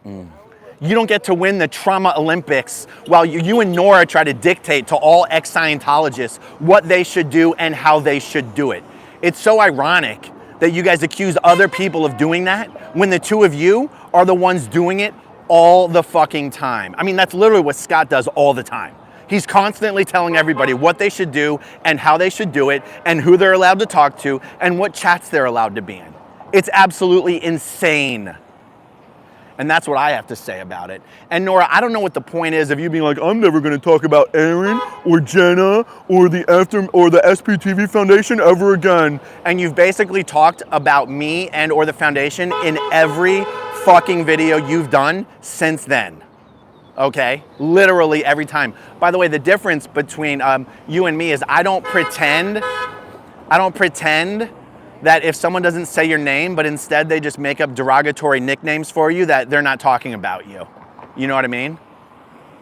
You don't get to win the Trauma Olympics while you and Nora try to dictate to all ex-Scientologists what they should do and how they should do it. It's so ironic that you guys accuse other people of doing that when the two of you are the ones doing it all the fucking time. I mean, that's literally what Scott does all the time. He's constantly telling everybody what they should do and how they should do it and who they're allowed to talk to and what chats they're allowed to be in. It's absolutely insane. And that's what I have to say about it. And Nora, I don't know what the point is of you being like, I'm never going to talk about Aaron or Jenna or the SPTV Foundation ever again. And you've basically talked about me and or the foundation in every fucking video you've done since then. Okay? Literally every time. By the way, the difference between you and me is I don't pretend that if someone doesn't say your name, but instead they just make up derogatory nicknames for you, that they're not talking about you. You know what I mean?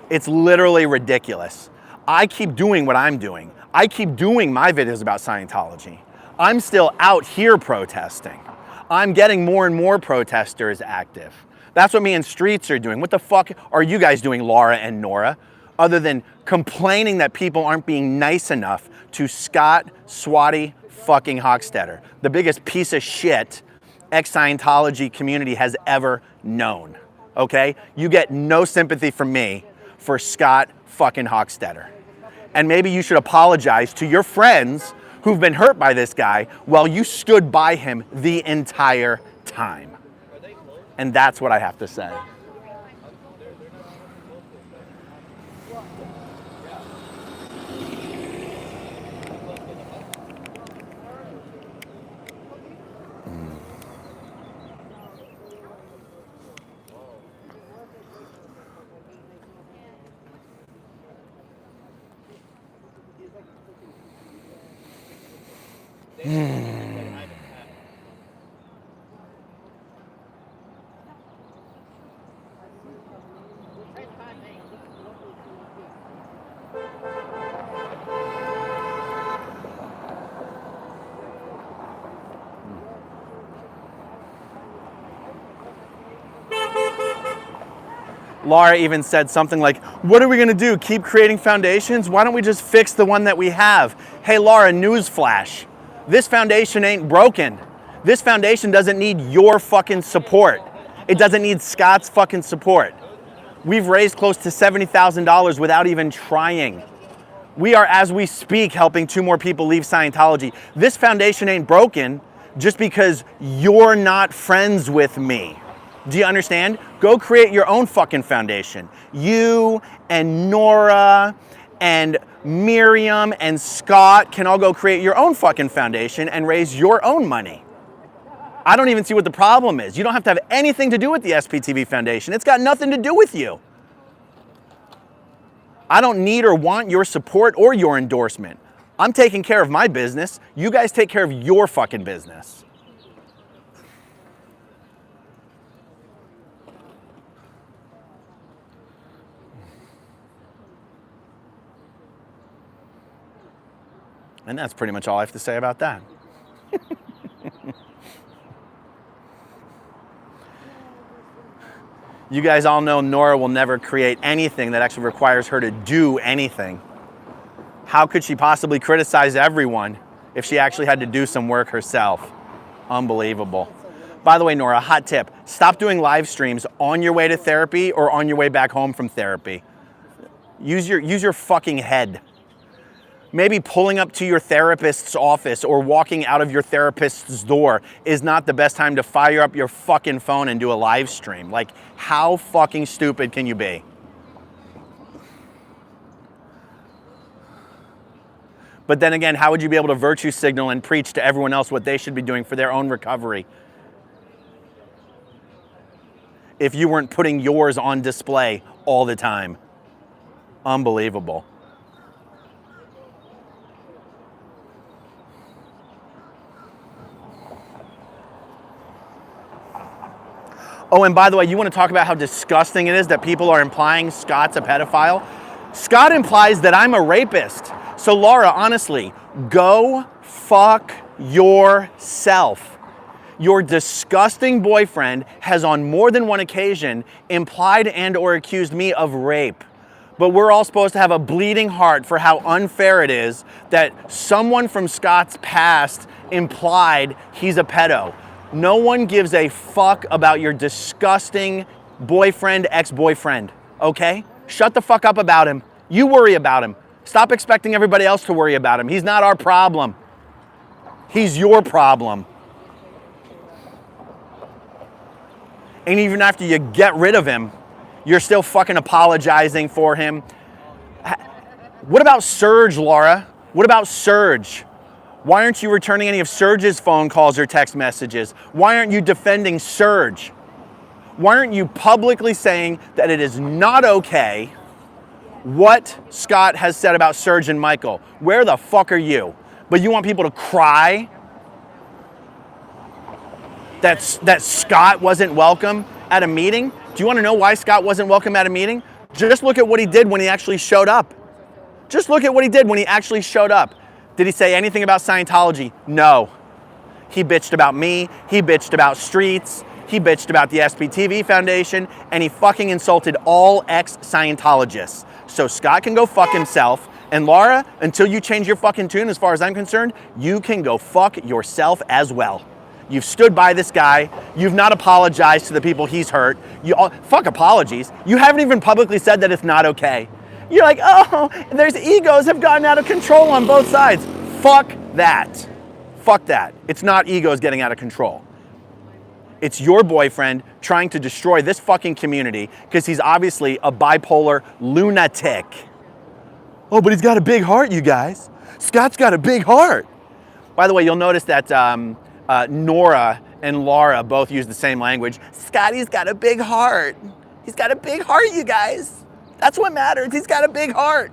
It's literally ridiculous. I keep doing what I'm doing. I keep doing my videos about Scientology. I'm still out here protesting. I'm getting more and more protesters active. That's what me and Streets are doing. What the fuck are you guys doing, Lara and Nora, other than complaining that people aren't being nice enough to Scott Swatty fucking Hochstetter, the biggest piece of shit ex-Scientology community has ever known, okay? You get no sympathy from me for Scott fucking Hochstetter. And maybe you should apologize to your friends who've been hurt by this guy while you stood by him the entire time. And that's what I have to say. Lara even said something like, what are we gonna do? Keep creating foundations? Why don't we just fix the one that we have? Hey Lara, newsflash. This foundation ain't broken. This foundation doesn't need your fucking support. It doesn't need Scott's fucking support. We've raised close to $70,000 without even trying. We are, as we speak, helping 2 more people leave Scientology. This foundation ain't broken just because you're not friends with me. Do you understand? Go create your own fucking foundation. You and Nora and Miriam and Scott can all go create your own fucking foundation and raise your own money. I don't even see what the problem is. You don't have to have anything to do with the SPTV Foundation. It's got nothing to do with you. I don't need or want your support or your endorsement. I'm taking care of my business. You guys take care of your fucking business. And that's pretty much all I have to say about that. You guys all know Nora will never create anything that actually requires her to do anything. How could she possibly criticize everyone if she actually had to do some work herself? Unbelievable. By the way, Nora, hot tip. Stop doing live streams on your way to therapy or on your way back home from therapy. Use your fucking head. Maybe pulling up to your therapist's office or walking out of your therapist's door is not the best time to fire up your fucking phone and do a live stream. Like, how fucking stupid can you be? But then again, how would you be able to virtue signal and preach to everyone else what they should be doing for their own recovery if you weren't putting yours on display all the time? Unbelievable. Oh, and by the way, you want to talk about how disgusting it is that people are implying Scott's a pedophile? Scott implies that I'm a rapist. So Lara, honestly, go fuck yourself. Your disgusting boyfriend has on more than one occasion implied and or accused me of rape. But we're all supposed to have a bleeding heart for how unfair it is that someone from Scott's past implied he's a pedo. No one gives a fuck about your disgusting boyfriend, ex-boyfriend, okay? Shut the fuck up about him. You worry about him. Stop expecting everybody else to worry about him. He's not our problem. He's your problem. And even after you get rid of him, you're still fucking apologizing for him. What about Serge, Laura? What about Serge? Why aren't you returning any of Serge's phone calls or text messages? Why aren't you defending Serge? Why aren't you publicly saying that it is not okay what Scott has said about Serge and Michael? Where the fuck are you? But you want people to cry that Scott wasn't welcome at a meeting? Do you want to know why Scott wasn't welcome at a meeting? Just look at what he did when he actually showed up. Just look at what he did when he actually showed up. Did he say anything about Scientology? No. He bitched about me, he bitched about Streets, he bitched about the SPTV Foundation, and he fucking insulted all ex-Scientologists. So Scott can go fuck himself, and Lara, until you change your fucking tune, as far as I'm concerned, you can go fuck yourself as well. You've stood by this guy. You've not apologized to the people he's hurt. Fuck apologies. You haven't even publicly said that it's not okay. You're like, oh, there's egos have gotten out of control on both sides. Fuck that. Fuck that. It's not egos getting out of control. It's your boyfriend trying to destroy this fucking community because he's obviously a bipolar lunatic. Oh, but he's got a big heart, you guys. Scott's got a big heart. By the way, you'll notice that Nora and Lara both use the same language. Scotty's got a big heart. He's got a big heart, you guys. That's what matters. He's got a big heart.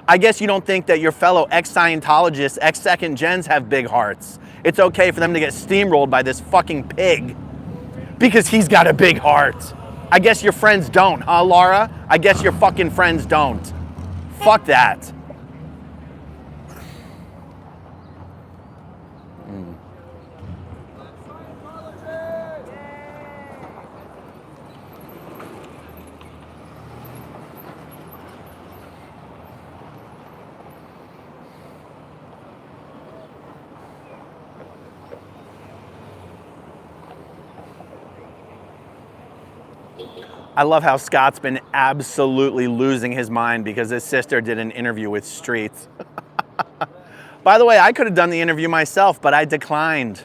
I guess you don't think that your fellow ex-Scientologists, ex-second gens have big hearts. It's okay for them to get steamrolled by this fucking pig because he's got a big heart. I guess your friends don't, huh, Lara? I guess your fucking friends don't. Fuck that. I love how Scott's been absolutely losing his mind because his sister did an interview with Streets. By the way, I could have done the interview myself, but I declined.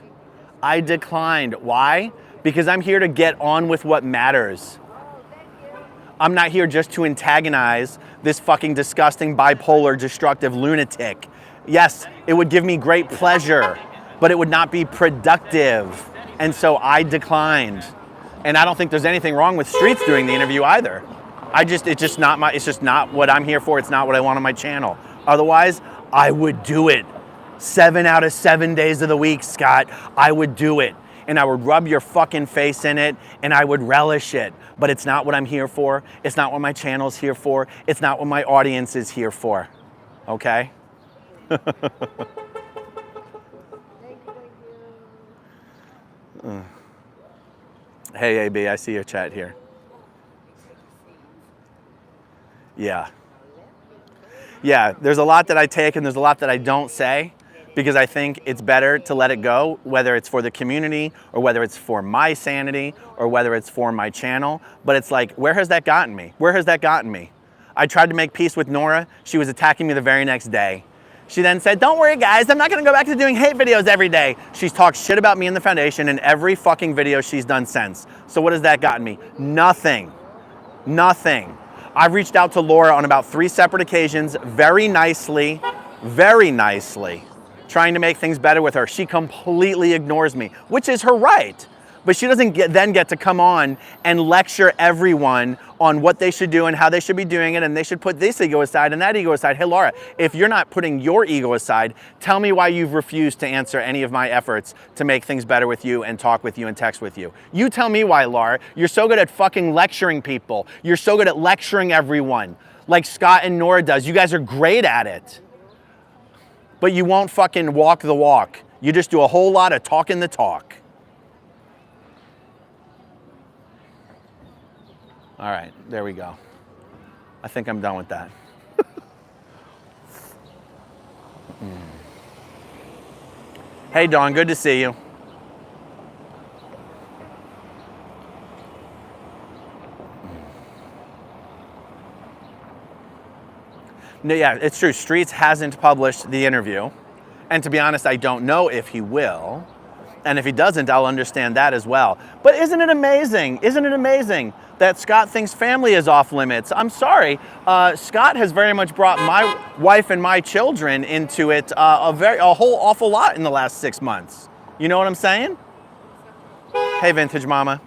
I declined. Why? Because I'm here to get on with what matters. I'm not here just to antagonize this fucking disgusting bipolar destructive lunatic. Yes, it would give me great pleasure, but it would not be productive. And so I declined. And I don't think there's anything wrong with Streets doing the interview either. It's just not what I'm here for. It's not what I want on my channel. Otherwise, I would do it. 7 out of 7 days of the week, Scott, I would do it. And I would rub your fucking face in it and I would relish it. But it's not what I'm here for. It's not what my channel's here for. It's not what my audience is here for. Okay? Hey, AB, I see your chat here. Yeah. Yeah, there's a lot that I take and there's a lot that I don't say because I think it's better to let it go, whether it's for the community or whether it's for my sanity or whether it's for my channel. But it's like, where has that gotten me? Where has that gotten me? I tried to make peace with Nora. She was attacking me the very next day. She then said, don't worry guys, I'm not gonna go back to doing hate videos every day. She's talked shit about me in the foundation in every fucking video she's done since. So what has that gotten me? Nothing. Nothing. I've reached out to Laura on about 3 separate occasions, very nicely, trying to make things better with her. She completely ignores me, which is her right. But she doesn't then get to come on and lecture everyone on what they should do and how they should be doing it, and they should put this ego aside and that ego aside. Hey, Laura, if you're not putting your ego aside, tell me why you've refused to answer any of my efforts to make things better with you and talk with you and text with you. You tell me why, Laura. You're so good at fucking lecturing people. You're so good at lecturing everyone, like Scott and Nora does. You guys are great at it. But you won't fucking walk the walk. You just do a whole lot of talking the talk. All right, there we go. I think I'm done with that. Hey, Dawn, good to see you. No, yeah, it's true. Streets hasn't published the interview. And to be honest, I don't know if he will. And if he doesn't, I'll understand that as well. But isn't it amazing? Isn't it amazing that Scott thinks family is off limits? I'm sorry. Scott has very much brought my wife and my children into it a whole awful lot in the last 6 months. You know what I'm saying? Hey, Vintage Mama.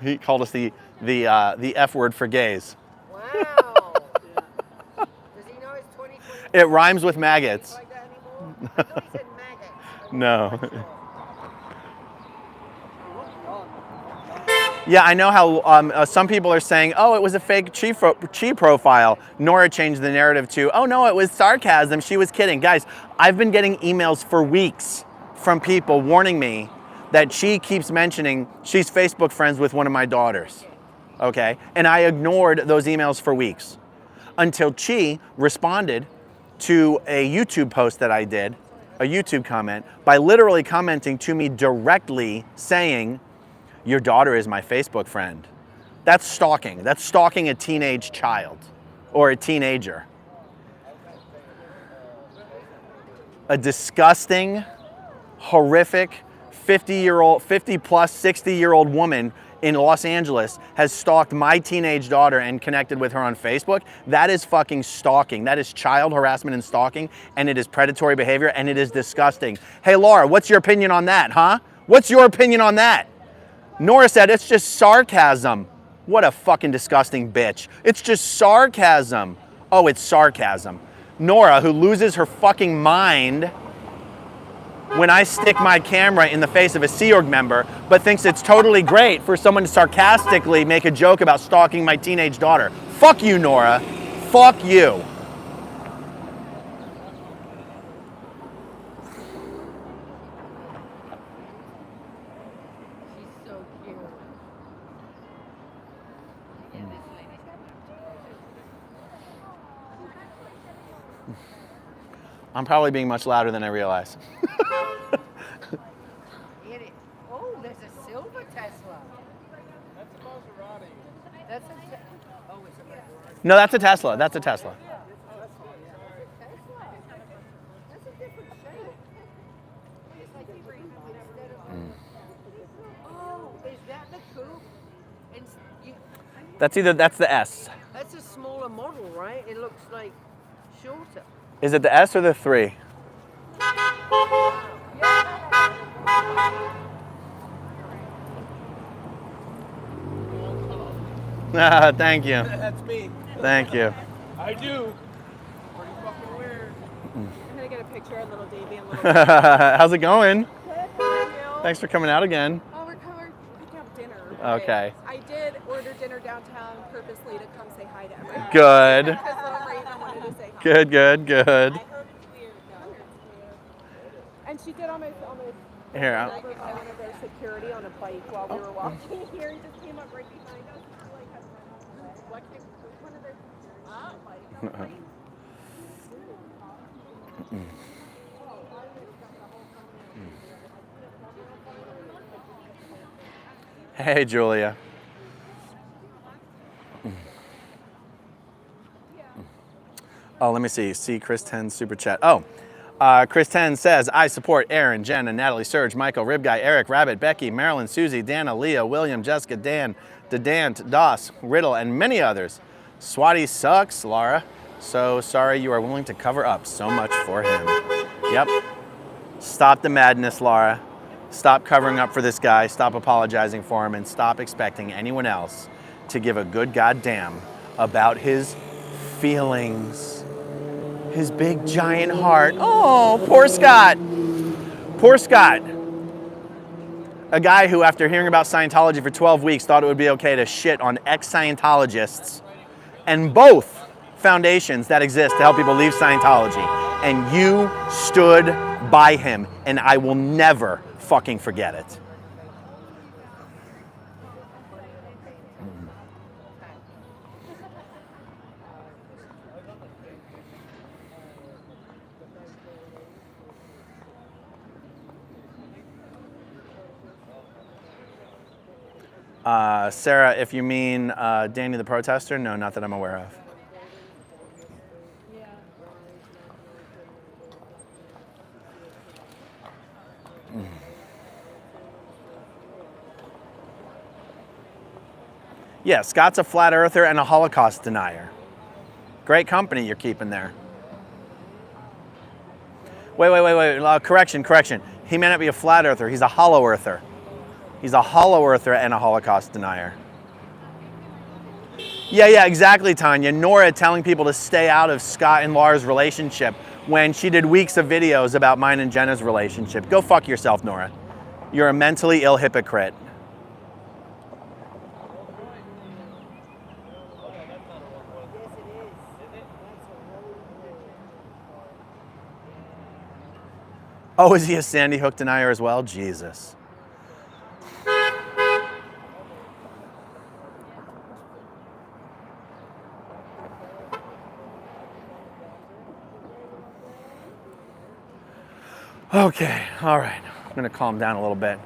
He called us the F word for gays. Wow. Does he know it's 2020? It rhymes with maggots. Like that anymore? I thought he said maggots. No. Yeah, I know how some people are saying, oh, it was a fake Chee profile. Nora changed the narrative to, oh no, it was sarcasm. She was kidding. Guys, I've been getting emails for weeks from people warning me that Chee keeps mentioning she's Facebook friends with one of my daughters. Okay? And I ignored those emails for weeks until Chee responded to a YouTube post that I did, a YouTube comment, by literally commenting to me directly saying, your daughter is my Facebook friend. That's stalking. That's stalking a teenage child or a teenager. A disgusting, horrific 50 plus 60-year-old woman in Los Angeles has stalked my teenage daughter and connected with her on Facebook. That is fucking stalking. That is child harassment and stalking, and it is predatory behavior, and it is disgusting. Hey, Laura, what's your opinion on that, huh? What's your opinion on that? Nora said it's just sarcasm. What a fucking disgusting bitch. It's just sarcasm. Oh, it's sarcasm. Nora, who loses her fucking mind when I stick my camera in the face of a Sea Org member, but thinks it's totally great for someone to sarcastically make a joke about stalking my teenage daughter. Fuck you, Nora. Fuck you. She's so cute. I'm probably being much louder than I realize. Oh, there's a silver Tesla. That's a Maserati. That's a oh, it's a Maserati. No, that's a Tesla. That's a Tesla. That's a different shape. It's like instead of. Oh, is that the coupe? It's, That's the S. that's a smaller model, right? It looks like shorter. Is it the S or the 3? Thank you. That's me. Thank you. I do. Pretty fucking weird. I'm gonna get a picture of little Davy and little. How's it going? Good, how are you? Thanks for coming out again. Oh, we're picking up dinner. Okay. I did order dinner downtown purposely to come say hi to everyone. Good. Because little Raven wanted to say hi. Good, good, good. I heard it's weird though. And she did almost Here, like one of their security on a bike while we were walking here. He just came up right behind us. Like, what came, one of their bike on a bike. Hey, Julia. Oh, let me see. See Chris 10 super chat. Oh, Chris 10 says, I support Aaron, Jenna, Natalie, Serge, Michael, Ribguy, Eric, Rabbit, Becky, Marilyn, Susie, Dana, Leah, William, Jessica, Dan, Dedant, Doss, Riddle, and many others. Swati sucks, Lara. So sorry you are willing to cover up so much for him. Yep. Stop the madness, Lara. Stop covering up for this guy. Stop apologizing for him, and stop expecting anyone else to give a good goddamn about his feelings. His big giant heart. Oh, poor Scott. Poor Scott. A guy who, after hearing about Scientology for 12 weeks, thought it would be okay to shit on ex-Scientologists and both foundations that exist to help people leave Scientology. And you stood by him, and I will never fucking forget it. Sarah, if you mean Danny the protester, no, not that I'm aware of. Yeah. Yeah, Scott's a flat earther and a Holocaust denier. Great company you're keeping there. Wait. Correction. He may not be a flat earther. He's a hollow earther. He's a hollow earther and a Holocaust denier. Yeah, exactly, Tanya. Nora telling people to stay out of Scott and Lara's relationship when she did weeks of videos about mine and Jenna's relationship. Go fuck yourself, Nora. You're a mentally ill hypocrite. Oh, is he a Sandy Hook denier as well? Jesus. Okay, all right. I'm gonna calm down a little bit.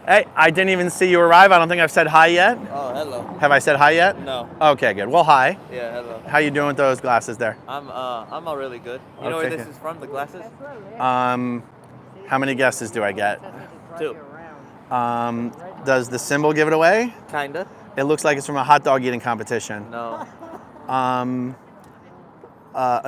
Hey, I didn't even see you arrive. I don't think I've said hi yet. Oh, hello. Have I said hi yet? No. Okay, good. Well, hi. Yeah, hello. How you doing with those glasses there? I'm all really good. You know where Okay. this is from, the glasses? How many guesses do I get? 2. Does the symbol give it away? Kinda. It looks like it's from a hot dog eating competition. No. An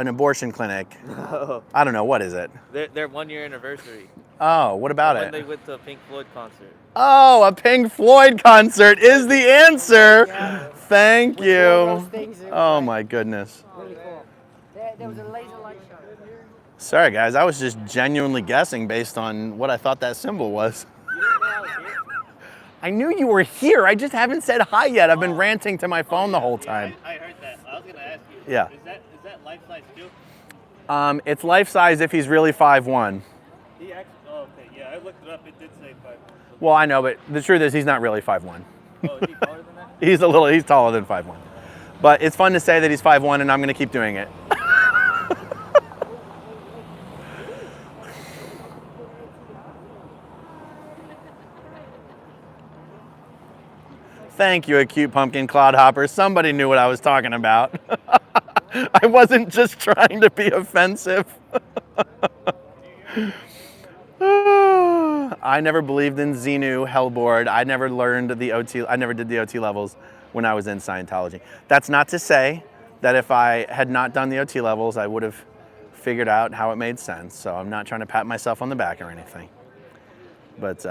abortion clinic. No. I don't know, what is it? Their 1 year anniversary. Oh, what about When it? they went to a Pink Floyd concert. Oh, a Pink Floyd concert is the answer. Thank you. Oh my goodness. Really cool. There was a laser light show. Sorry guys, I was just genuinely guessing based on what I thought that symbol was. I knew you were here. I just haven't said hi yet. I've been ranting to my phone the whole time. I heard that. I was gonna ask you. Yeah. Is that life size too? It's life size if he's really 5'1". He actually. Oh, okay. Yeah, I looked it up. It did say 5. Well, I know, but the truth is he's not really 5'1". Oh, is he taller than that? He's taller than 5'1". But it's fun to say that he's 5'1", and I'm gonna keep doing it. Thank you, Acute Pumpkin Clodhopper. Somebody knew what I was talking about. I wasn't just trying to be offensive. I never believed in Xenu, Hellboard. I never learned the OT. I never did the OT levels when I was in Scientology. That's not to say that if I had not done the OT levels, I would have figured out how it made sense. So I'm not trying to pat myself on the back or anything. But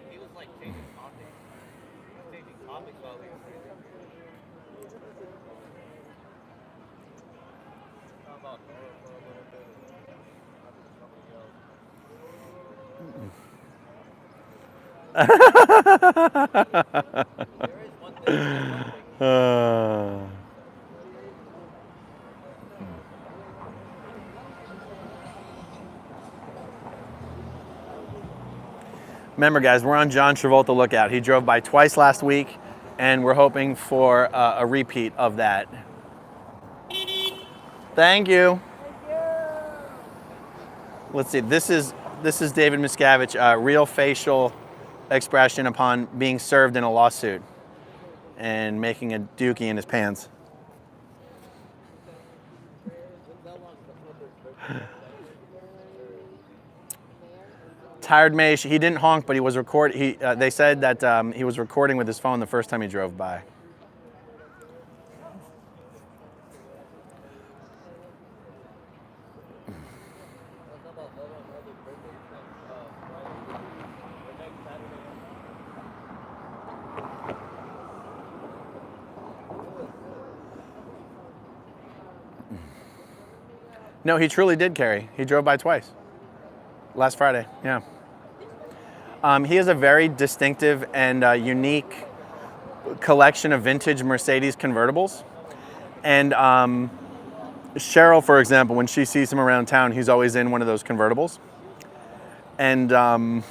He was like taking comics. Taking comics while he was reading. Talk about Nora for a little bit. There is one thing. Remember, guys, we're on John Travolta lookout. He drove by twice last week, and we're hoping for a repeat of that. Thank you. Let's see. This is David Miscavige, real facial expression upon being served in a lawsuit and making a dookie in his pants. Tired May, he didn't honk, but he was they said that he was recording with his phone the first time he drove by. No, he truly did carry. He drove by twice. Last Friday, yeah. He has a very distinctive and unique collection of vintage Mercedes convertibles. And Cheryl, for example, when she sees him around town, he's always in one of those convertibles. And that's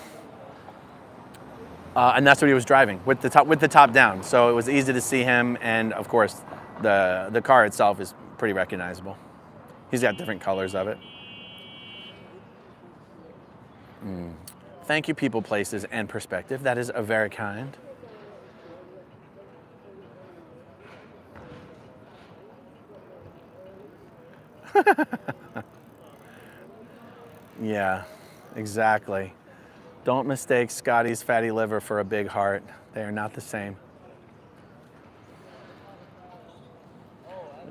what he was driving, with the top down. So it was easy to see him, and of course, the car itself is pretty recognizable. He's got different colors of it. Thank you, people, places, and perspective. That is very kind. Yeah, exactly. Don't mistake Scotty's fatty liver for a big heart. They are not the same.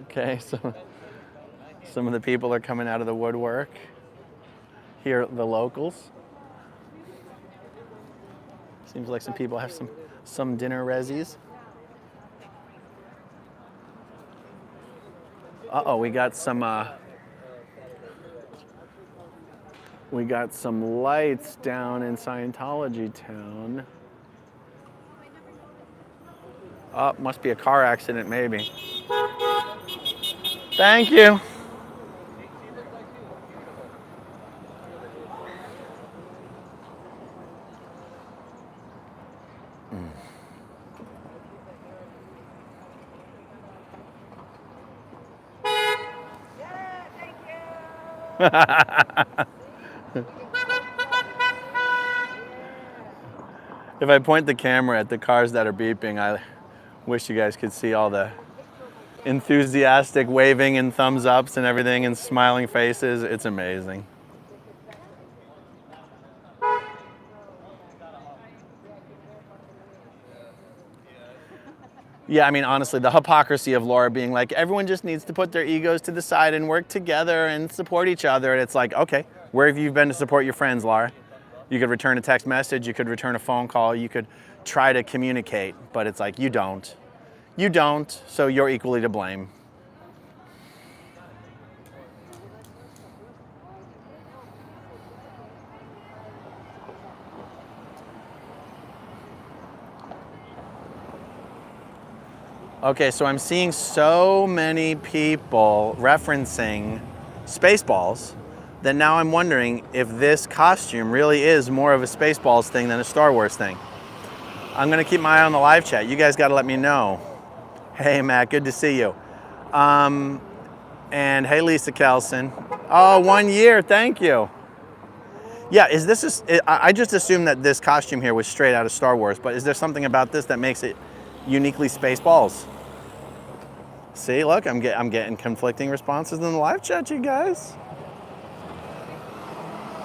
Okay, so some of the people are coming out of the woodwork. Here, the locals. Seems like some people have some dinner resis. Uh-oh, we got some lights down in Scientology town. Oh, must be a car accident, maybe. Thank you. If I point the camera at the cars that are beeping, I wish you guys could see all the enthusiastic waving and thumbs ups and everything and smiling faces. It's amazing. Yeah, I mean, honestly, the hypocrisy of Laura being like, everyone just needs to put their egos to the side and work together and support each other. And it's like, okay, where have you been to support your friends, Laura? You could return a text message, you could return a phone call, you could try to communicate, but it's like, you don't. You don't, so you're equally to blame. Okay, so I'm seeing so many people referencing Spaceballs that now I'm wondering if this costume really is more of a Spaceballs thing than a Star Wars thing. I'm gonna keep my eye on the live chat. You guys gotta let me know. Hey Matt, good to see you. And hey Lisa Kelson. Oh, 1 year, thank you. Yeah, I just assumed that this costume here was straight out of Star Wars, but is there something about this that makes it uniquely Spaceballs? See, look, I'm getting conflicting responses in the live chat, you guys.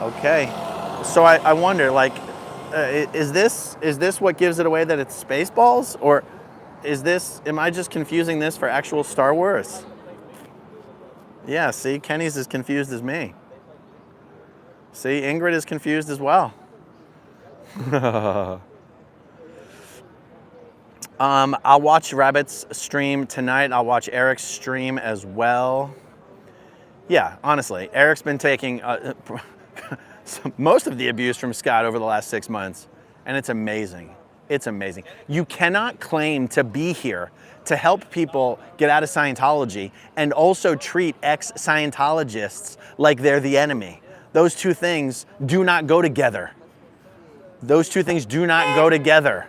Okay, so I wonder, like, is this what gives it away that it's Spaceballs, or am I just confusing this for actual Star Wars? Yeah, see, Kenny's as confused as me. See, Ingrid is confused as well. I'll watch Rabbit's stream tonight. I'll watch Eric's stream as well. Yeah, honestly, Eric's been taking most of the abuse from Scott over the last 6 months, and it's amazing. It's amazing. You cannot claim to be here to help people get out of Scientology and also treat ex-Scientologists like they're the enemy. Those two things do not go together. Those two things do not go together.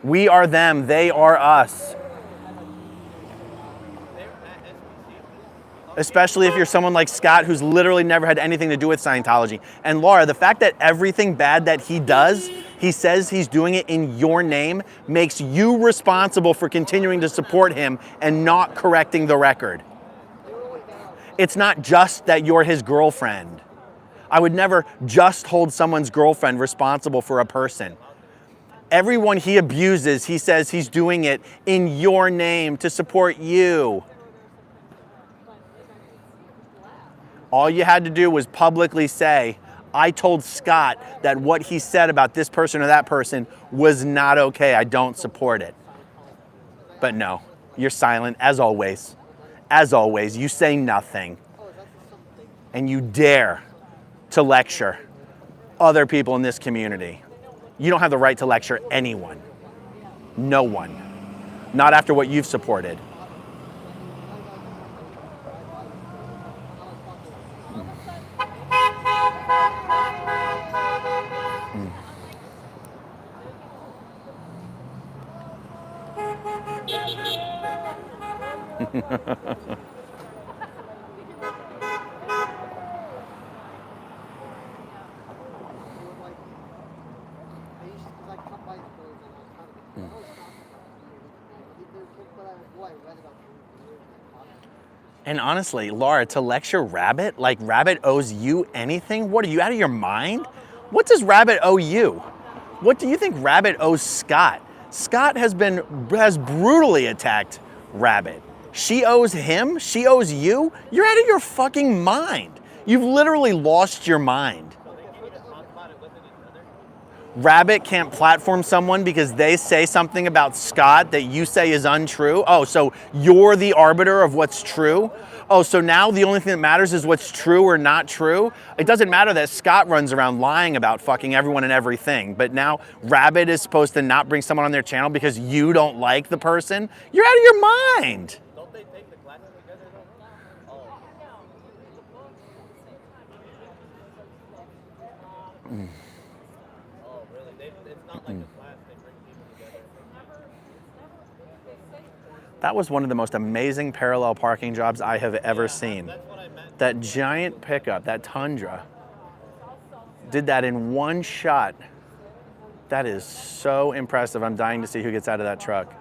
We are them, they are us. Especially if you're someone like Scott who's literally never had anything to do with Scientology. And Laura, the fact that everything bad that he does, he says he's doing it in your name, makes you responsible for continuing to support him and not correcting the record. It's not just that you're his girlfriend. I would never just hold someone's girlfriend responsible for a person. Everyone he abuses, he says he's doing it in your name to support you. All you had to do was publicly say, I told Scott that what he said about this person or that person was not okay. I don't support it. But no, you're silent as always. As always, you say nothing. And you dare to lecture other people in this community. You don't have the right to lecture anyone. No one. Not after what you've supported. And honestly, Laura, to lecture Rabbit, like Rabbit owes you anything? What, are you out of your mind? What does Rabbit owe you? What do you think Rabbit owes Scott? Scott has brutally attacked Rabbit. She owes him? She owes you? You're out of your fucking mind. You've literally lost your mind. Rabbit can't platform someone because they say something about Scott that you say is untrue? Oh, so you're the arbiter of what's true? Oh, so now the only thing that matters is what's true or not true? It doesn't matter that Scott runs around lying about fucking everyone and everything, but now Rabbit is supposed to not bring someone on their channel because you don't like the person? You're out of your mind. Don't they take the classes together though? Oh. Oh, really? It's not like a class, they bring people together. That was one of the most amazing parallel parking jobs I have ever seen. That's what I meant. That giant pickup, that Tundra, did that in one shot. That is so impressive. I'm dying to see who gets out of that truck.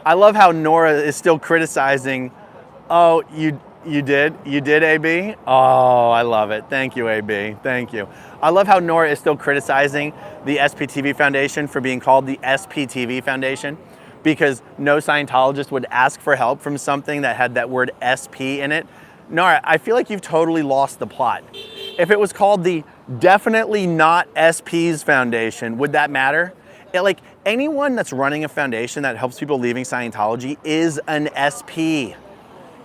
I love how Nora is still criticizing. Oh, you did? You did, AB? Oh, I love it. Thank you, AB. Thank you. I love how Nora is still criticizing the SPTV Foundation for being called the SPTV Foundation, because no Scientologist would ask for help from something that had that word SP in it. Nora, I feel like you've totally lost the plot. If it was called the Definitely Not SP's Foundation, would that matter? Like, anyone that's running a foundation that helps people leaving Scientology is an SP.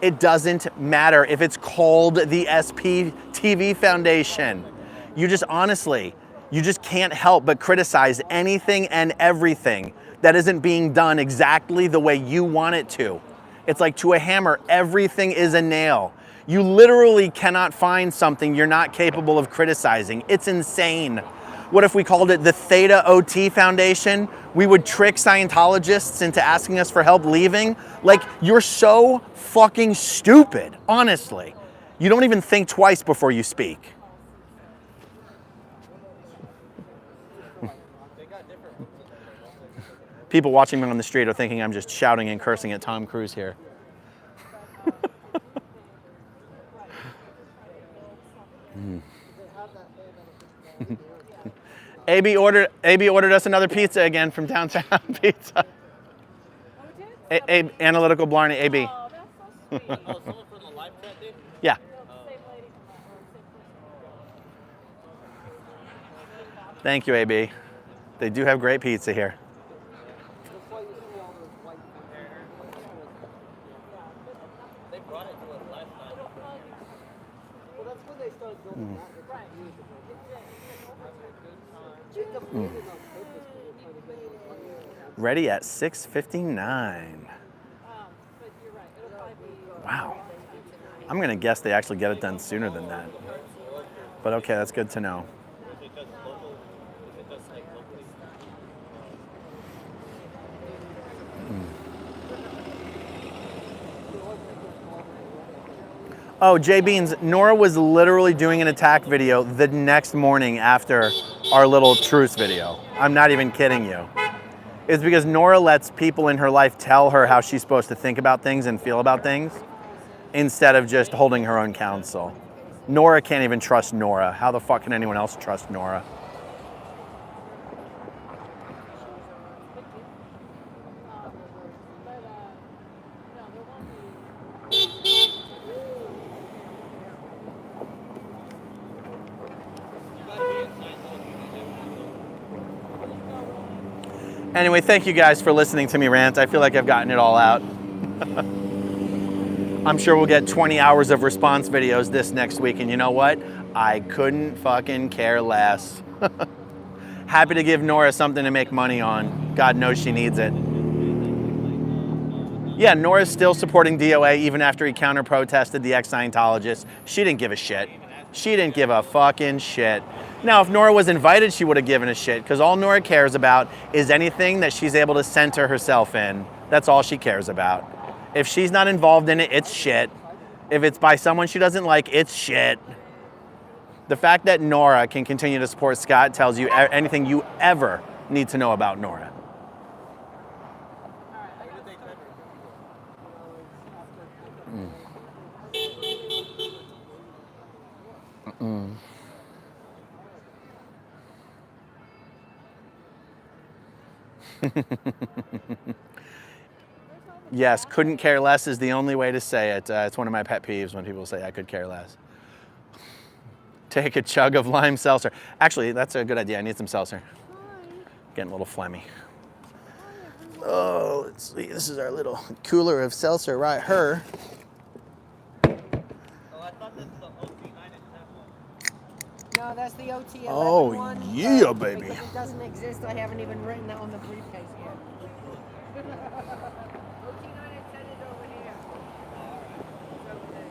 It doesn't matter if it's called the SPTV Foundation. You just honestly, you just can't help but criticize anything and everything that isn't being done exactly the way you want it to. It's like to a hammer, everything is a nail. You literally cannot find something you're not capable of criticizing. It's insane. What if we called it the Theta OT Foundation? We would trick Scientologists into asking us for help leaving? Like, you're so fucking stupid, honestly. You don't even think twice before you speak. People watching me on the street are thinking I'm just shouting and cursing at Tom Cruise here. AB ordered us another pizza again from Downtown Pizza. Analytical Blarney, AB. Oh, that's so sweet. Oh, someone from the live chat did? Yeah. Same lady. Thank you, AB. They do have great pizza here. They brought it to us last night. Well, that's when they started building that. Right. Jacob did it on purpose because they're trying to make it money. Ready at 6:59. But you're right. It'll probably be. Wow. I'm gonna guess they actually get it done sooner than that. But okay, that's good to know. Is it just local? Is it just like locally? Oh, Jay Beans, Nora was literally doing an attack video the next morning after our little truce video. I'm not even kidding you. It's because Nora lets people in her life tell her how she's supposed to think about things and feel about things instead of just holding her own counsel. Nora can't even trust Nora. How the fuck can anyone else trust Nora? Anyway, thank you guys for listening to me rant. I feel like I've gotten it all out. I'm sure we'll get 20 hours of response videos this next week, and you know what? I couldn't fucking care less. Happy to give Nora something to make money on. God knows she needs it. Yeah, Nora's still supporting DOA even after he counter-protested the ex-Scientologist. She didn't give a shit. She didn't give a fucking shit. Now, if Nora was invited, she would have given a shit, because all Nora cares about is anything that she's able to center herself in. That's all she cares about. If she's not involved in it, it's shit. If it's by someone she doesn't like, it's shit. The fact that Nora can continue to support Scott tells you anything you ever need to know about Nora. Yes, couldn't care less is the only way to say it. It's one of my pet peeves when people say I could care less. Take a chug of lime seltzer. Actually, that's a good idea. I need some seltzer. Getting a little phlegmy. Oh, let's see. This is our little cooler of seltzer right here. Oh, I thought this was the OT 9 No, that's the OT 11 Oh, one. yeah, baby. Because it doesn't exist, I haven't even written that on the briefcase yet. OT 9 and 10 is over here. It's over there.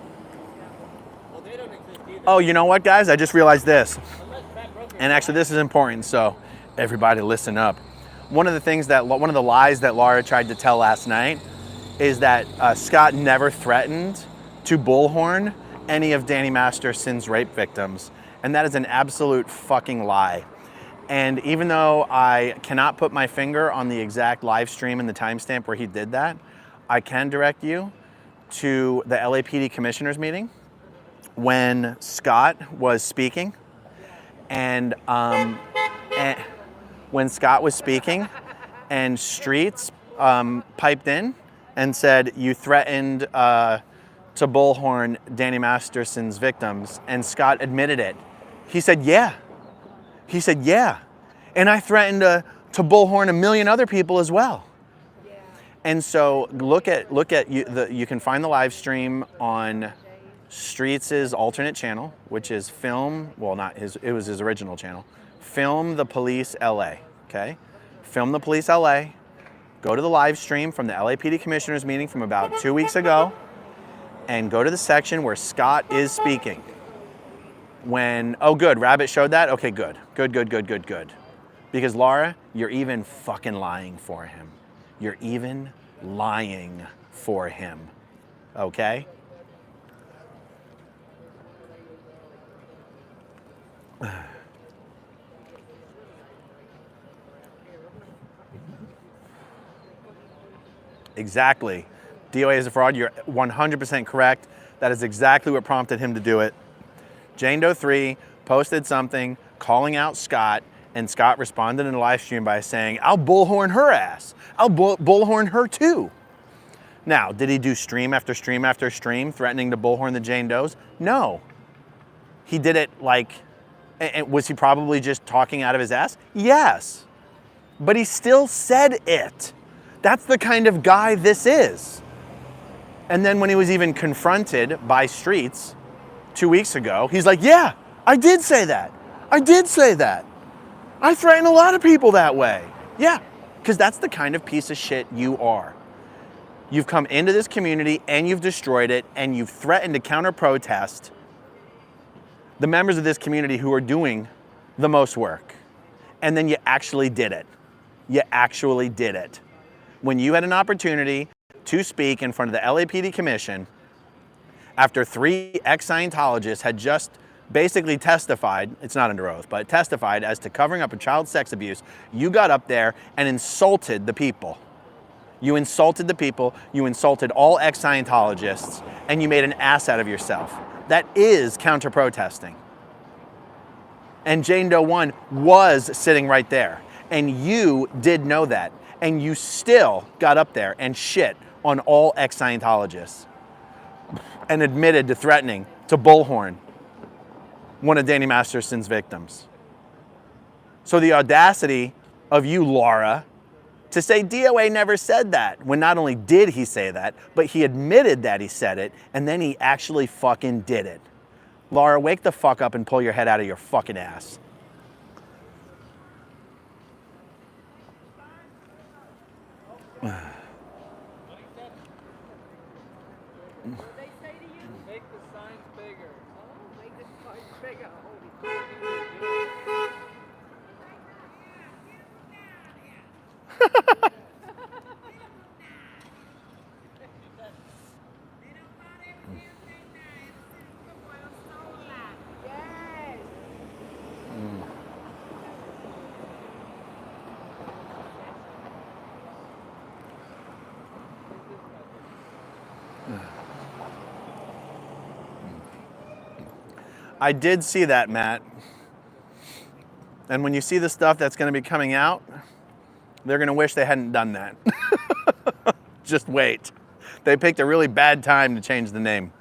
Well, they don't exist either. Oh, you know what, guys? I just realized this. And actually, this is important, so everybody listen up. One of the lies that Lara tried to tell last night is that Scott never threatened to bullhorn any of Danny Masterson's rape victims. And that is an absolute fucking lie. And even though I cannot put my finger on the exact live stream and the timestamp where he did that, I can direct you to the LAPD commissioners meeting when Scott was speaking. And when Scott was speaking and Streets piped in and said, you threatened to bullhorn Danny Masterson's victims, and Scott admitted it. He said, yeah. He said, yeah. And I threatened to bullhorn a million other people as well. Yeah. And so look at you can find the live stream on Streets' alternate channel, which is it was his original channel. Film the Police LA, okay? Film the Police LA. Go to the live stream from the LAPD commissioners meeting from about 2 weeks ago and go to the section where Scott is speaking. Oh good, Rabbit showed that? Okay, good. Good. Because Lara, you're even fucking lying for him. You're even lying for him, okay? Exactly. DOA is a fraud. You're 100% correct. That is exactly what prompted him to do it. Jane Doe 3 posted something calling out Scott, and Scott responded in a live stream by saying, I'll bullhorn her ass. I'll bullhorn her too. Now, did he do stream after stream after stream threatening to bullhorn the Jane Does? No. He did it was he probably just talking out of his ass? Yes. But he still said it. That's the kind of guy this is. And then when he was even confronted by Streets 2 weeks ago, he's like, yeah, I did say that. I threaten a lot of people that way. Yeah, because that's the kind of piece of shit you are. You've come into this community and you've destroyed it, and you've threatened to counter-protest the members of this community who are doing the most work. And then you actually did it. When you had an opportunity to speak in front of the LAPD commission after 3 ex-Scientologists had just basically testified, it's not under oath, but testified as to covering up a child sex abuse, you got up there and insulted the people. You insulted the people, you insulted all ex-Scientologists, and you made an ass out of yourself. That is counter-protesting. And Jane Doe 1 was sitting right there. And you did know that. And you still got up there and shit on all ex-Scientologists and admitted to threatening to bullhorn one of Danny Masterson's victims. So the audacity of you, Lara, to say DOA never said that, when not only did he say that, but he admitted that he said it, and then he actually fucking did it. Lara, wake the fuck up and pull your head out of your fucking ass. They say to you, Make the signs bigger. oh, make the signs bigger. Yes. I did see that, Matt. And when you see the stuff that's going to be coming out, they're going to wish they hadn't done that. Just wait. They picked a really bad time to change the name.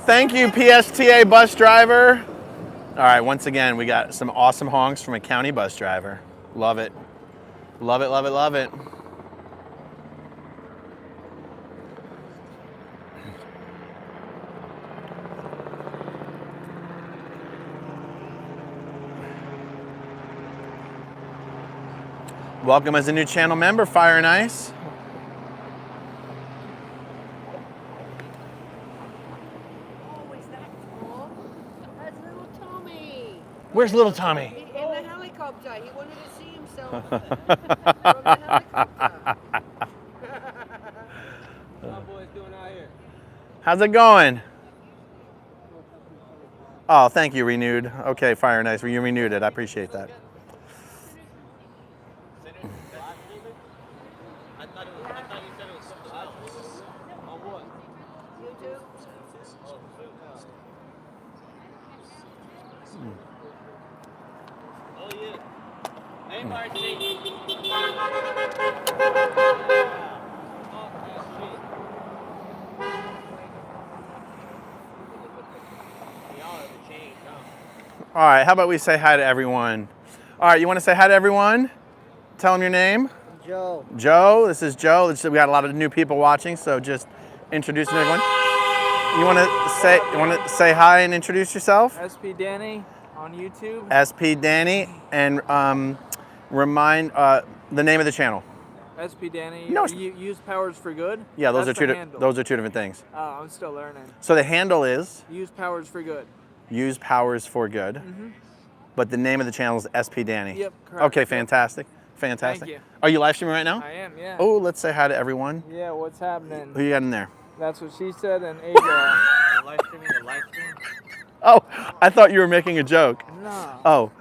Thank you, PSTA bus driver. All right, once again, we got some awesome honks from a county bus driver. Love it. Love it, love it, love it. Welcome as a new channel member, Fire and Ice. Where's little Tommy? In the helicopter. He wanted to see himself from the helicopter. What boys doing out here? How's it going? Oh, thank you, Renewed. Okay, Fire and Ice, you renewed it. I appreciate that. I thought you said it was something else. On what? YouTube. Oh yeah. Hey, Marcy. All right, how about we say hi to everyone? All right, you want to say hi to everyone? Tell them your name. Joe. Joe, this is Joe. We got a lot of new people watching, so just introducing everyone. You want to say hi and introduce yourself? SP Danny on YouTube. SP Danny, and remind the name of the channel. SP Danny. No. Use powers for good. Yeah, those That's are the two. handle. Those are two different things. Oh, I'm still learning. So the handle is Use powers for good. Use Powers for Good, Mm-hmm. but the name of the channel is SP Danny. Yep, correct. Okay, fantastic, fantastic. Thank you. Are you live streaming right now? I am, yeah. Oh, let's say hi to everyone. Yeah, what's happening? Who you got in there? That's what she said, and Asia. Live streaming the live stream. Oh, I thought you were making a joke. No. Oh.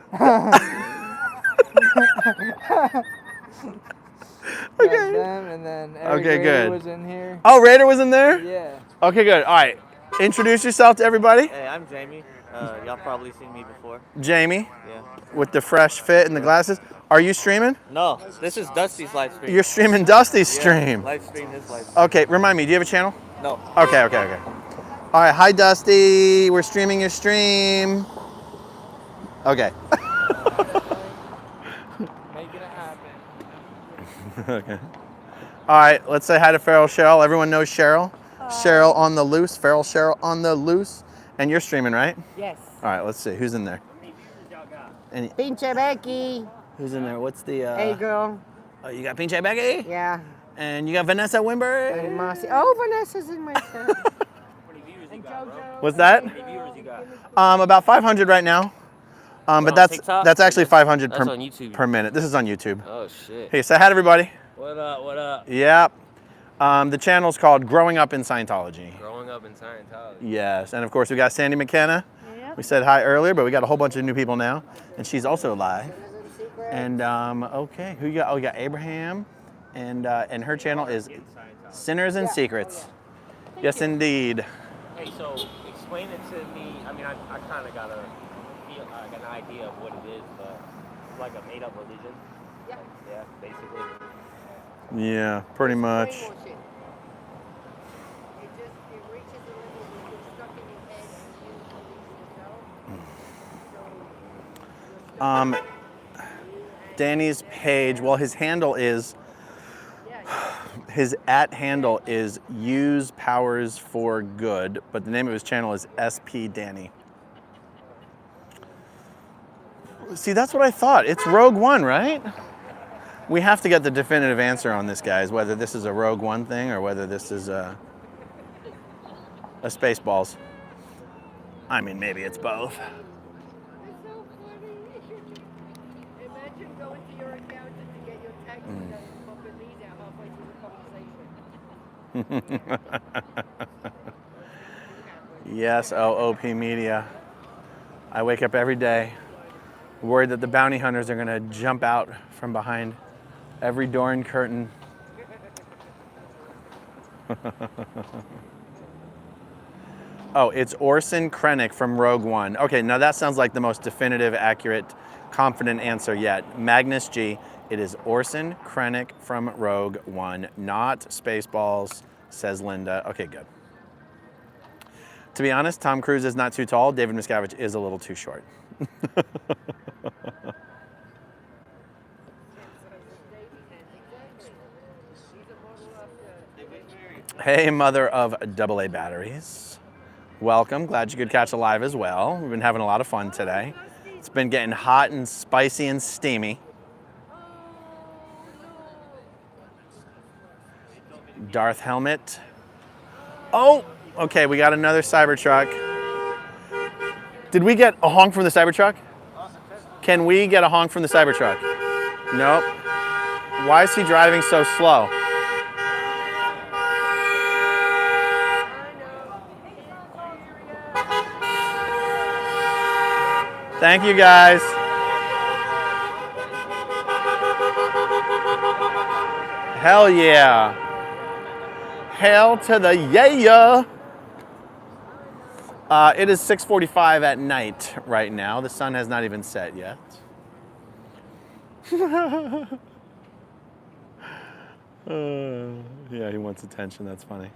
Okay. Them, and then Eric Okay, good. was in here. Oh, Raider was in there? Yeah. Okay, good. All right. Introduce yourself to everybody. Hey, I'm Jamie. Y'all probably seen me before. Jamie, Yeah. with the fresh fit and the glasses. Are you streaming? No, this is Dusty's live stream. You're streaming Dusty's Yeah, stream. live stream his live stream. Okay, remind me, do you have a channel? No. Okay. All right, hi Dusty. We're streaming your stream. Okay. Making it happen. Okay. All right, let's say hi to Feral Cheryl. Everyone knows Cheryl. Cheryl on the loose. Feral Cheryl on the loose. And you're streaming, right? Yes. All right, let's see. Who's in there? Any, Pinche Becky. who's in there? What's the... Hey, girl. Oh, you got Pinche Becky? Yeah. And you got Vanessa Wimber? And Mossy. Oh, Vanessa's in my set. And JoJo. What's that? How many viewers you got? About 500 right now. But on that's TikTok? that's actually 500 That's on YouTube. per minute. This is on YouTube. Oh shit. Hey, say hi to everybody. What up? What up? Yep. The channel's called Growing Up in Scientology. Growing up in Scientology. Yes, and of course we got Sandy McKenna. Yeah. We said hi earlier, but we got a whole bunch of new people now, and she's also live. And okay, who you got? Oh, we got Abraham, and her channel is Sinners and Secrets. Yes, indeed. Hey, so explain it to me. I mean, I kind of got an idea of what it is, but it's like a made-up religion. Yeah. Yeah, basically. Yeah, pretty much. Brainwash it. It reaches a level where you're stuck in your head and you believe yourself. Danny's page. Well, his handle is. His @handle is Use Powers for Good, but the name of his channel is SP Danny. See, that's what I thought. It's Rogue One, right? We have to get the definitive answer on this, guys, whether this is a Rogue One thing or whether this is a... a Spaceballs. I mean, maybe it's both. It's so funny. Imagine going to your accountant to get your taxes done and popping these out halfway through the conversation. Yes, OP Media. I wake up every day worried that the bounty hunters are gonna jump out from behind every door and curtain. Oh, it's Orson Krennic from Rogue One. Okay, now that sounds like the most definitive, accurate, confident answer yet. Magnus G, it is Orson Krennic from Rogue One, not Spaceballs, says Linda. Okay, good. To be honest, Tom Cruise is not too tall. David Miscavige is a little too short. Hey, mother of AA batteries. Welcome. Glad you could catch a live as well. We've been having a lot of fun today. It's been getting hot and spicy and steamy. Darth Helmet. Oh, okay, we got another Cybertruck. Did we get a honk from the Cybertruck? Can we get a honk from the Cybertruck? Nope. Why is he driving so slow? Thank you, guys. Hell yeah. Hail to the yeah. It is 6:45 at night right now. The sun has not even set yet. Yeah, he wants attention. That's funny.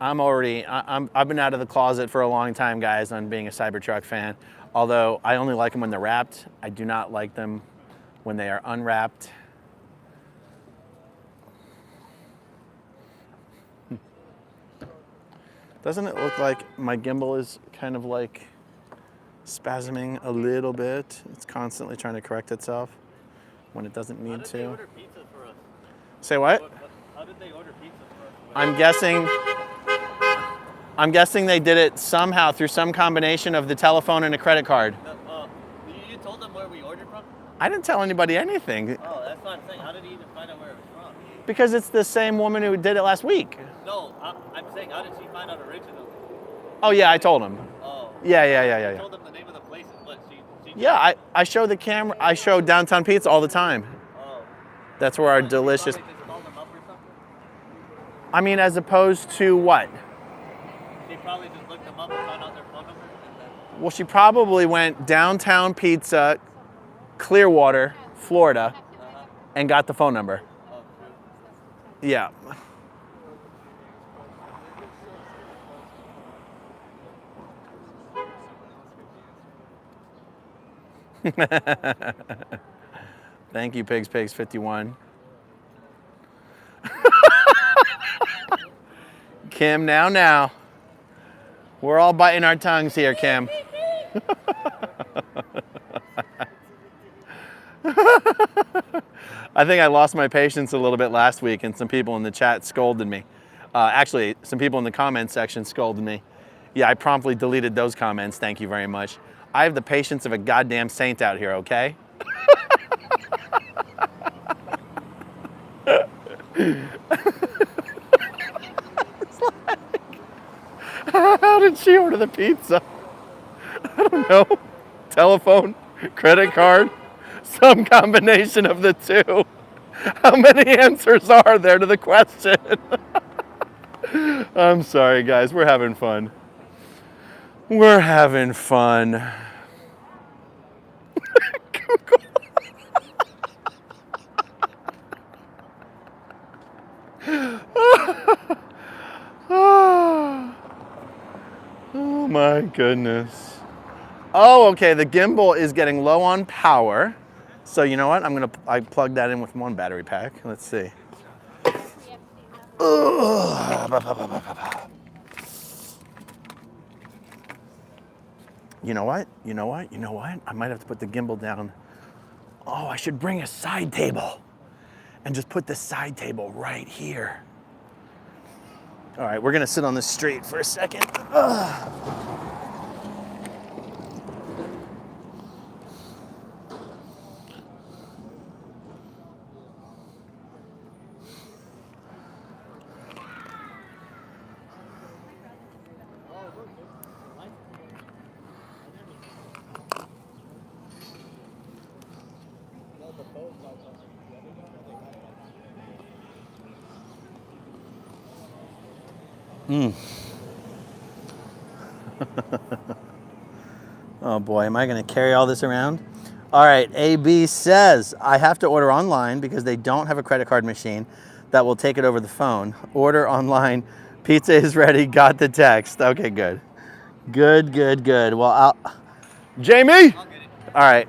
I've been out of the closet for a long time, guys, on being a Cybertruck fan. Although I only like them when they're wrapped. I do not like them when they are unwrapped. Doesn't it look like my gimbal is kind of like spasming a little bit? It's constantly trying to correct itself when it doesn't need to. They order pizza for us? Say what? How did they order pizza for us? I'm guessing they did it somehow through some combination of the telephone and a credit card. You told them where we ordered from? I didn't tell anybody anything. Oh, that's what I'm saying. How did he even find out where it was from? Because it's the same woman who did it last week. No, I'm saying, how did she find out originally? Oh yeah, I told him. Oh. Yeah. You told them the name of the place and what? Yeah, I show the camera. I show Downtown Pizza all the time. Oh. That's where our delicious. Just called them up or something? I mean, as opposed to what? She probably just looked them up and found out their phone number. Well, she probably went Downtown Pizza, Clearwater, Florida, and got the phone number. Oh, true. Yeah. Thank you, Pigs 51. Kim, now. We're all biting our tongues here, Kim. I think I lost my patience a little bit last week, and some people in the chat scolded me. Actually, some people in the comments section scolded me. Yeah, I promptly deleted those comments. Thank you very much. I have the patience of a goddamn saint out here, okay? How did she order the pizza? I don't know. Telephone, credit card, some combination of the two. How many answers are there to the question? I'm sorry, guys. We're having fun. We're having fun. Oh my goodness. Oh, okay, the gimbal is getting low on power. So you know what? I plug that in with one battery pack. Let's see. You know what? I might have to put the gimbal down. Oh, I should bring a side table and just put the side table right here. All right, we're gonna sit on the street for a second. Ugh. Oh boy, am I going to carry all this around? All right, AB says, I have to order online because they don't have a credit card machine that will take it over the phone. Order online, pizza is ready, got the text. Okay, good. Good. Well, Jamie? All right.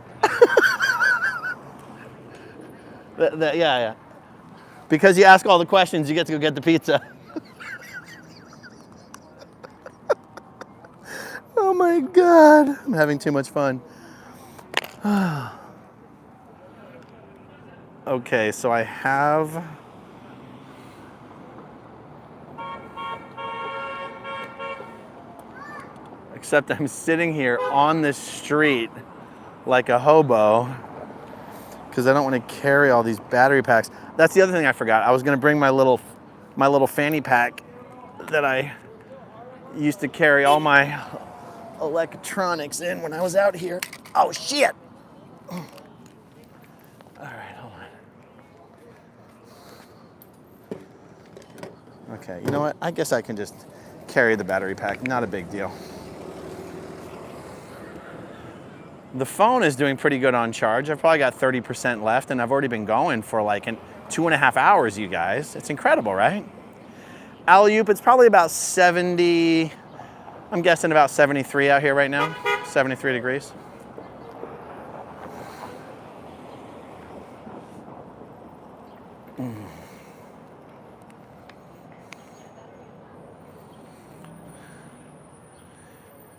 Yeah. Because you ask all the questions, you get to go get the pizza. Oh my God, I'm having too much fun. Okay, so I have... Except I'm sitting here on the street like a hobo because I don't want to carry all these battery packs. That's the other thing I forgot. I was gonna bring my little fanny pack that I used to carry all my electronics in when I was out here. Oh shit! All right, hold on. Okay, you know what? I guess I can just carry the battery pack. Not a big deal. The phone is doing pretty good on charge. I've probably got 30% left, and I've already been going for like 2.5 hours, you guys. It's incredible, right? Alley-oop, it's probably about 70, I'm guessing about 73 out here right now, 73 degrees.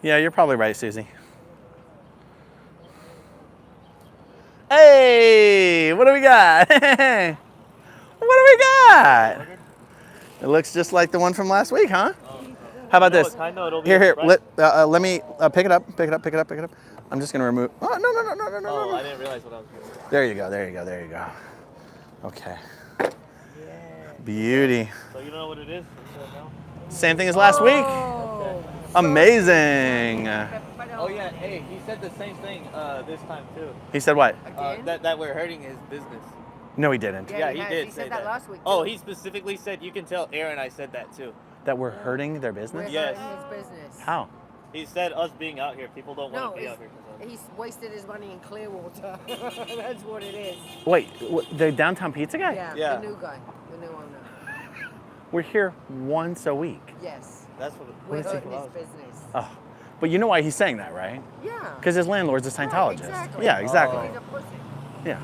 Yeah, you're probably right, Susie. Hey, what do we got? What do we got? It looks just like the one from last week, huh? How about this? Here, let me pick it up. I'm just gonna remove. Oh, no. I didn't realize what I was doing. There you go. Okay. Beauty. So you know what it is? Same thing as last week. Oh, Amazing. Oh yeah, hey, he said the same thing this time too. He said what? That we're hurting his business. No, he didn't. Yeah, he did He say said that last week. Oh, too. he specifically said, you can tell Aaron I said that too. That we're hurting their business? Yes. His business. How? He said us being out here, people don't want No, to be out here. he's wasted his money in Clearwater. That's what it is. Wait, the downtown pizza guy? Yeah, the new guy, the new owner. We're here once a week. Yes. That's what We're it hurting his business. Oh, but you know why he's saying that, right? Yeah. Because his landlord's a Scientologist. Exactly. Yeah, exactly. He's a pussy. Yeah.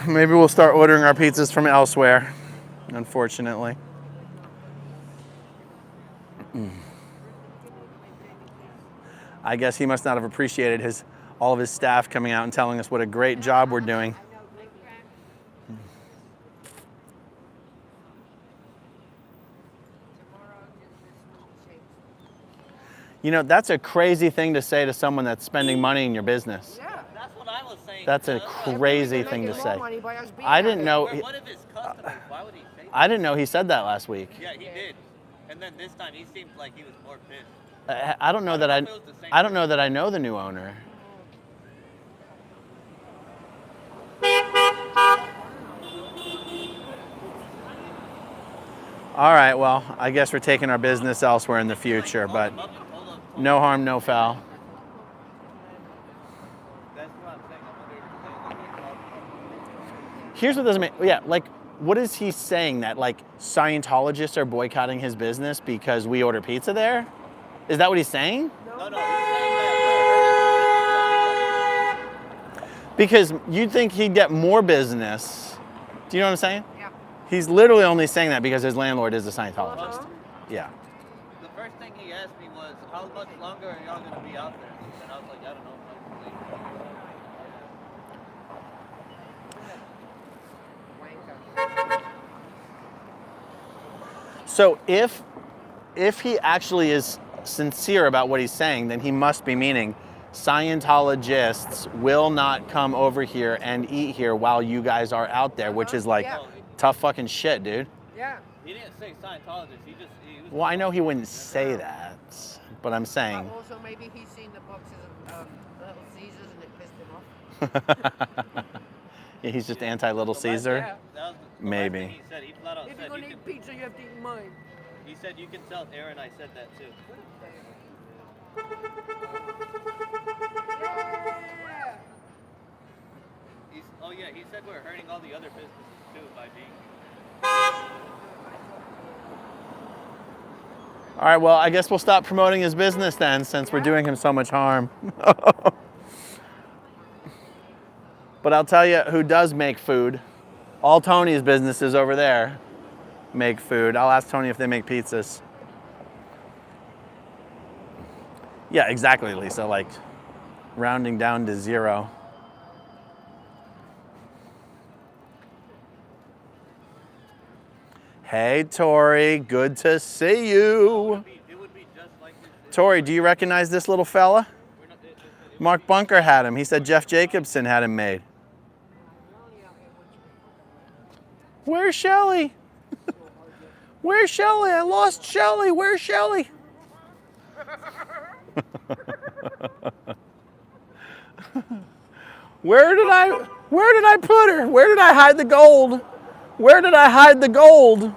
Maybe we'll start ordering our pizzas from elsewhere, unfortunately. I guess he must not have appreciated all of his staff coming out and telling us what a great job we're doing. You know, that's a crazy thing to say to someone that's spending money in your business. Yeah. That's what I was saying. That's a crazy thing to say. I I didn't know. What if it's customers? Why would he say that? I didn't know he said that last week. Yeah, he did. And then this time he seemed like he was more pissed. I don't know that I don't know that I know the new owner. All right, well, I guess we're taking our business elsewhere in the future, but no harm, no foul. That's what I'm saying. Here's what doesn't make, yeah, like, what is he saying? That, like, Scientologists are boycotting his business because we order pizza there? Is that what he's saying? No, he's saying that. Because you'd think he'd get more business. Do you know what I'm saying? Yeah. He's literally only saying that because his landlord is a Scientologist. Yeah. The first thing he asked me was, how much longer are y'all going to be out there? And I was like, I don't know. So if he actually is sincere about what he's saying, then he must be meaning Scientologists will not come over here and eat here while you guys are out there, which is like tough fucking shit, dude. Yeah. He didn't say Scientologist. He was. Well, I know he wouldn't say that, but I'm saying. Also, maybe he's seen the boxes of Little Caesars and it pissed him off. Yeah, he's just anti-Little Caesar. That was the Maybe. last thing he said. He flat out If said you're gonna you eat pizza, you have to eat mine. He said you can tell Aaron I said that too. Yeah. He said we're hurting all the other businesses too by being. All right, well, I guess we'll stop promoting his business then, since we're doing him so much harm. But I'll tell you who does make food. All Tony's businesses over there make food. I'll ask Tony if they make pizzas. Yeah, exactly, Lisa, like rounding down to 0. Hey, Tori, good to see you. It would be just like this. Tori, do you recognize this little fella? Mark Bunker had him. He said Jeff Jacobson had him made. Where's Shelly? Where's Shelly? I lost Shelly. Where's Shelly? Where did I put her? Where did I hide the gold? Where did I hide the gold?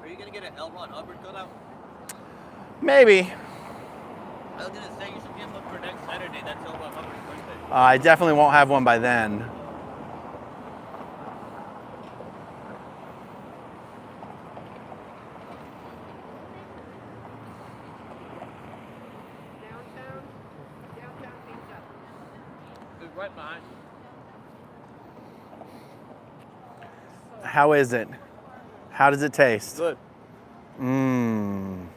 Are you gonna get an L. Ron Hubbard cutout? Maybe. I was gonna say you should get one for next Saturday. That's L. Ron Hubbard's birthday. I definitely won't have one by then. Downtown pizza. It's right behind you. How is it? How does it taste? Good. Mmm.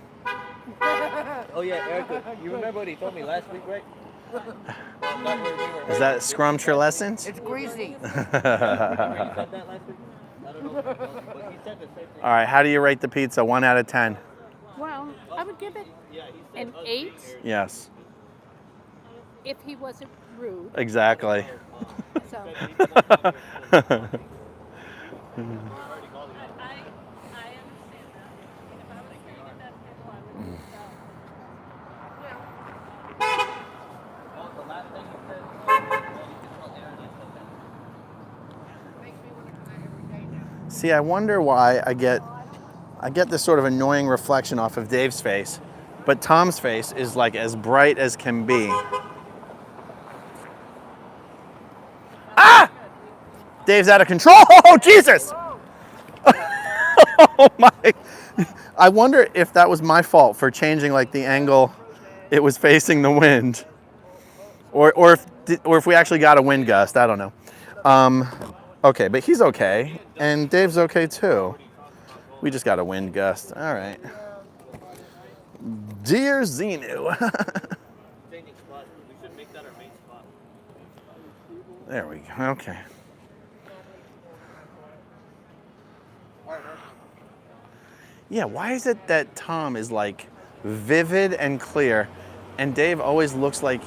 Oh yeah, Erica, you remember what he told me last week, right? Is that scrumptious? It's greasy. You said that last week? I don't know, but he said the same thing. All right, how do you rate the pizza? 1 out of 10. Well, I would give it Yeah, he said an us 8 being here. Yes, if he wasn't rude. exactly. So I understand that. If I was staying at that table, I would Oh, the last thing he said, you can tell Aaron I said that. Makes me want to come out every day now. See, I wonder why I get this sort of annoying reflection off of Dave's face, but Tom's face is like as bright as can be. Ah! Dave's out of control. Oh, Jesus! Oh my! I wonder if that was my fault for changing like the angle it was facing the wind, or if we actually got a wind gust. I don't know. Okay, but he's okay, and Dave's okay too. We just got a wind gust. All right. Dear Xenu. Changing spots. We should make that our main spot. There we go. Okay. Yeah, why is it that Tom is like vivid and clear, and Dave always looks like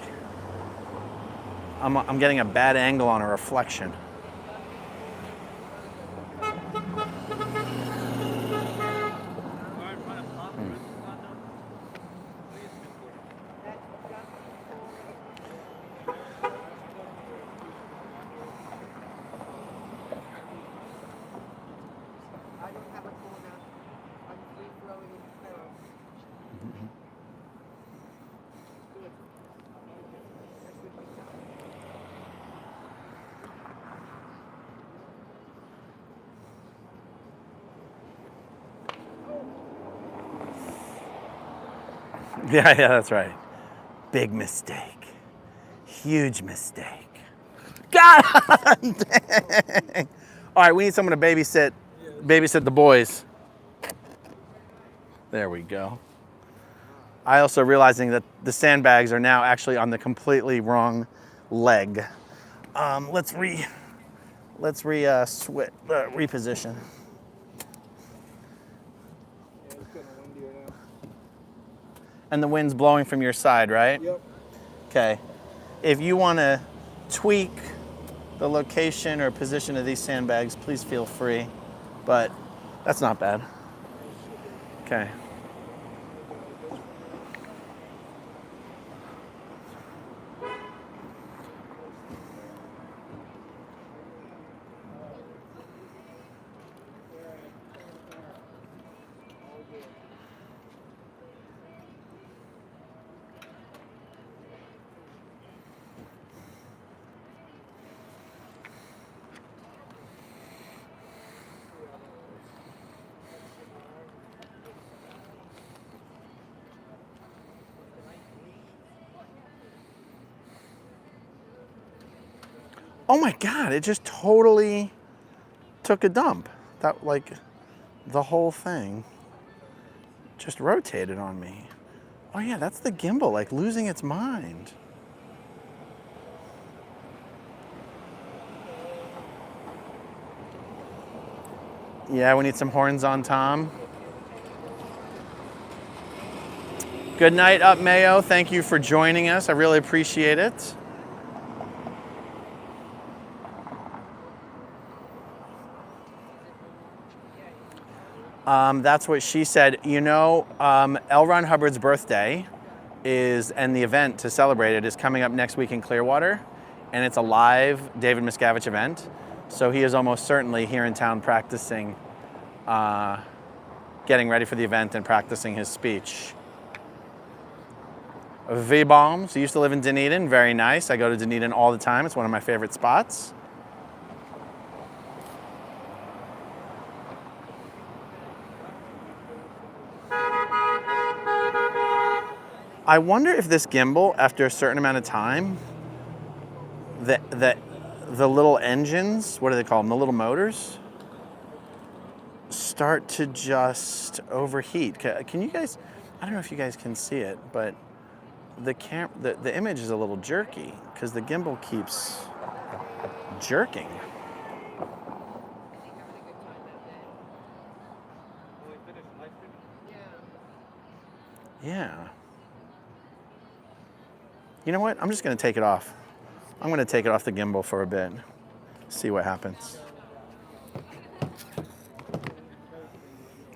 I'm getting a bad angle on a reflection? I don't have a corner. I'm free flowing in the sparrow. Good. That's good pizza. Yeah, that's right. Big mistake. Huge mistake. God dang. All right, we need someone to babysit the boys. There we go. I also realizing that the sandbags are now actually on the completely wrong leg. Let's Let's reposition. Yeah, it's getting windier now. And the wind's blowing from your side, right? Yep. Okay. If you want to tweak the location or position of these sandbags, please feel free. But that's not bad. Okay. Oh my God, it just totally took a dump. That, like, the whole thing just rotated on me. Oh yeah, that's the gimbal, like, losing its mind. Yeah, we need some horns on Tom. Good night, Up Mayo. Thank you for joining us. I really appreciate it. That's what she said. You know, L. Ron Hubbard's birthday and the event to celebrate it is coming up next week in Clearwater, and it's a live David Miscavige event. So he is almost certainly here in town practicing, getting ready for the event and practicing his speech. V-Bombs, I used to live in Dunedin, very nice. I go to Dunedin all the time. It's one of my favorite spots. I wonder if this gimbal, after a certain amount of time, the little engines, what do they call them? The little motors start to just overheat. Can you guys? I don't know if you guys can see it, but the image is a little jerky because the gimbal keeps jerking. Yeah. You know what? I'm just going to take it off. I'm going to take it off the gimbal for a bit. See what happens.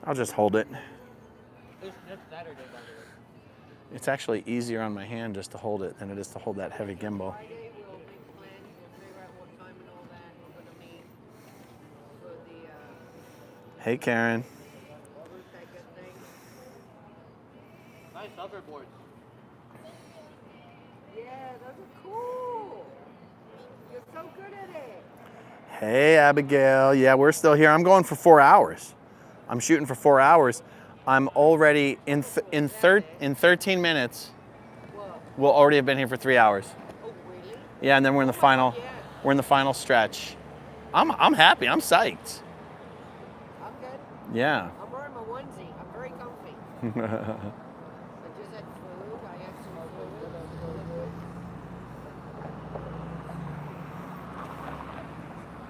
I'll just hold it. It's actually easier on my hand just to hold it than it is to hold that heavy gimbal. Hey, Karen. Nice hoverboards. Yeah, those are cool. You're so good at it. Hey, Abigail. Yeah, we're still here. I'm going for 4 hours. I'm shooting for 4 hours. I'm already in 13 minutes. We'll already have been here for 3 hours. Oh, really? Yeah, and then we're in the final. We're in the final stretch. I'm happy. I'm psyched. I'm good. Yeah. I'm wearing my onesie. I'm very comfy. I just had food. I had some food.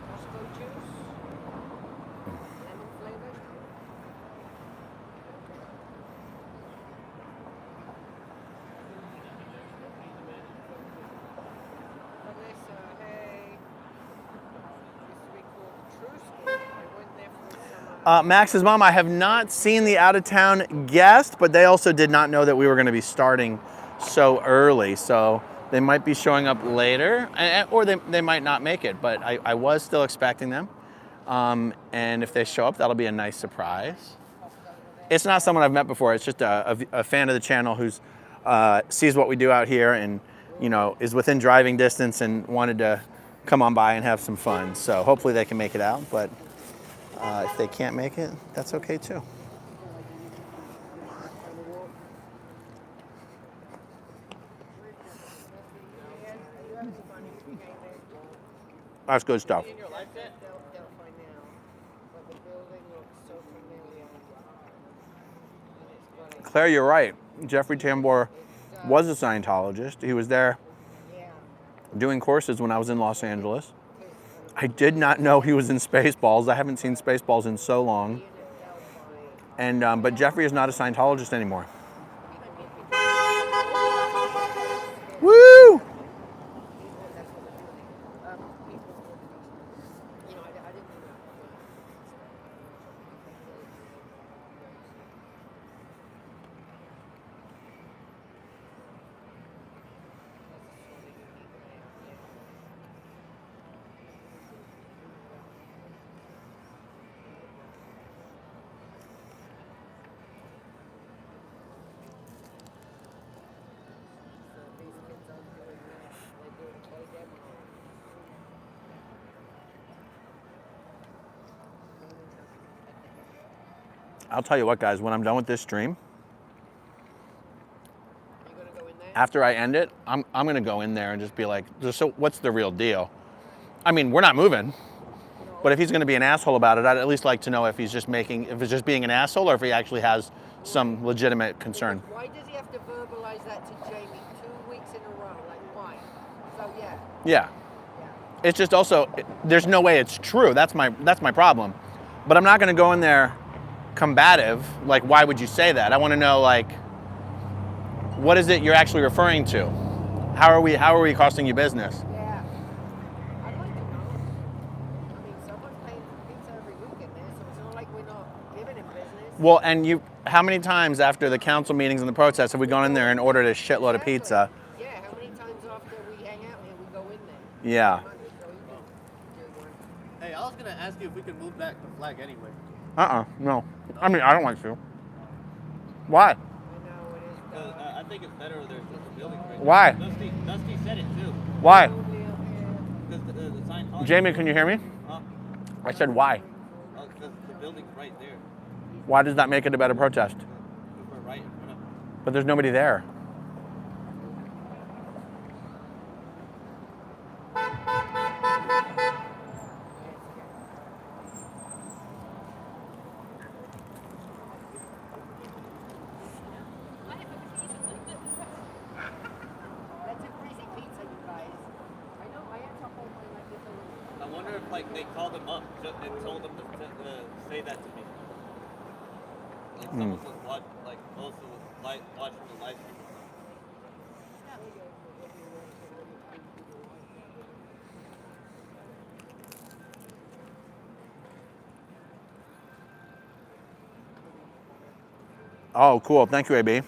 Costco juice. Lemon flavored. Melissa, hey. Used to be called True School. I went there for summer. Max's mom, I have not seen the out-of-town guest, but they also did not know that we were going to be starting so early. So they might be showing up later, or they might not make it, but I was still expecting them. And if they show up, that'll be a nice surprise. It's not someone I've met before. It's just a fan of the channel who's sees what we do out here and, you know, is within driving distance and wanted to come on by and have some fun. So hopefully they can make it out, but if they can't make it, that's okay too. That's good stuff. They'll find out. But the building looks so familiar. Claire, you're right. Jeffrey Tambor was a Scientologist. He was there doing courses when I was in Los Angeles. I did not know he was in Spaceballs. I haven't seen Spaceballs in so long. And but Jeffrey is not a Scientologist anymore. Woo! I'll tell you what, guys, when I'm done with this stream, after I end it, I'm gonna go in there and just be like, so what's the real deal? I mean, we're not moving, but if he's gonna be an asshole about it, I'd at least like to know if he's just if it's just being an asshole or if he actually has some legitimate concern. Why does he have to verbalize that to Jamie 2 weeks in a row? Like, why? So, yeah. Yeah. It's just also, there's no way it's true. That's my problem. But I'm not gonna go in there combative. Like, why would you say that? I want to know, like, what is it you're actually referring to? How are we costing you business? Yeah. I'd like to know. I mean, someone's paying for pizza every week in there, so it's not like we're not giving him business. Well, and how many times after the council meetings and the protests have we gone in there and ordered a shitload of pizza? Yeah, how many times after we hang out here we go in there? Yeah. Hey, I was gonna ask you if we could move back the flag anyway. No. I mean, I don't like to. Why? I think it's better if there's just a building right Why? Dusty said it too. Why? Because the Scientology. Jamie, can you hear me? Huh? I said why? Because the building's right there. Why does that make it a better protest? We're right in front of it. But there's nobody there. That's a crazy pizza, you guys. I know, I have to hold my like this a little. I wonder if like they called him up and told him to say that to me. Like someone was also watching the live stream. Oh, cool. Thank you, AB.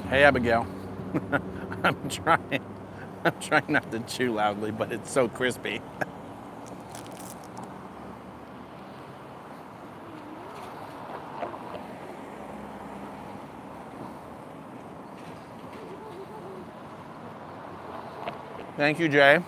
Hey, Abigail. I'm trying not to chew loudly, but it's so crispy. Thank you, Jay.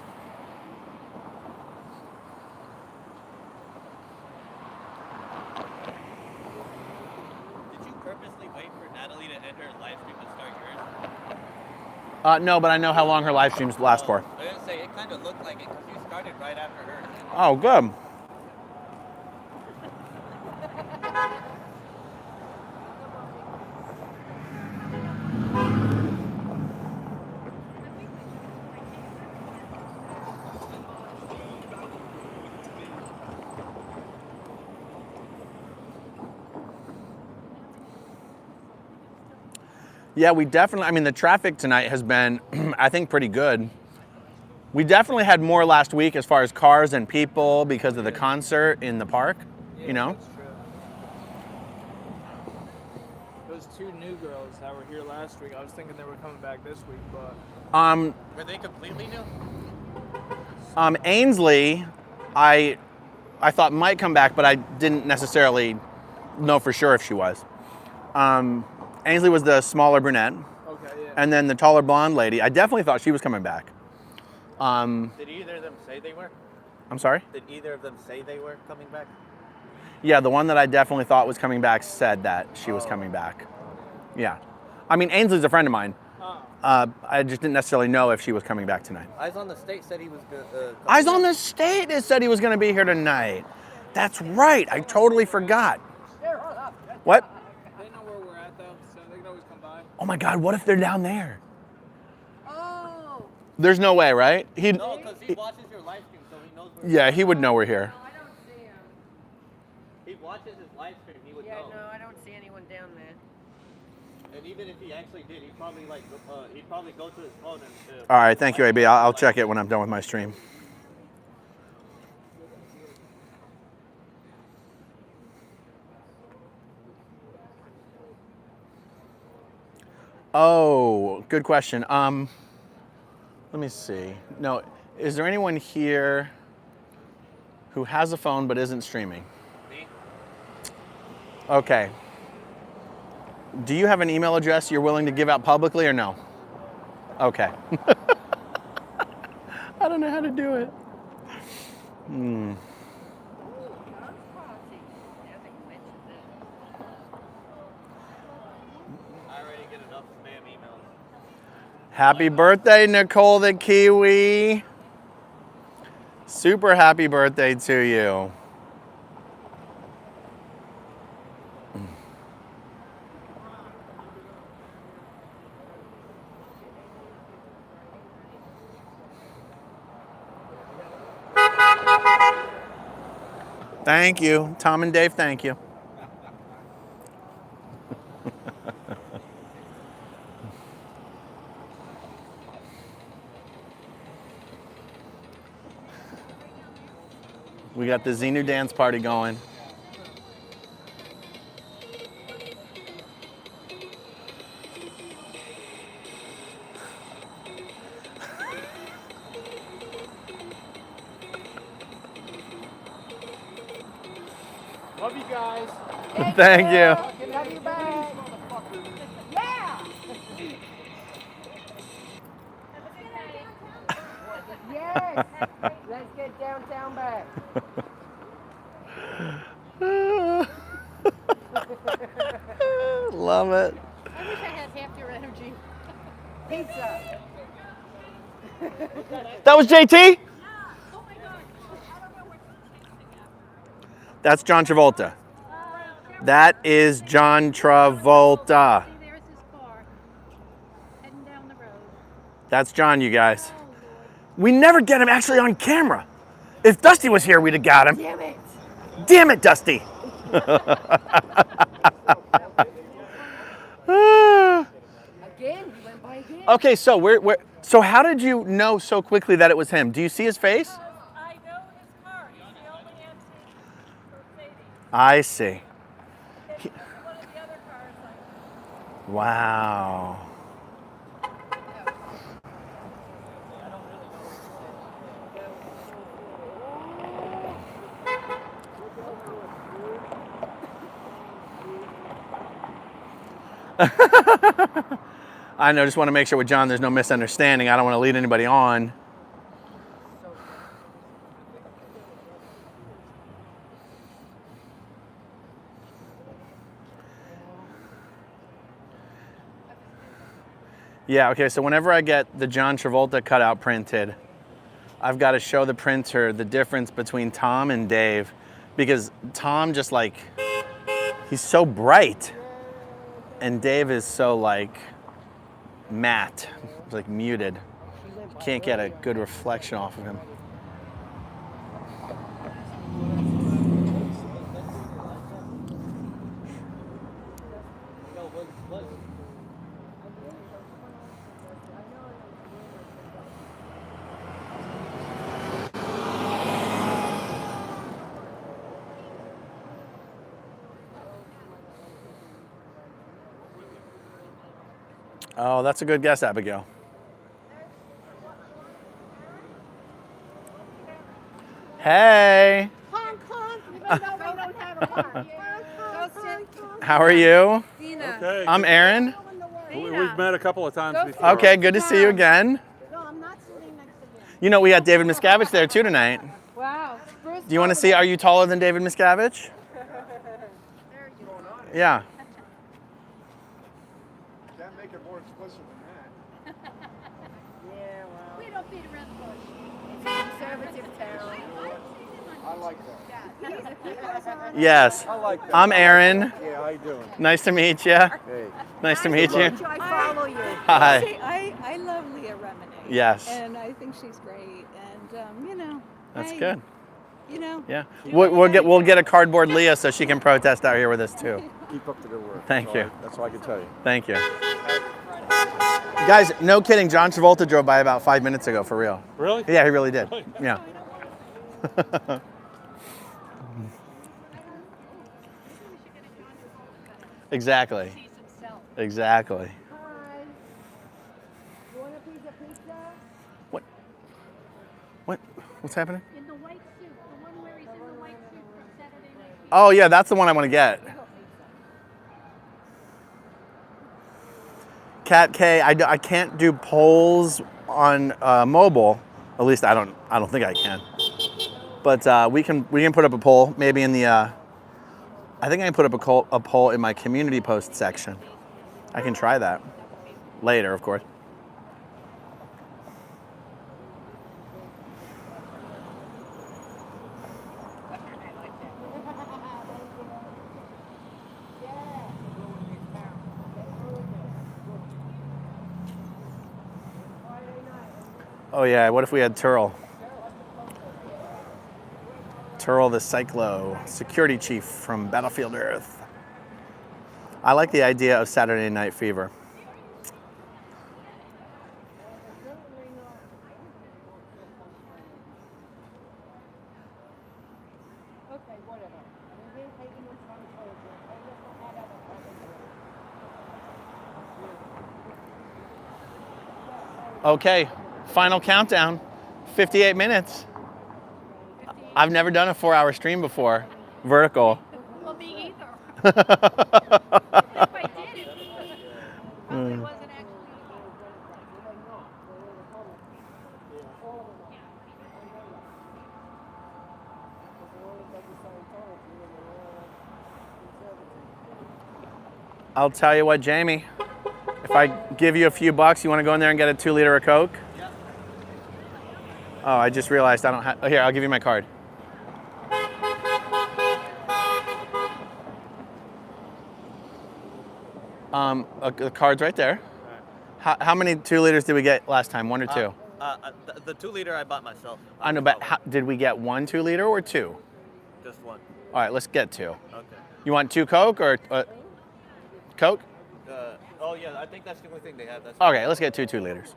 No, but I know how long her live streams last for. I was going to say, it kind of looked like it because you started right after her. Oh, good. Yeah, we definitely, I mean, the traffic tonight has been, I think, pretty good. We definitely had more last week as far as cars and people because of the concert in the park, you know? That's true. It was two new girls that were here last week. I was thinking they were coming back this week, but Were they completely new? Ainsley, I thought might come back, but I didn't necessarily know for sure if she was. Ainsley was the smaller brunette, okay, yeah. and then the taller blonde lady. I definitely thought she was coming back. Did either of them say they were? I'm sorry? Did either of them say they were coming back? Yeah, the one that I definitely thought was coming back said that she was coming back. Yeah. I mean, Ainsley's a friend of mine. I just didn't necessarily know if she was coming back tonight. Eyes on the State said he was good. Eyes on the State said he was going to be here tonight. That's right. I totally forgot. What? They know where we're at, though, so they can always come by. Oh my God, what if they're down there? Oh. There's no way, right? No, because he watches your live stream, so he knows where Yeah, he would know we're here. I don't see him. he watches his live stream, he would Yeah, know. no, I don't see anyone down there. And even if he actually did, he'd probably go to his phone and. All right, thank you, AB. I'll check it when I'm done with my stream. Oh, good question. Let me see. No, is there anyone here who has a phone but isn't streaming? Me? Okay. Do you have an email address you're willing to give out publicly or no? Okay. I don't know how to do it. I already get enough spam emails. Happy birthday, Nicole the Kiwi. Super happy birthday to you. Thank you. Tom and Dave, thank you. We got the Xenu dance party going. Love you guys. Thank you. Love you back. Yeah. Yes. Let's get downtown back. Love it. I wish I had half your energy. Pizza. That was JT? Oh my God. I don't know what you're chasing after. That's John Travolta. That is John Travolta. See, there's his car heading down the road. That's John, you guys. Oh, Lord. We never get him actually on camera. If Dusty was here, we'd have got him. Damn it. Damn it, Dusty. Again, he went by again. Okay, so how did you know so quickly that it was him? Do you see his face? I know his car. He's the only antique Mercedes. I see. And one of the other cars, like, Wow. I know, just want to make sure with John there's no misunderstanding. I don't want to lead anybody on. Yeah, okay, so whenever I get the John Travolta cutout printed, I've got to show the printer the difference between Tom and Dave, because Tom just like, he's so bright, and Dave is so like matte, it's like muted. You can't get a good reflection off of him. Oh, that's a good guess, Abigail. Hey. Honk, honk, even though we don't have a car. Honk, honk, honk, honk. How are you? Okay. I'm Aaron. We've met a couple of times before. Okay, good to see you again. No, I'm not sitting next to him. You know, we got David Miscavige there too tonight. Wow. Do you want to see, are you taller than David Miscavige? Yeah. Can't make it more explicit than that. Yeah, well, We don't beat around the bush. it's a conservative town. I like that. Yes. I like that. I'm Aaron. Yeah, how you doing? Nice to meet you. Hey. Nice to meet you. I follow you. Hi. I love Leah Remini. Yes. And I think she's great. And, you know. That's hey, good. You know. Yeah. We'll get a cardboard Leah so she can protest out here with us too. Keep up the good work. Thank you. That's all I can tell you. Thank you. Guys, no kidding. John Travolta drove by about 5 minutes ago, for real. Really? Yeah, he really did. Yeah. Exactly. Exactly. Hi. You want a piece of pizza? What's happening? In the white suit, the one where he's in the white suit from Saturday Night Fever. Oh yeah, that's the one I want to get. Cat K, I can't do polls on mobile. At least I don't think I can. But we can put up a poll maybe in the. I think I can put up a poll in my community post section. I can try that later, of course. Oh yeah, what if we had Turl? Turl the Cyclo, security chief from Battlefield Earth. I like the idea of Saturday Night Fever. Okay, whatever. We ain't taking no fun photos. I just don't have that on. Okay, final countdown, 58 minutes. I've never done a 4-hour stream before, vertical. Well, me either. If I did, it probably wasn't actually. I'll tell you what, Jamie, if I give you a few bucks, you want to go in there and get a 2 liter of Coke? Yeah. Oh, I just realized I don't have, oh, here, I'll give you my card. The card's right there. How many 2 liters did we get last time? 1 or 2? The 2 liter I bought myself. I know, but did we get 1 2 liter or 2? Just one. All right, let's get 2. Okay. You want 2 Coke or Coke? Oh yeah, I think that's the only thing they have. That's Okay, let's get 2 liters.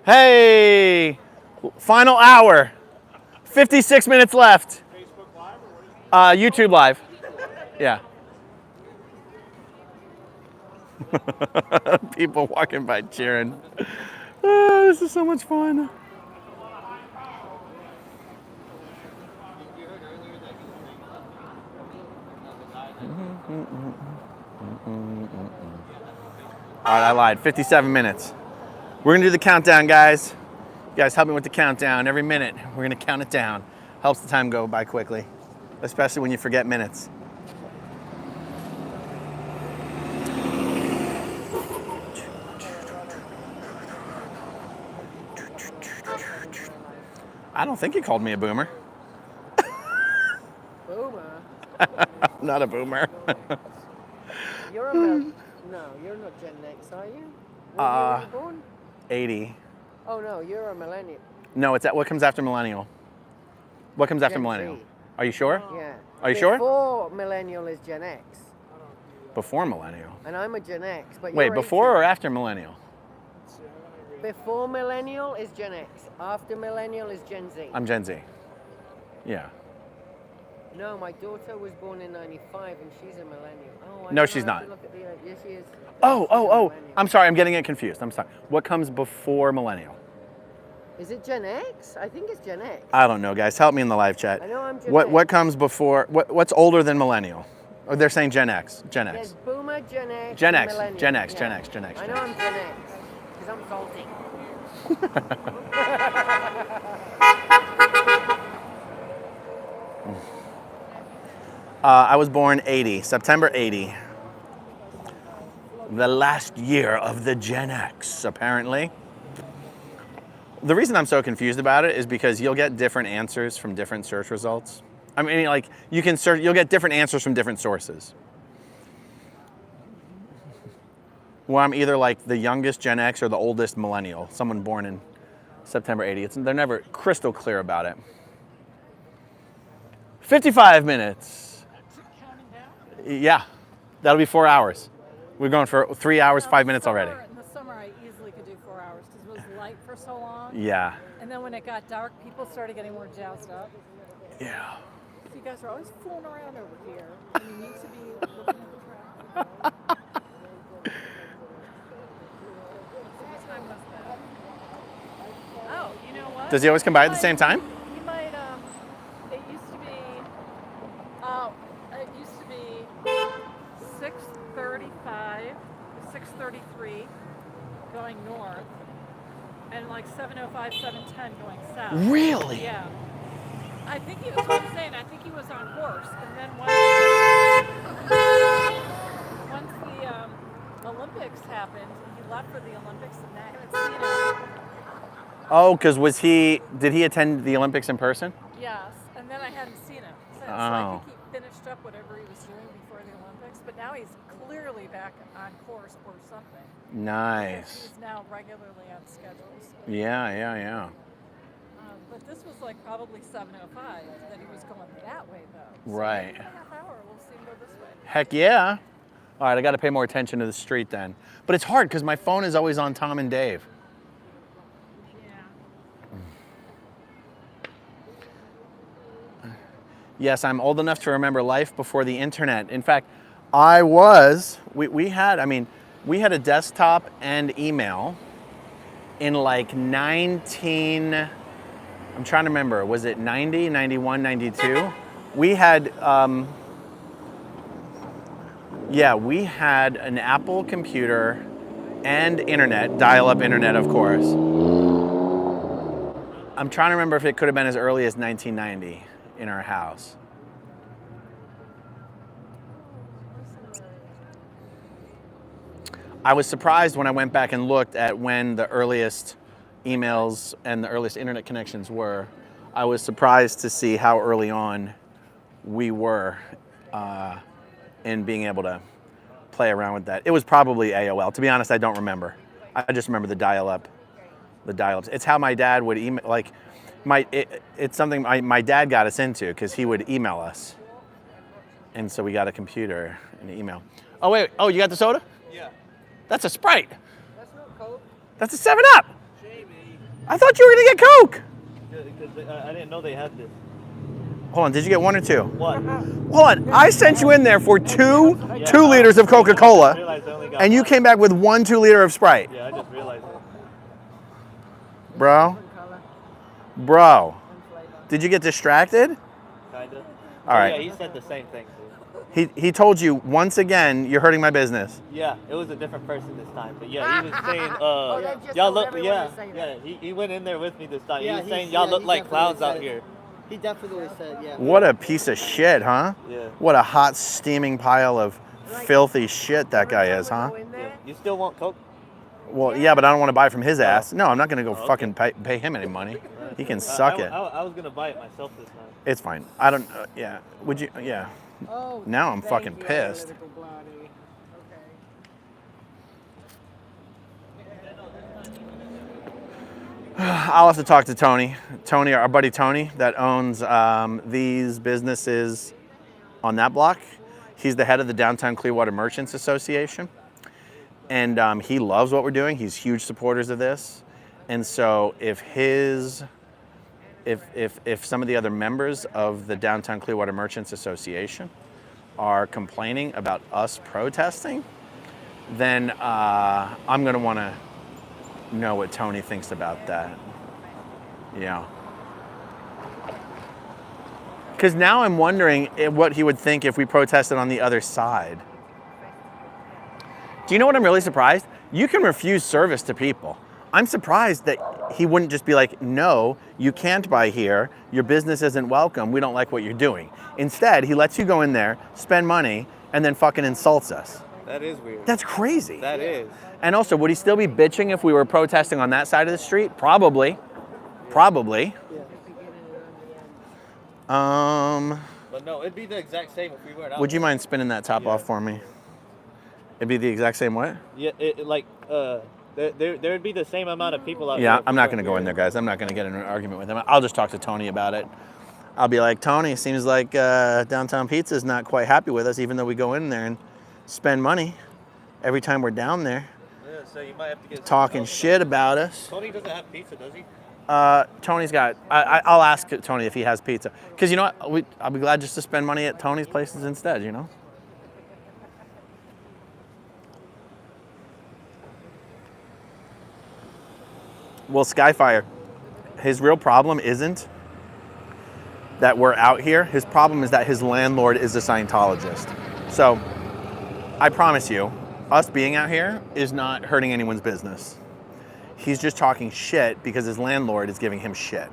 Hey, final hour, 56 minutes left. YouTube Live. Yeah. People walking by cheering. Oh, this is so much fun. All right, I lied. 57 minutes. We're gonna do the countdown, guys. You guys help me with the countdown. Every minute, we're gonna count it down. Helps the time go by quickly, especially when you forget minutes. I don't think he called me a boomer. Boomer? I'm not a boomer. You're a no, you're not Gen X, are you? When were you born? 80. Oh no, you're a millennial. No, it's what comes after millennial. What comes after Gen millennial? Z. Are you sure? Yeah. Are you sure? Before millennial is Gen X. Before millennial. And I'm a Gen X, but Wait, you're before 80. or after millennial? Before millennial is Gen X. After millennial is Gen Z. I'm Gen Z. Yeah. No, my daughter was born in 95 and she's a millennial. Oh, No, she's not. Look at the, yes, she is. Oh. I'm sorry, I'm getting it confused. I'm sorry. What comes before millennial? Is it Gen X? I think it's Gen X. I don't know, guys. Help me in the live chat. I know I'm Gen What X. comes before? What's older than millennial? Or they're saying Gen X. Gen X. There's Boomer, Gen X, Gen and X. millennial. Gen X. Yeah. Gen X. Gen X. I Gen know X. I'm Gen X because I'm salty. I was born 80, September 80. The last year of the Gen X, apparently. The reason I'm so confused about it is because you'll get different answers from different search results. I mean, like, you can search, you'll get different answers from different sources. Well, I'm either like the youngest Gen X or the oldest millennial, someone born in September 80. They're never crystal clear about it. 55 minutes. Yeah, that'll be 4 hours. We're going for 3 hours, 5 minutes already. In the summer, I easily could do 4 hours because it was light for so long. Yeah. And then when it got dark, people started getting more jazzed up. Yeah. So you guys are always fooling around over here. And you need to be looking at the traffic. What time was that? Oh, you know what? Does he always come by at the same time? He might, it used to be 6:35, 6:33 going north, and like 7:05, 7:10 going south. Really? Yeah. I think he was what I'm saying. I think he was on horse, and then once the Olympics happened, he left for the Olympics, and I haven't seen him. Oh, because did he attend the Olympics in person? Yes, and then I hadn't seen him since. So Oh. I think he finished up whatever he was doing before the Olympics, but now he's clearly back on course or something. Nice. He's now regularly on schedules. Yeah. But this was like probably 7:05 that he was going that way though. So Right. maybe in a half hour we'll see him go this way. Heck yeah. All right, I got to pay more attention to the street then. But it's hard because my phone is always on Tom and Dave. Yes, I'm old enough to remember life before the internet. In fact, we had a desktop and email in like I'm trying to remember, was it 90, 91, 92? We had an Apple computer and internet, dial-up internet, of course. I'm trying to remember if it could have been as early as 1990 in our house. I was surprised when I went back and looked at when the earliest emails and the earliest internet connections were. I was surprised to see how early on we were in being able to play around with that. It was probably AOL. To be honest, I don't remember. I just remember the dial-up. The dial-ups. It's how my dad would email. Like, it's something my dad got us into because he would email us, and so we got a computer and an email. Oh wait. Oh, you got the soda? Yeah. That's a Sprite. That's not Coke. That's a 7-Up. I thought you were gonna get Coke. Because I didn't know they had this. Hold on, did you get one or two? What? Hold on, I sent you in there for two liters of Coca-Cola, and you came back with 1 2-liter of Sprite. Yeah, I just realized it. Bro, did you get distracted? Kinda. All right. Yeah, he said the same thing too. He told you once again, you're hurting my business. Yeah, it was a different person this time, but yeah, he was saying, y'all look, he went in there with me this time. Yeah, he was saying, y'all look like clowns out here. He definitely said, yeah. What a piece of shit, huh? Yeah. What a hot, steaming pile of filthy shit that guy is, huh? Yeah. You still want Coke? Well, yeah, but I don't want to buy from his ass. No, I'm not going to go fucking pay him any money. He can suck it. I was going to buy it myself this time. It's fine. I don't, yeah. Would you, yeah. Oh, now I'm fucking pissed. I'll have to talk to Tony. Tony, our buddy Tony, that owns these businesses on that block. He's the head of the Downtown Clearwater Merchants Association. And he loves what we're doing. He's huge supporters of this. And so if if some of the other members of the Downtown Clearwater Merchants Association are complaining about us protesting, then I'm going to want to know what Tony thinks about that. Yeah. Because now I'm wondering what he would think if we protested on the other side. Do you know what I'm really surprised? You can refuse service to people. I'm surprised that he wouldn't just be like, no, you can't buy here. Your business isn't welcome. We don't like what you're doing. Instead, he lets you go in there, spend money, and then fucking insults us. That is weird. That's crazy. That is. And also, would he still be bitching if we were protesting on that side of the street? Probably. Probably. But no, it'd be the exact same if we weren't out. Would you mind spinning that top off for me? It'd be the exact same way? Yeah, there would be the same amount of people out there. Yeah, I'm not going to go in there, guys. I'm not going to get in an argument with him. I'll just talk to Tony about it. I'll be like, Tony, seems like Downtown Pizza is not quite happy with us, even though we go in there and spend money every time we're down there. Yeah, so you might have to get talking shit about us. Tony doesn't have pizza, does he? Tony's got. I'll ask Tony if he has pizza, because you know what? I'll be glad just to spend money at Tony's places instead. You know. Well, Skyfire, his real problem isn't that we're out here. His problem is that his landlord is a Scientologist. So, I promise you, us being out here is not hurting anyone's business. He's just talking shit because his landlord is giving him shit.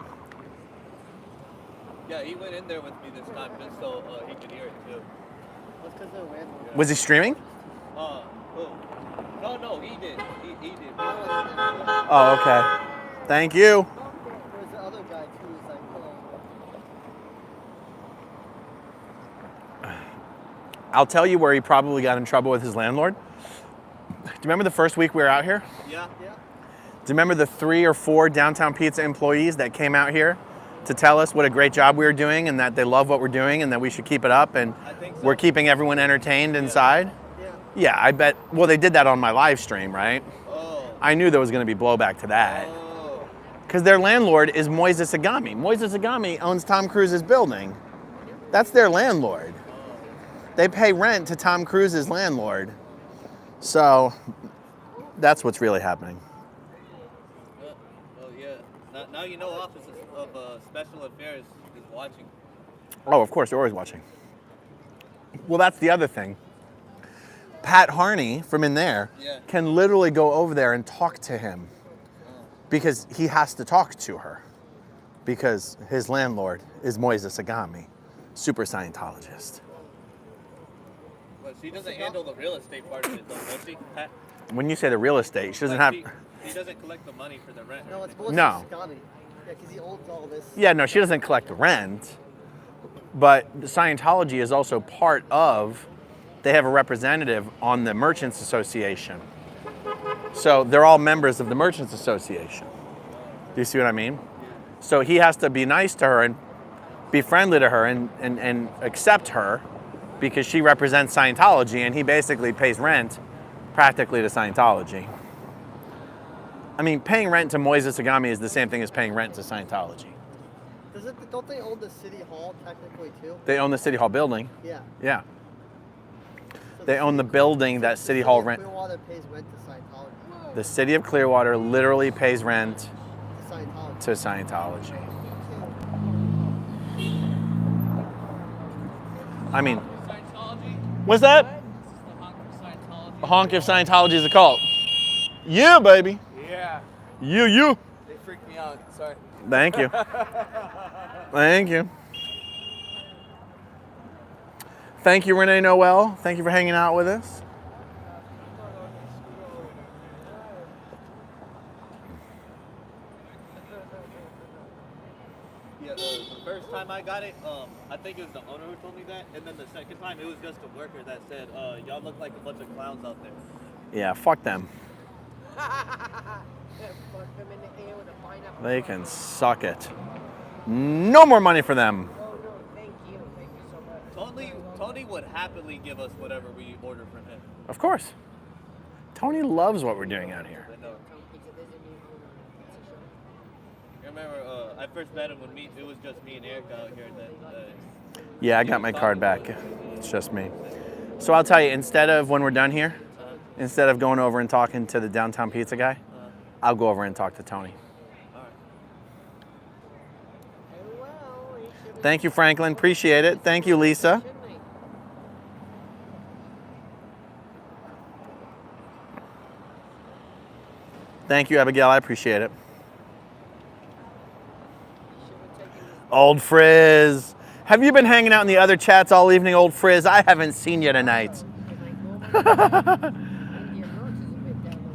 Yeah, he went in there with me this time just so he could hear it too. That's because they're landlord. Was he streaming? No, he did. He did. Oh, okay. Thank you. There's the other guy too who's like, I'll tell you where he probably got in trouble with his landlord. Do you remember the first week we were out here? Yeah. Do you remember the 3 or 4 Downtown Pizza employees that came out here to tell us what a great job we were doing and that they love what we're doing and that we should keep it up and we're keeping everyone entertained inside? Yeah, I bet. Well, they did that on my live stream, right? I knew there was going to be blowback to that. Because their landlord is Moises Agami. Moises Agami owns Tom Cruise's building. That's their landlord. They pay rent to Tom Cruise's landlord. So that's what's really happening. Well, yeah. Now you know Office of Special Affairs is watching. Oh, of course, they're always watching. Well, that's the other thing. Pat Harney from in there can literally go over there and talk to him because he has to talk to her because his landlord is Moises Agami, super Scientologist. But she doesn't handle the real estate part of it, though, does she? Pat? When you say the real estate, she doesn't have... She doesn't collect the money for the rent. No, it's Moises No. Agami. Yeah, because he owns all this. Yeah, no, she doesn't collect rent, but Scientology is also part of... They have a representative on the Merchants Association. So they're all members of the Merchants Association. Do you see what I mean? So he has to be nice to her and be friendly to her and accept her because she represents Scientology and he basically pays rent practically to Scientology. I mean, paying rent to Moises Agami is the same thing as paying rent to Scientology. Don't they own the city hall technically too? They own the City Hall building. Yeah. Yeah. They own the building that City Hall rent. Clearwater pays rent to Scientology. The city of Clearwater literally pays rent To Scientology. to Scientology. I mean, what's that? Honk if Scientology is a cult. Yeah, baby. Yeah. You. They freaked me out. Sorry. Thank you. Thank you. Thank you, Renee Noel. Thank you for hanging out with us. Yeah, the first time I got it, I think it was the owner who told me that, and then the second time it was just a worker that said, y'all look like a bunch of clowns out there. Yeah, fuck them. They can suck it. No more money for them. Tony would happily give us whatever we order from him. Of course. Tony loves what we're doing out here. remember I first met him when it was just me and Eric out here, and then. Yeah, I got my card back. It's just me. So I'll tell you, instead of when we're done here, instead of going over and talking to the downtown pizza guy, I'll go over and talk to Tony. Thank you, Franklin. Appreciate it. Thank you, Lisa. Thank you, Abigail. I appreciate it. Old Frizz. Have you been hanging out in the other chats all evening, Old Frizz? I haven't seen you tonight. The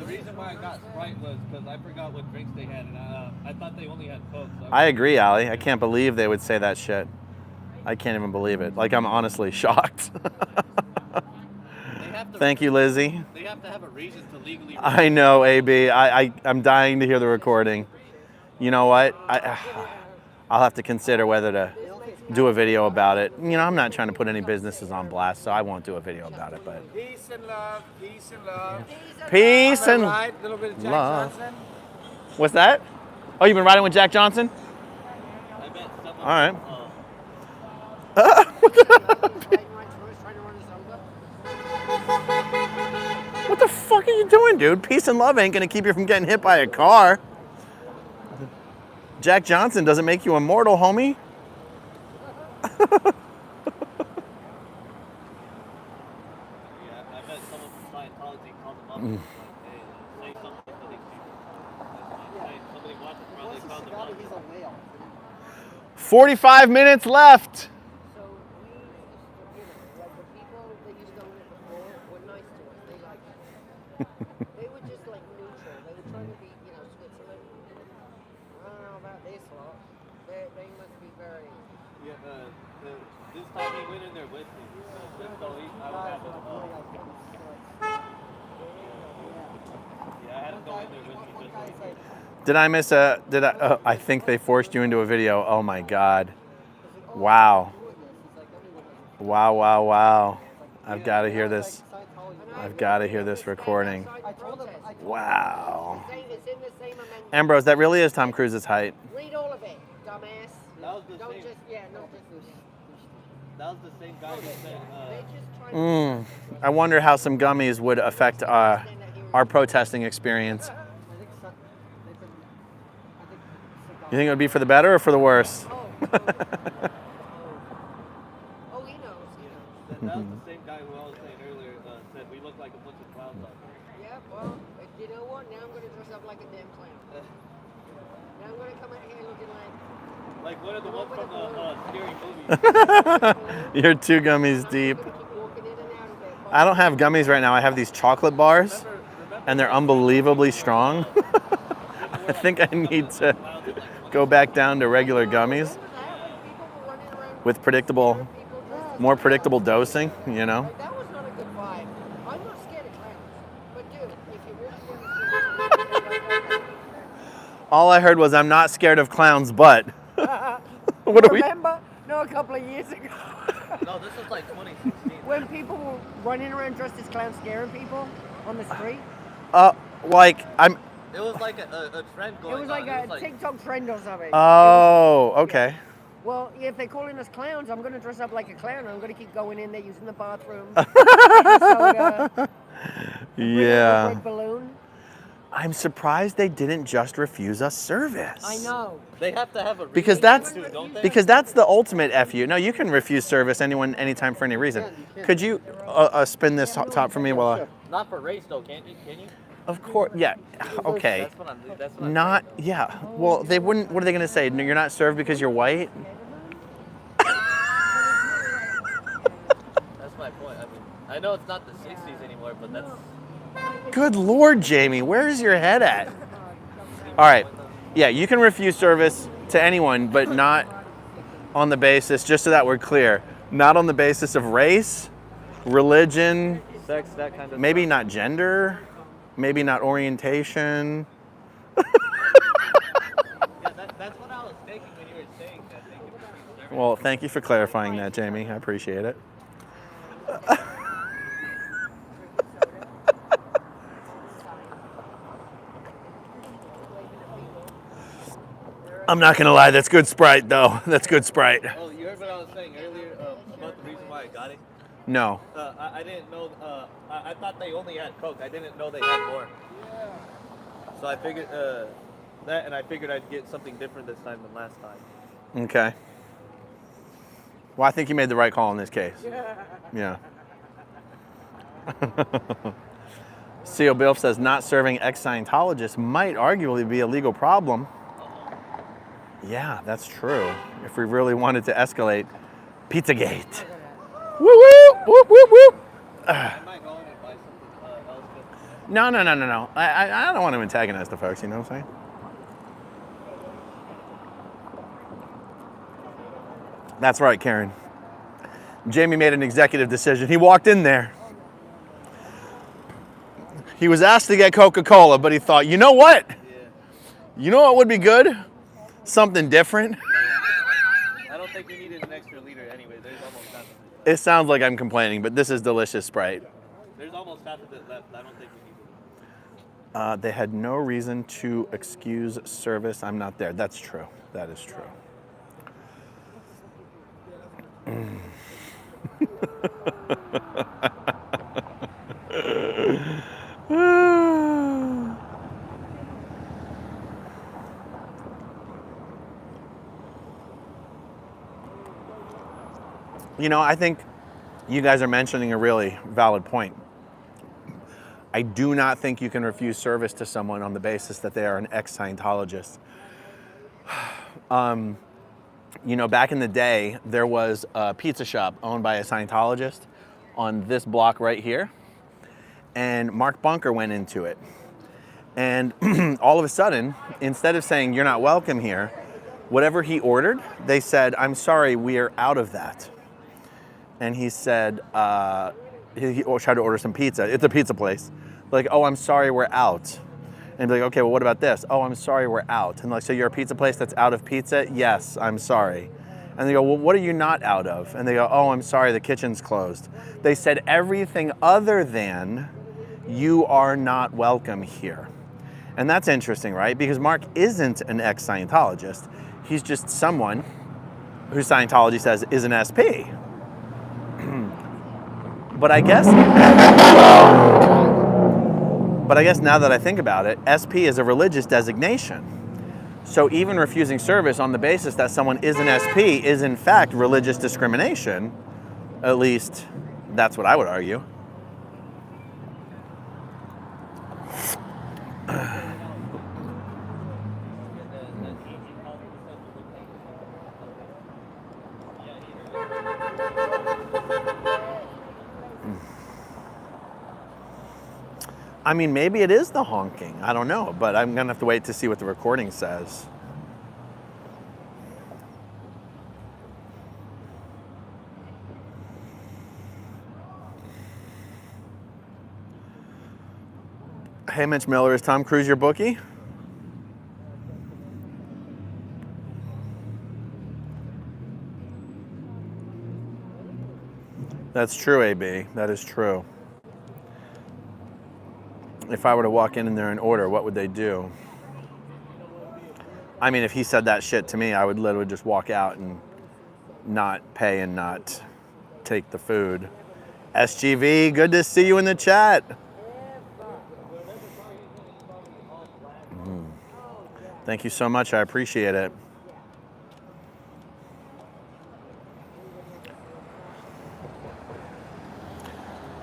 reason why I got Sprite was because I forgot what drinks they had, and I thought they only had Coke. So I agree, Ali. I can't believe they would say that shit. I can't even believe it. Like, I'm honestly shocked. Thank you, Lizzie. They have to have a reason to legally. I know, AB. I'm dying to hear the recording. You know what? I'll have to consider whether to do a video about it. You know, I'm not trying to put any businesses on blast, so I won't do a video about it. But Peace and love. Peace and love. peace and Right, little bit of Jack love. Johnson. What's that? Oh, you've been riding with Jack Johnson? All right. What the fuck are you doing, dude? Peace and love ain't gonna keep you from getting hit by a car. Jack Johnson doesn't make you immortal, homie. I bet someone from Scientology called them up and say something to these people. Somebody watched it, probably called them up. 45 minutes left. They were just like neutral. They were trying to be, you know, Switzerland. I don't know about this lot. They must be very. Yeah, this time he went in there with me. So I don't have him. Yeah, I had him go in there with me just so he Did I miss a? Did I? Oh, I think they forced you into a video. Oh my God! Wow! Wow! Wow! Wow! I've got to hear this. I've got to hear this recording. Wow. Ambrose, that really is Tom Cruise's height. Read all of it, dumbass. That was the Don't same. just, yeah, no, just. That was the same guy who said. I wonder how some gummies would affect our protesting experience. You think it would be for the better or for the worse? Oh, he knows. That was the same guy who I was saying earlier said we look like a bunch of clowns out there. Yeah, well, you know what? Now I'm going to dress up like a damn clown. Now I'm going to come out here looking like one of the ones from the scary movie. You're 2 gummies deep. I don't have gummies right now. I have these chocolate bars, and they're unbelievably strong. I think I need to go back down to regular gummies with more predictable dosing, you know? that was not a good vibe. I'm not scared of clowns. But dude, if you really want to All I heard was I'm not scared of clowns, but what are we? remember? No, a couple of years ago. No, this was like 2016. When people were running around dressed as clowns scaring people on the street. Like I'm. It was like a trend going on. It was like a TikTok trend or something. Oh, okay. Well, if they're calling us clowns, I'm going to dress up like a clown. I'm going to keep going in there using the bathroom. Soda, Yeah. red balloon. I'm surprised they didn't just refuse us service. I know. They have to have a reason Because that's the ultimate FU. No, you can refuse service anytime for any reason. Could you spin this top for me while? Not for race though, can you? Of course, yeah. Okay. That's what I'm Not, yeah. Well, they wouldn't. What are they going to say? No, you're not served because you're white. That's my point. I mean, I know it's not the 60s anymore, but that's. Good Lord, Jamie, where's your head at? All right. Yeah, you can refuse service to anyone, but not on the basis, just so that we're clear, not on the basis of race, religion, sex, that kind of maybe not gender, maybe not orientation. Yeah, that's what I was thinking when you were saying that. Well, thank you for clarifying that, Jamie. I appreciate it. I'm not gonna lie, that's good Sprite though. That's good Sprite. Oh, you heard what I was saying earlier about the reason why I got it? No. I didn't know. I thought they only had Coke. I didn't know they had more. So I figured that, and I figured I'd get something different this time than last time. Okay. Well, I think you made the right call in this case. Yeah. CO Bill says not serving ex-Scientologists might arguably be a legal problem. Yeah, that's true. If we really wanted to escalate Pizzagate. Woo woo! Whoop whoop whoop! No. I don't want to antagonize the folks, you know what I'm saying? That's right, Karen. Jamie made an executive decision. He walked in there. He was asked to get Coca-Cola, but he thought, you know what? You know what would be good? Something different. I don't think we needed an extra liter anyway. There's almost half of it. It sounds like I'm complaining, but this is delicious Sprite. There's almost half of it left. I don't think we needed it. They had no reason to excuse service. I'm not there. That's true. That is true. You know, I think you guys are mentioning a really valid point. I do not think you can refuse service to someone on the basis that they are an ex-Scientologist. You know, back in the day, there was a pizza shop owned by a Scientologist on this block right here. And Mark Bunker went into it. And all of a sudden, instead of saying, you're not welcome here, whatever he ordered, they said, I'm sorry, we are out of that. And he said, he tried to order some pizza. It's a pizza place. Like, oh, I'm sorry, we're out. And be like, okay, well, what about this? Oh, I'm sorry, we're out. And like, so you're a pizza place that's out of pizza? Yes, I'm sorry. And they go, well, what are you not out of? And they go, oh, I'm sorry, the kitchen's closed. They said everything other than you are not welcome here. And that's interesting, right? Because Mark isn't an ex-Scientologist. He's just someone who Scientology says is an SP. But I guess now that I think about it, SP is a religious designation. So even refusing service on the basis that someone is an SP is in fact religious discrimination. At least that's what I would argue. I mean, maybe it is the honking. I don't know, but I'm gonna have to wait to see what the recording says. Hey, Mitch Miller, is Tom Cruise your bookie? That's true, AB. That is true. If I were to walk in there and order, what would they do? I mean, if he said that shit to me, I would literally just walk out and not pay and not take the food. SGV, good to see you in the chat. Thank you so much. I appreciate it.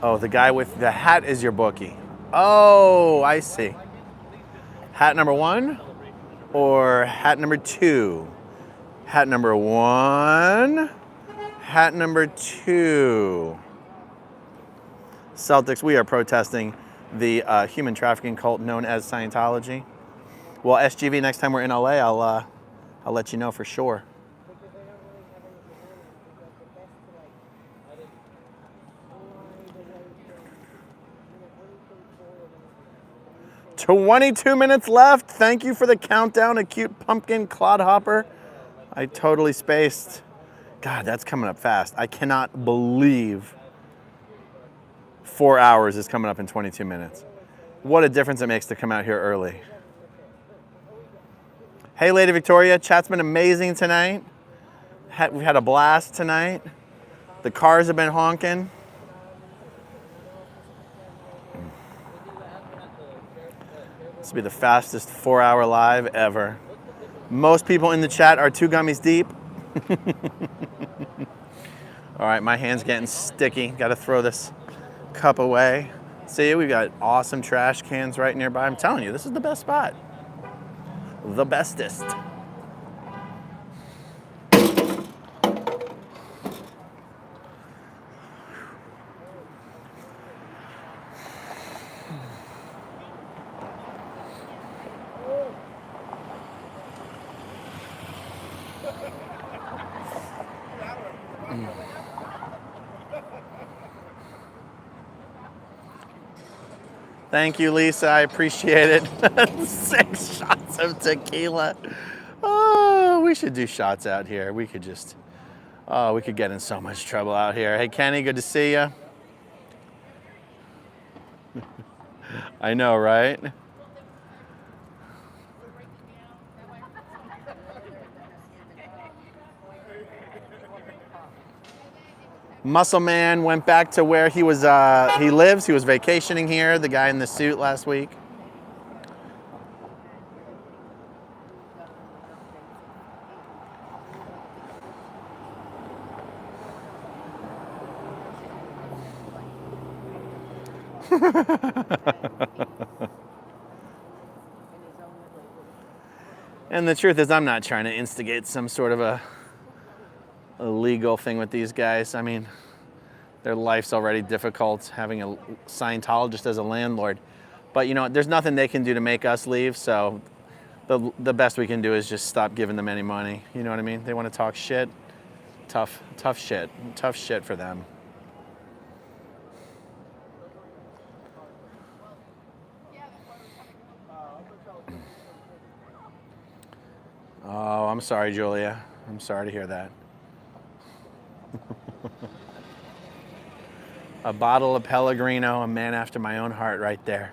Oh, the guy with the hat is your bookie. Oh, I see. Hat number 1 or hat number 2? Hat number 1, hat number 2. Celtics, we are protesting the human trafficking cult known as Scientology. Well, SGV, next time we're in LA, I'll let you know for sure. "22 minutes left. Thank you for the countdown, a cute pumpkin clodhopper." I totally spaced. God, that's coming up fast. I cannot believe 4 hours is coming up in 22 minutes. What a difference it makes to come out here early. Hey, Lady Victoria, chat's been amazing tonight. We've had a blast tonight. The cars have been honking. This will be the fastest 4-hour live ever. Most people in the chat are 2 gummies deep. All right, my hand's getting sticky. Got to throw this cup away. See, we've got awesome trash cans right nearby. I'm telling you, this is the best spot. The bestest. Thank you, Lisa. I appreciate it. 6 shots of tequila. Oh, we should do shots out here. We could just, oh, we could get in so much trouble out here. Hey, Kenny, good to see you. I know, right? Muscle Man went back to where he was. He lives. He was vacationing here. The guy in the suit last week. And the truth is, I'm not trying to instigate some sort of a legal thing with these guys. I mean, their life's already difficult having a Scientologist as a landlord. But you know what? There's nothing they can do to make us leave. So the best we can do is just stop giving them any money. You know what I mean? They want to talk shit. Tough shit. Tough shit for them. Oh, I'm sorry, Julia. I'm sorry to hear that. A bottle of Pellegrino, a man after my own heart right there.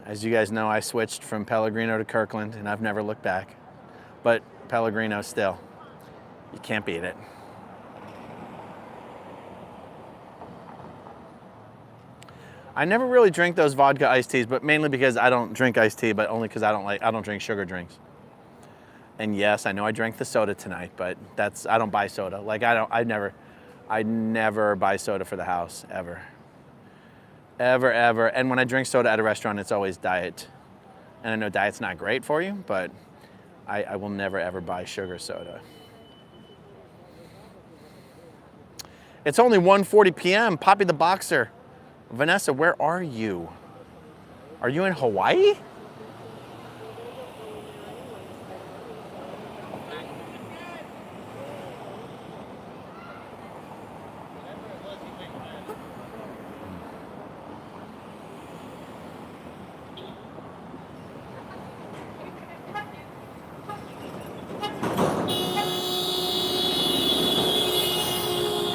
As you guys know, I switched from Pellegrino to Kirkland, and I've never looked back. But Pellegrino still, you can't beat it. I never really drink those vodka iced teas, but mainly because I don't drink iced tea, but only because I don't drink sugar drinks. And yes, I know I drank the soda tonight, but I don't buy soda. Like I never buy soda for the house, ever. Ever, ever. And when I drink soda at a restaurant, it's always diet. And I know diet's not great for you, but I will never, ever buy sugar soda. It's only 1:40 p.m. Poppy the Boxer. Vanessa, where are you? Are you in Hawaii?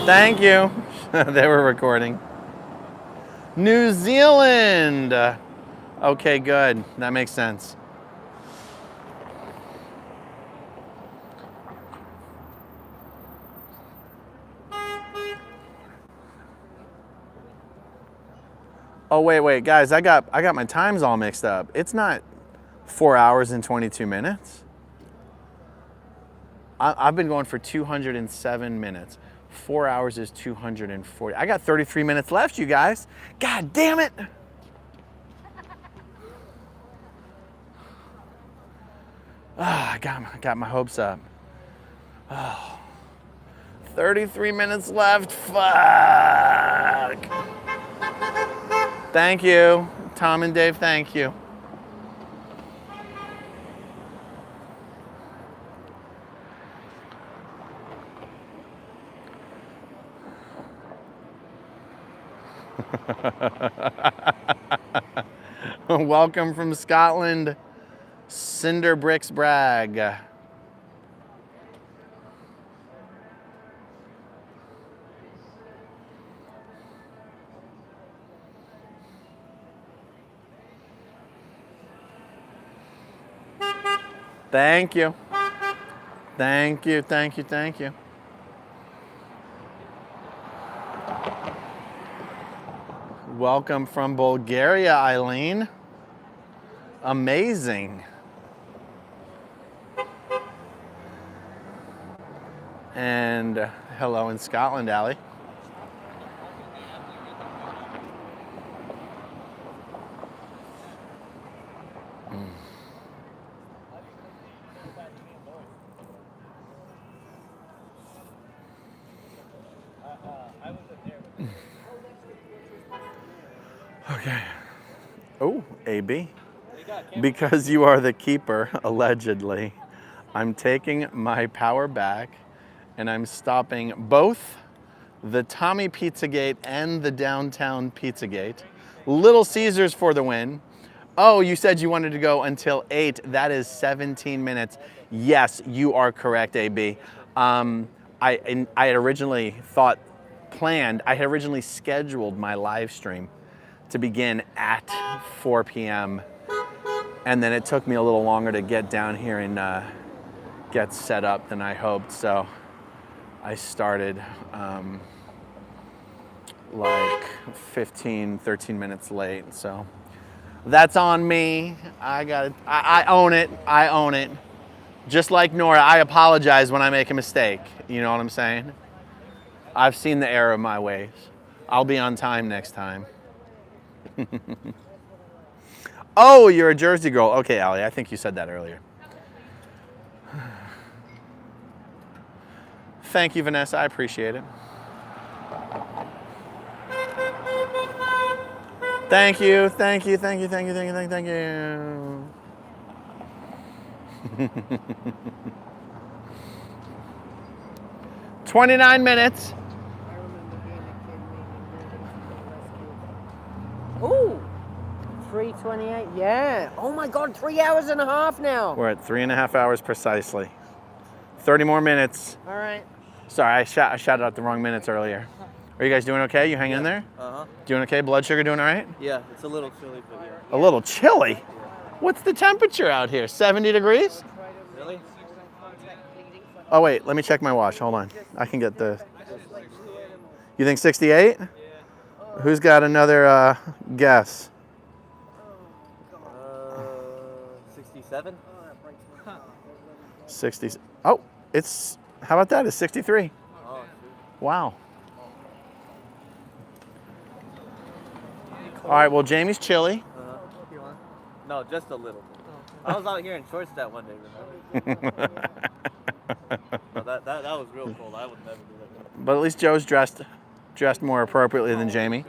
Thank you. They were recording. New Zealand. Okay, good. That makes sense. Oh, wait, guys, I got my times all mixed up. It's not 4 hours and 22 minutes. I've been going for 207 minutes. 4 hours is 240. I got 33 minutes left, you guys. God damn it. I got my hopes up. Oh, 33 minutes left. Fuck. Thank you, Tom and Dave. Thank you. Welcome from Scotland, Cinder Bricks Bragg. Thank you. Thank you, thank you, thank you. Welcome from Bulgaria, Eileen. Amazing. And hello in Scotland, Allie. Okay. Oh, AB. Because you are the keeper, allegedly, I'm taking my power back and I'm stopping both the Tommy Pizzagate and the Downtown Pizzagate. Little Caesars for the win. Oh, you said you wanted to go until 8. That is 17 minutes. Yes, you are correct, AB. I had originally I had originally scheduled my live stream to begin at 4 p.m. And then it took me a little longer to get down here and get set up than I hoped. So I started like 13 minutes late. So that's on me. I got it. I own it. I own it. Just like Nora, I apologize when I make a mistake. You know what I'm saying? I've seen the error of my ways. I'll be on time next time. Oh, you're a Jersey girl. Okay, Allie, I think you said that earlier. Thank you, Vanessa. I appreciate it. Thank you, thank you, thank you, thank you, thank you, thank you, thank you. 29 minutes. Ooh, 3:28. Yeah. Oh my God, 3 hours and a half now. We're at 3.5 hours precisely. 30 more minutes. All right. Sorry, I shouted out the wrong minutes earlier. Are you guys doing okay? You hanging in there? Uh-huh. Doing okay? Blood sugar doing all right? Yeah, it's a little chilly, but yeah. A little chilly? What's the temperature out here? 70 degrees? Really? Oh wait, let me check my watch. Hold on. I can get the... You think 68? Who's got another guess? 67? 60. Oh, it's... How about that? It's 63. Oh, Wow. All right, well, Jamie's chilly. No, just a little. I was out here in shorts that one day, remember? No, that was real cold. I would never do that. But at least Joe's dressed more appropriately than Jamie.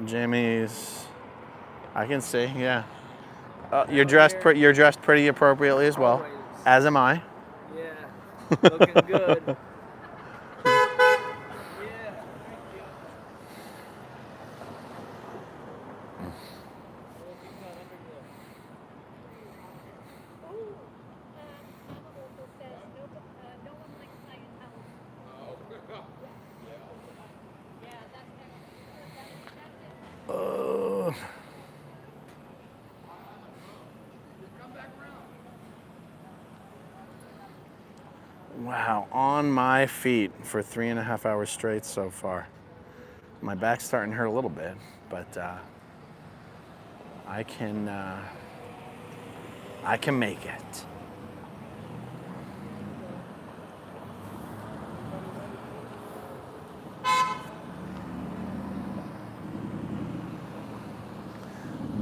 Jamie's, I can see, yeah. You're dressed pretty appropriately as well, as am I. Yeah, looking good. Wow, on my feet for 3.5 hours straight so far. My back's starting to hurt a little bit, but I can make it.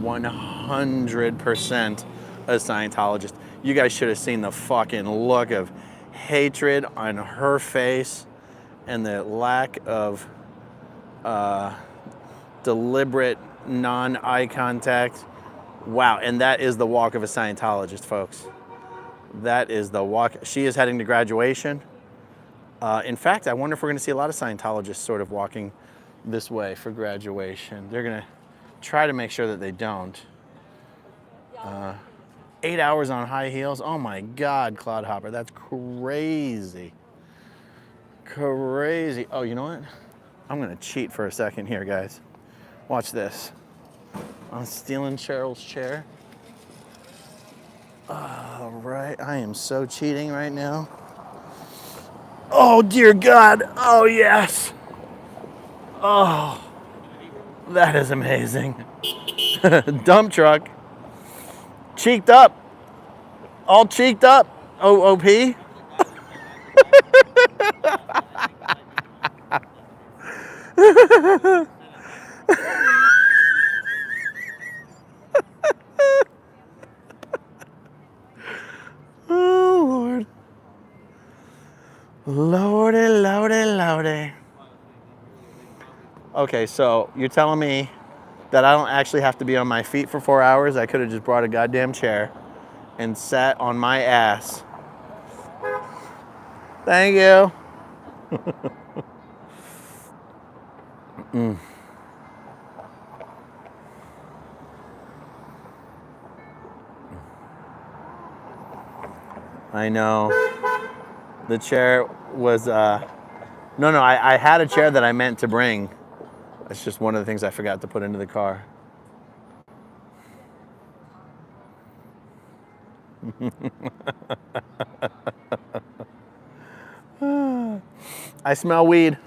"100% a Scientologist." You guys should have seen the fucking look of hatred on her face and the lack of deliberate non-eye contact. Wow, and that is the walk of a Scientologist, folks. That is the walk. She is heading to graduation. In fact, I wonder if we're going to see a lot of Scientologists sort of walking this way for graduation. They're going to try to make sure that they don't. 8 hours on high heels. Oh my God, Clodhopper, that's crazy. Crazy. Oh, you know what? I'm gonna cheat for a second here, guys. Watch this. I'm stealing Cheryl's chair. All right, I am so cheating right now. Oh, dear God. Oh, yes. Oh, that is amazing. Dump truck. Cheeked up. All cheeked up. OOP. Oh, Lord. Lordy, lordy, lordy. Okay, so you're telling me that I don't actually have to be on my feet for 4 hours? I could have just brought a goddamn chair and sat on my ass. Thank you. I know. The chair was, no, I had a chair that I meant to bring. It's just one of the things I forgot to put into the car. I smell weed.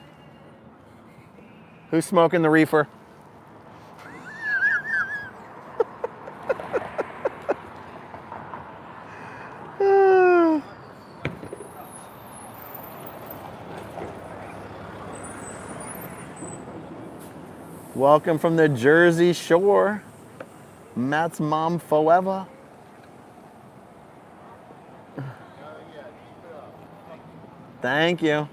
Who's smoking the reefer? Welcome from the Jersey Shore. Matt's mom forever. Thank you.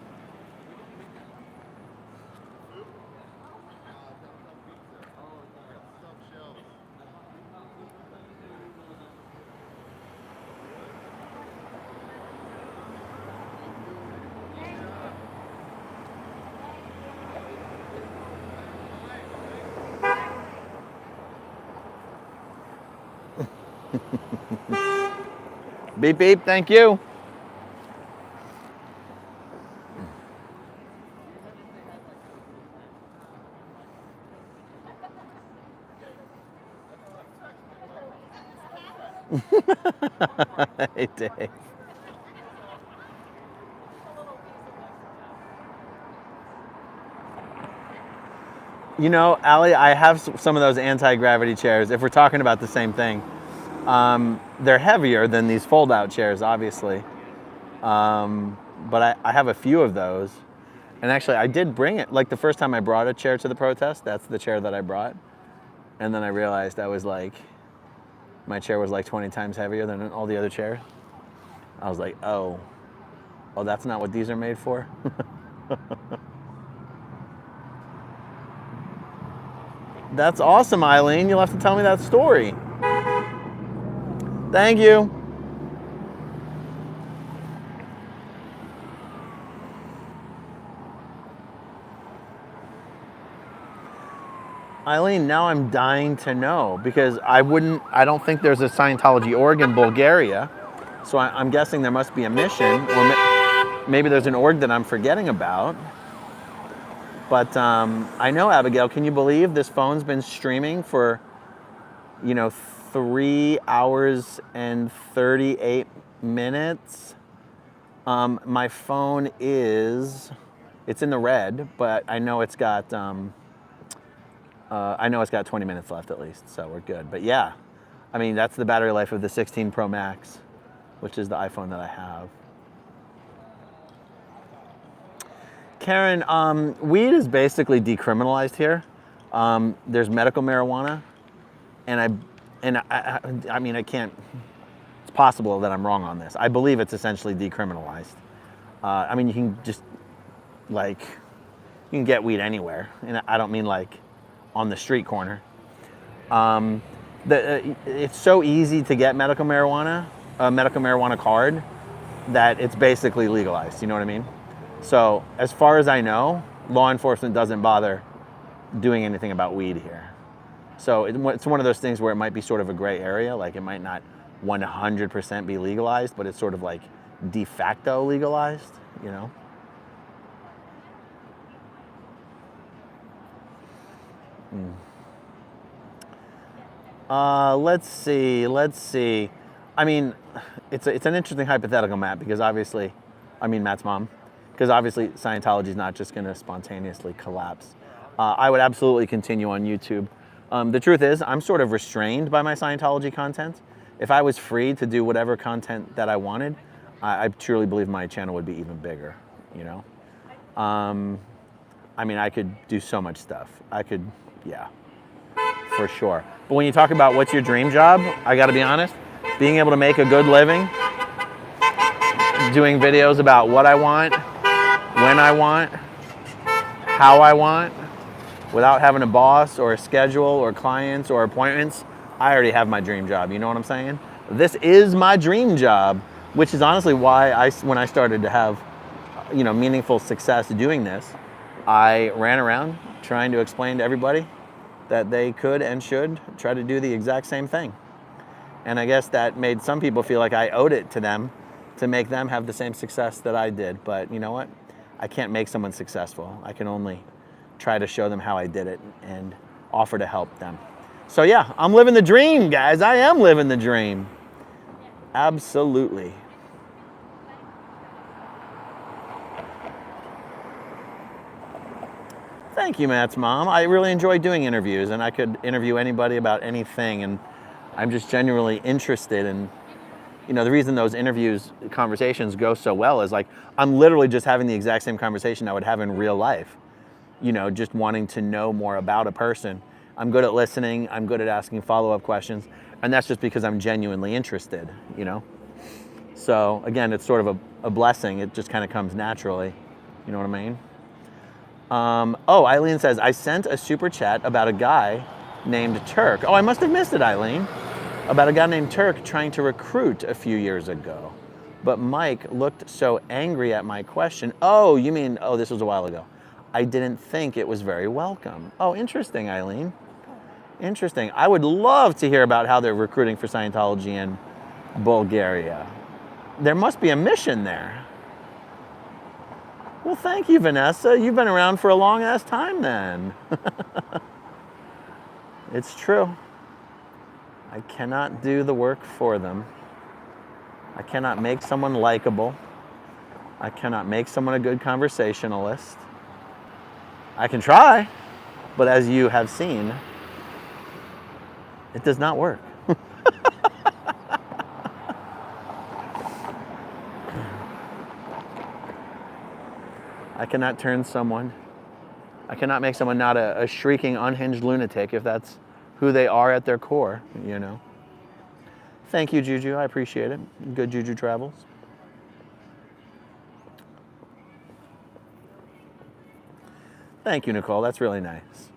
Beep, beep, thank you. Hey, Dave. You know, Allie, I have some of those anti-gravity chairs, if we're talking about the same thing. They're heavier than these fold-out chairs, obviously. But I have a few of those. And actually, I did bring it. Like the first time I brought a chair to the protest, that's the chair that I brought. And then I realized I was like, my chair was like 20 times heavier than all the other chairs. I was like, oh, that's not what these are made for? That's awesome, Eileen. You'll have to tell me that story. Thank you. Eileen, now I'm dying to know because I don't think there's a Scientology org in Bulgaria. So I'm guessing there must be a mission, or maybe there's an org that I'm forgetting about. But I know, Abigail, can you believe this phone's been streaming for, 3 hours and 38 minutes? My phone it's in the red, but I know it's got 20 minutes left at least, so we're good. But yeah, I mean, that's the battery life of the 16 Pro Max, which is the iPhone that I have. Karen, weed is basically decriminalized here. There's medical marijuana, and I mean, I can't. It's possible that I'm wrong on this. I believe it's essentially decriminalized. I mean, you can just you can get weed anywhere, and I don't mean like on the street corner. It's so easy to get medical marijuana, a medical marijuana card, that it's basically legalized. You know what I mean? So as far as I know, law enforcement doesn't bother doing anything about weed here. So it's one of those things where it might be sort of a gray area, like it might not 100% be legalized, but it's sort of like de facto legalized, you know? Let's see. I mean, it's an interesting hypothetical, Matt, because obviously, I mean Matt's mom, because obviously Scientology is not just going to spontaneously collapse. I would absolutely continue on YouTube. The truth is, I'm sort of restrained by my Scientology content. If I was free to do whatever content that I wanted, I truly believe my channel would be even bigger, you know? I mean, I could do so much stuff. I could, yeah, for sure. But when you talk about what's your dream job, I gotta be honest, being able to make a good living, doing videos about what I want, when I want, how I want, without having a boss or a schedule or clients or appointments, I already have my dream job, you know what I'm saying? This is my dream job, which is honestly why when I started to have, you know, meaningful success doing this, I ran around trying to explain to everybody that they could and should try to do the exact same thing. And I guess that made some people feel like I owed it to them to make them have the same success that I did. But you know what? I can't make someone successful. I can only try to show them how I did it and offer to help them. So yeah, I'm living the dream, guys. I am living the dream. Absolutely. Thank you, Matt's mom. I really enjoy doing interviews, and I could interview anybody about anything, and I'm just genuinely interested in, you know, the reason those conversations go so well is like, I'm literally just having the exact same conversation I would have in real life, you know, just wanting to know more about a person. I'm good at listening, I'm good at asking follow-up questions, and that's just because I'm genuinely interested, you know? So again, it's sort of a blessing. It just kind of comes naturally, you know what I mean? Oh, Eileen says, I sent a super chat about a guy named Turk. Oh, I must have missed it, Eileen. About a guy named Turk trying to recruit a few years ago. But Mike looked so angry at my question. Oh, you mean, oh, this was a while ago. I didn't think it was very welcome. Oh, interesting, Eileen. Interesting. I would love to hear about how they're recruiting for Scientology in Bulgaria. There must be a mission there. Well, thank you, Vanessa. You've been around for a long-ass time then. It's true. I cannot do the work for them. I cannot make someone likable. I cannot make someone a good conversationalist. I can try, but as you have seen, it does not work. I cannot turn someone, I cannot make someone not a shrieking, unhinged lunatic if that's who they are at their core, you know. Thank you, Juju. I appreciate it. Good Juju travels. Thank you, Nicole. That's really nice.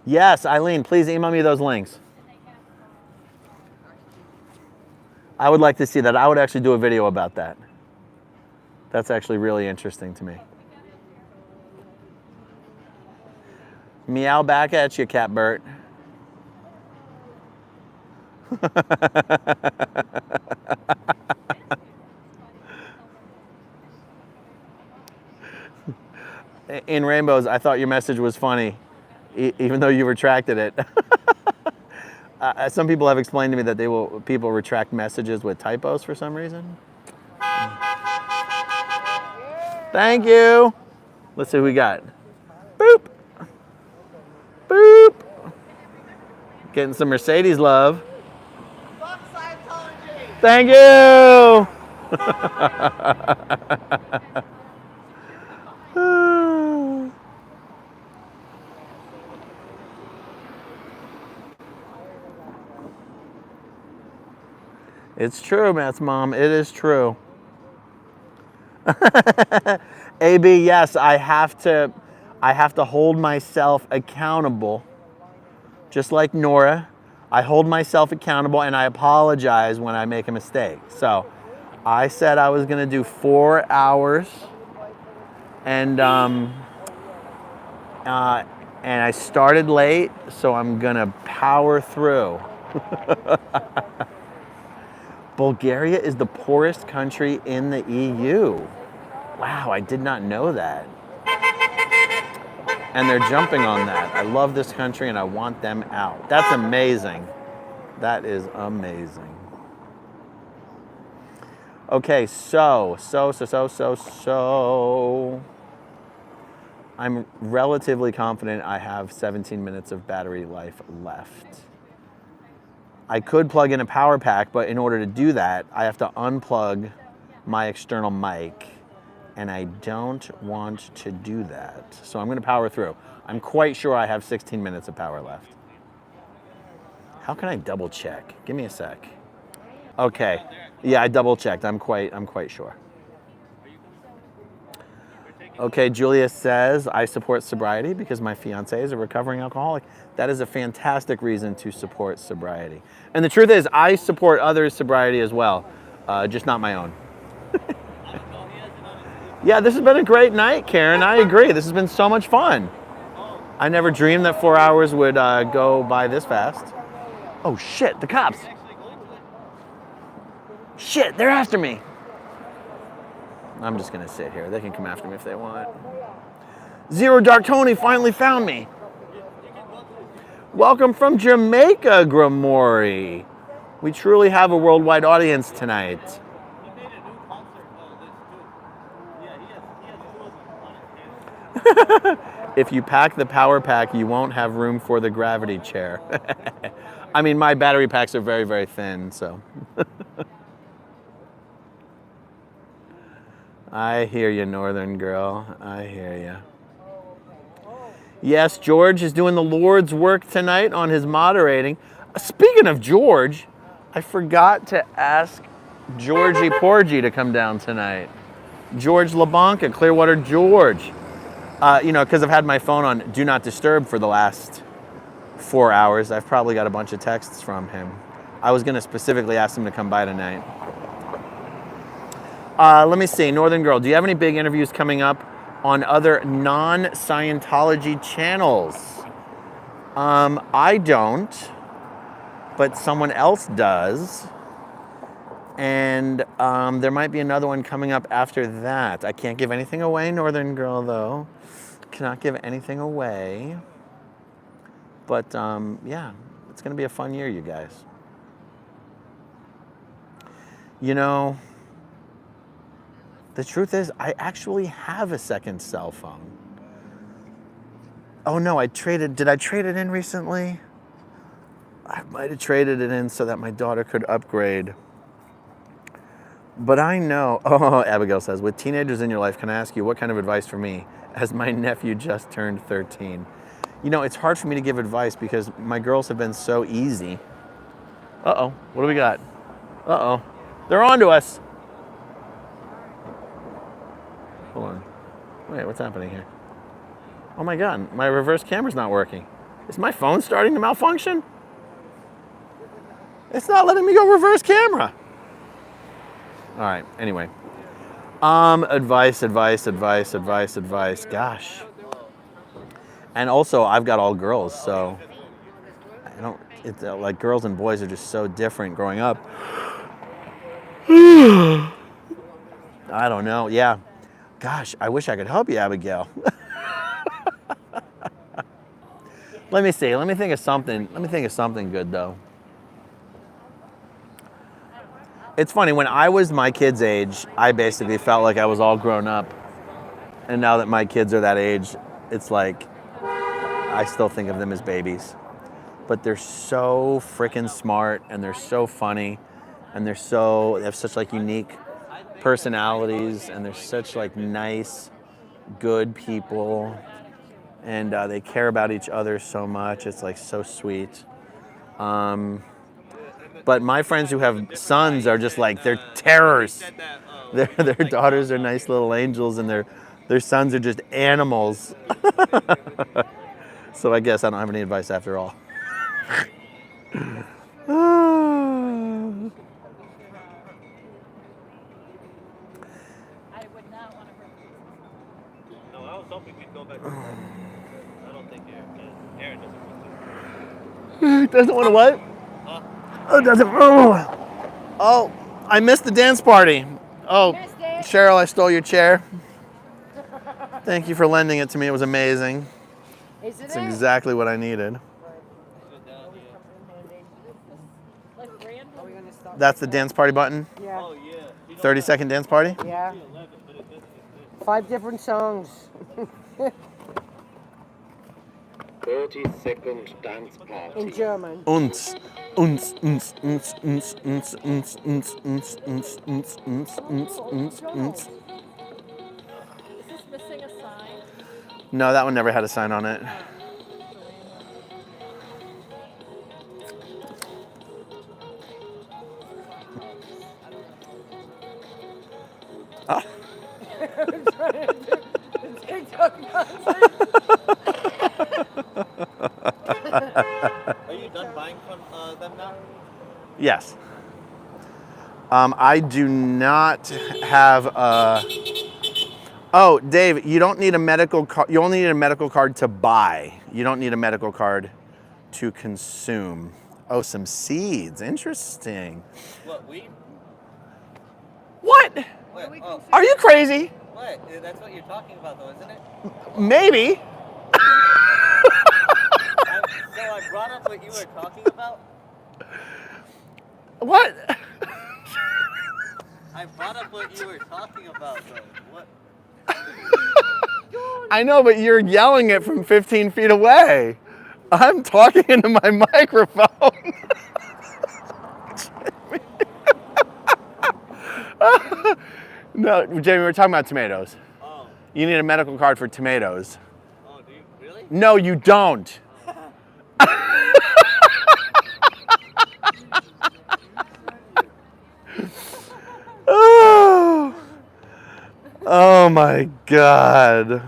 Yes, Eileen, please email me those links. I would like to see that. I would actually do a video about that. That's actually really interesting to me. Meow back at you, Catbert. In Rainbows, I thought your message was funny, even though you retracted it. Some people have explained to me that people retract messages with typos for some reason. Thank you. Let's see who we got. Boop. Boop. Getting some Mercedes love. Thank you. It's true, Matt's mom. It is true. AB, yes, I have to hold myself accountable. Just like Nora, I hold myself accountable and I apologize when I make a mistake. So I said I was gonna do 4 hours and I started late, so I'm gonna power through. Bulgaria is the poorest country in the EU. Wow, I did not know that. And they're jumping on that. I love this country and I want them out. That's amazing. That is amazing. Okay, so. I'm relatively confident I have 17 minutes of battery life left. I could plug in a power pack, but in order to do that, I have to unplug my external mic, and I don't want to do that. So I'm gonna power through. I'm quite sure I have 16 minutes of power left. How can I double check? Give me a sec. Okay, yeah, I double checked. I'm quite sure. Okay, Julia says, I support sobriety because my fiance is a recovering alcoholic. That is a fantastic reason to support sobriety. And the truth is, I support others' sobriety as well, just not my own. Yeah, this has been a great night, Karen. I agree. This has been so much fun. I never dreamed that 4 hours would go by this fast. Oh shit, the cops. Shit, they're after me. I'm just gonna sit here. They can come after me if they want. Zero Dark Tony finally found me. Welcome from Jamaica, Grimory. We truly have a worldwide audience tonight. If you pack the power pack, you won't have room for the gravity chair. I mean, my battery packs are very, very thin, so. I hear you, Northern girl. I hear you. Yes, George is doing the Lord's work tonight on his moderating. Speaking of George, I forgot to ask Georgie Porgy to come down tonight. George LeBanca, Clearwater George. Because I've had my phone on Do Not Disturb for the last 4 hours. I've probably got a bunch of texts from him. I was going to specifically ask him to come by tonight. Let me see, Northern Girl, do you have any big interviews coming up on other non-Scientology channels? I don't, but someone else does. And there might be another one coming up after that. I can't give anything away, Northern Girl, though. Cannot give anything away. But yeah, it's going to be a fun year, you guys. You know, the truth is, I actually have a second cell phone. Oh no, did I trade it in recently? I might have traded it in so that my daughter could upgrade. But I know, Abigail says, with teenagers in your life, can I ask you what kind of advice for me, as my nephew just turned 13? You know, it's hard for me to give advice because my girls have been so easy. Uh-oh, what do we got? Uh-oh, they're on to us. Hold on. Wait, what's happening here? Oh my God, my reverse camera's not working. Is my phone starting to malfunction? It's not letting me go reverse camera. All right, anyway. Advice. Gosh. And also, I've got all girls, so like girls and boys are just so different growing up. I don't know, yeah. Gosh, I wish I could help you, Abigail. Let me see. Let me think of something good, though. It's funny, when I was my kids' age, I basically felt like I was all grown up. And now that my kids are that age, it's like, I still think of them as babies. But they're so freaking smart, and they're so funny, and they have such like unique personalities, and they're such like nice, good people, and they care about each other so much. It's like so sweet. But my friends who have sons are just like, they're terrors. Their daughters are nice little angels, and their sons are just animals. So I guess I don't have any advice after all. Doesn't want to what? Huh? Oh, doesn't. Oh, I missed the dance party. Oh, Cheryl, I stole your chair. Thank you for lending it to me. It was amazing. Is it? It's exactly what I needed. Like random. Are we gonna stop? That's the dance party button. Yeah. Oh yeah. 30-second dance party. Yeah. 5 different songs. 30-second dance party. In German. Uns. Is this missing a sign? No, that one never had a sign on it. Oh. Are you done buying from them now? Yes. I do not have a... Oh, Dave, you don't need a medical card. You only need a medical card to buy. You don't need a medical card to consume. Oh, some seeds. Interesting. What, weed? What? What? Oh, Are you crazy? what? That's what you're talking about, though, isn't it? Maybe. So I brought up what you were talking about. What? I brought up what you were talking about, though. What? I know, but you're yelling it from 15 feet away. I'm talking into my microphone. No, Jamie, we're talking about tomatoes. Oh. You need a medical card for tomatoes. Oh, do you really? No, you don't. Oh my God.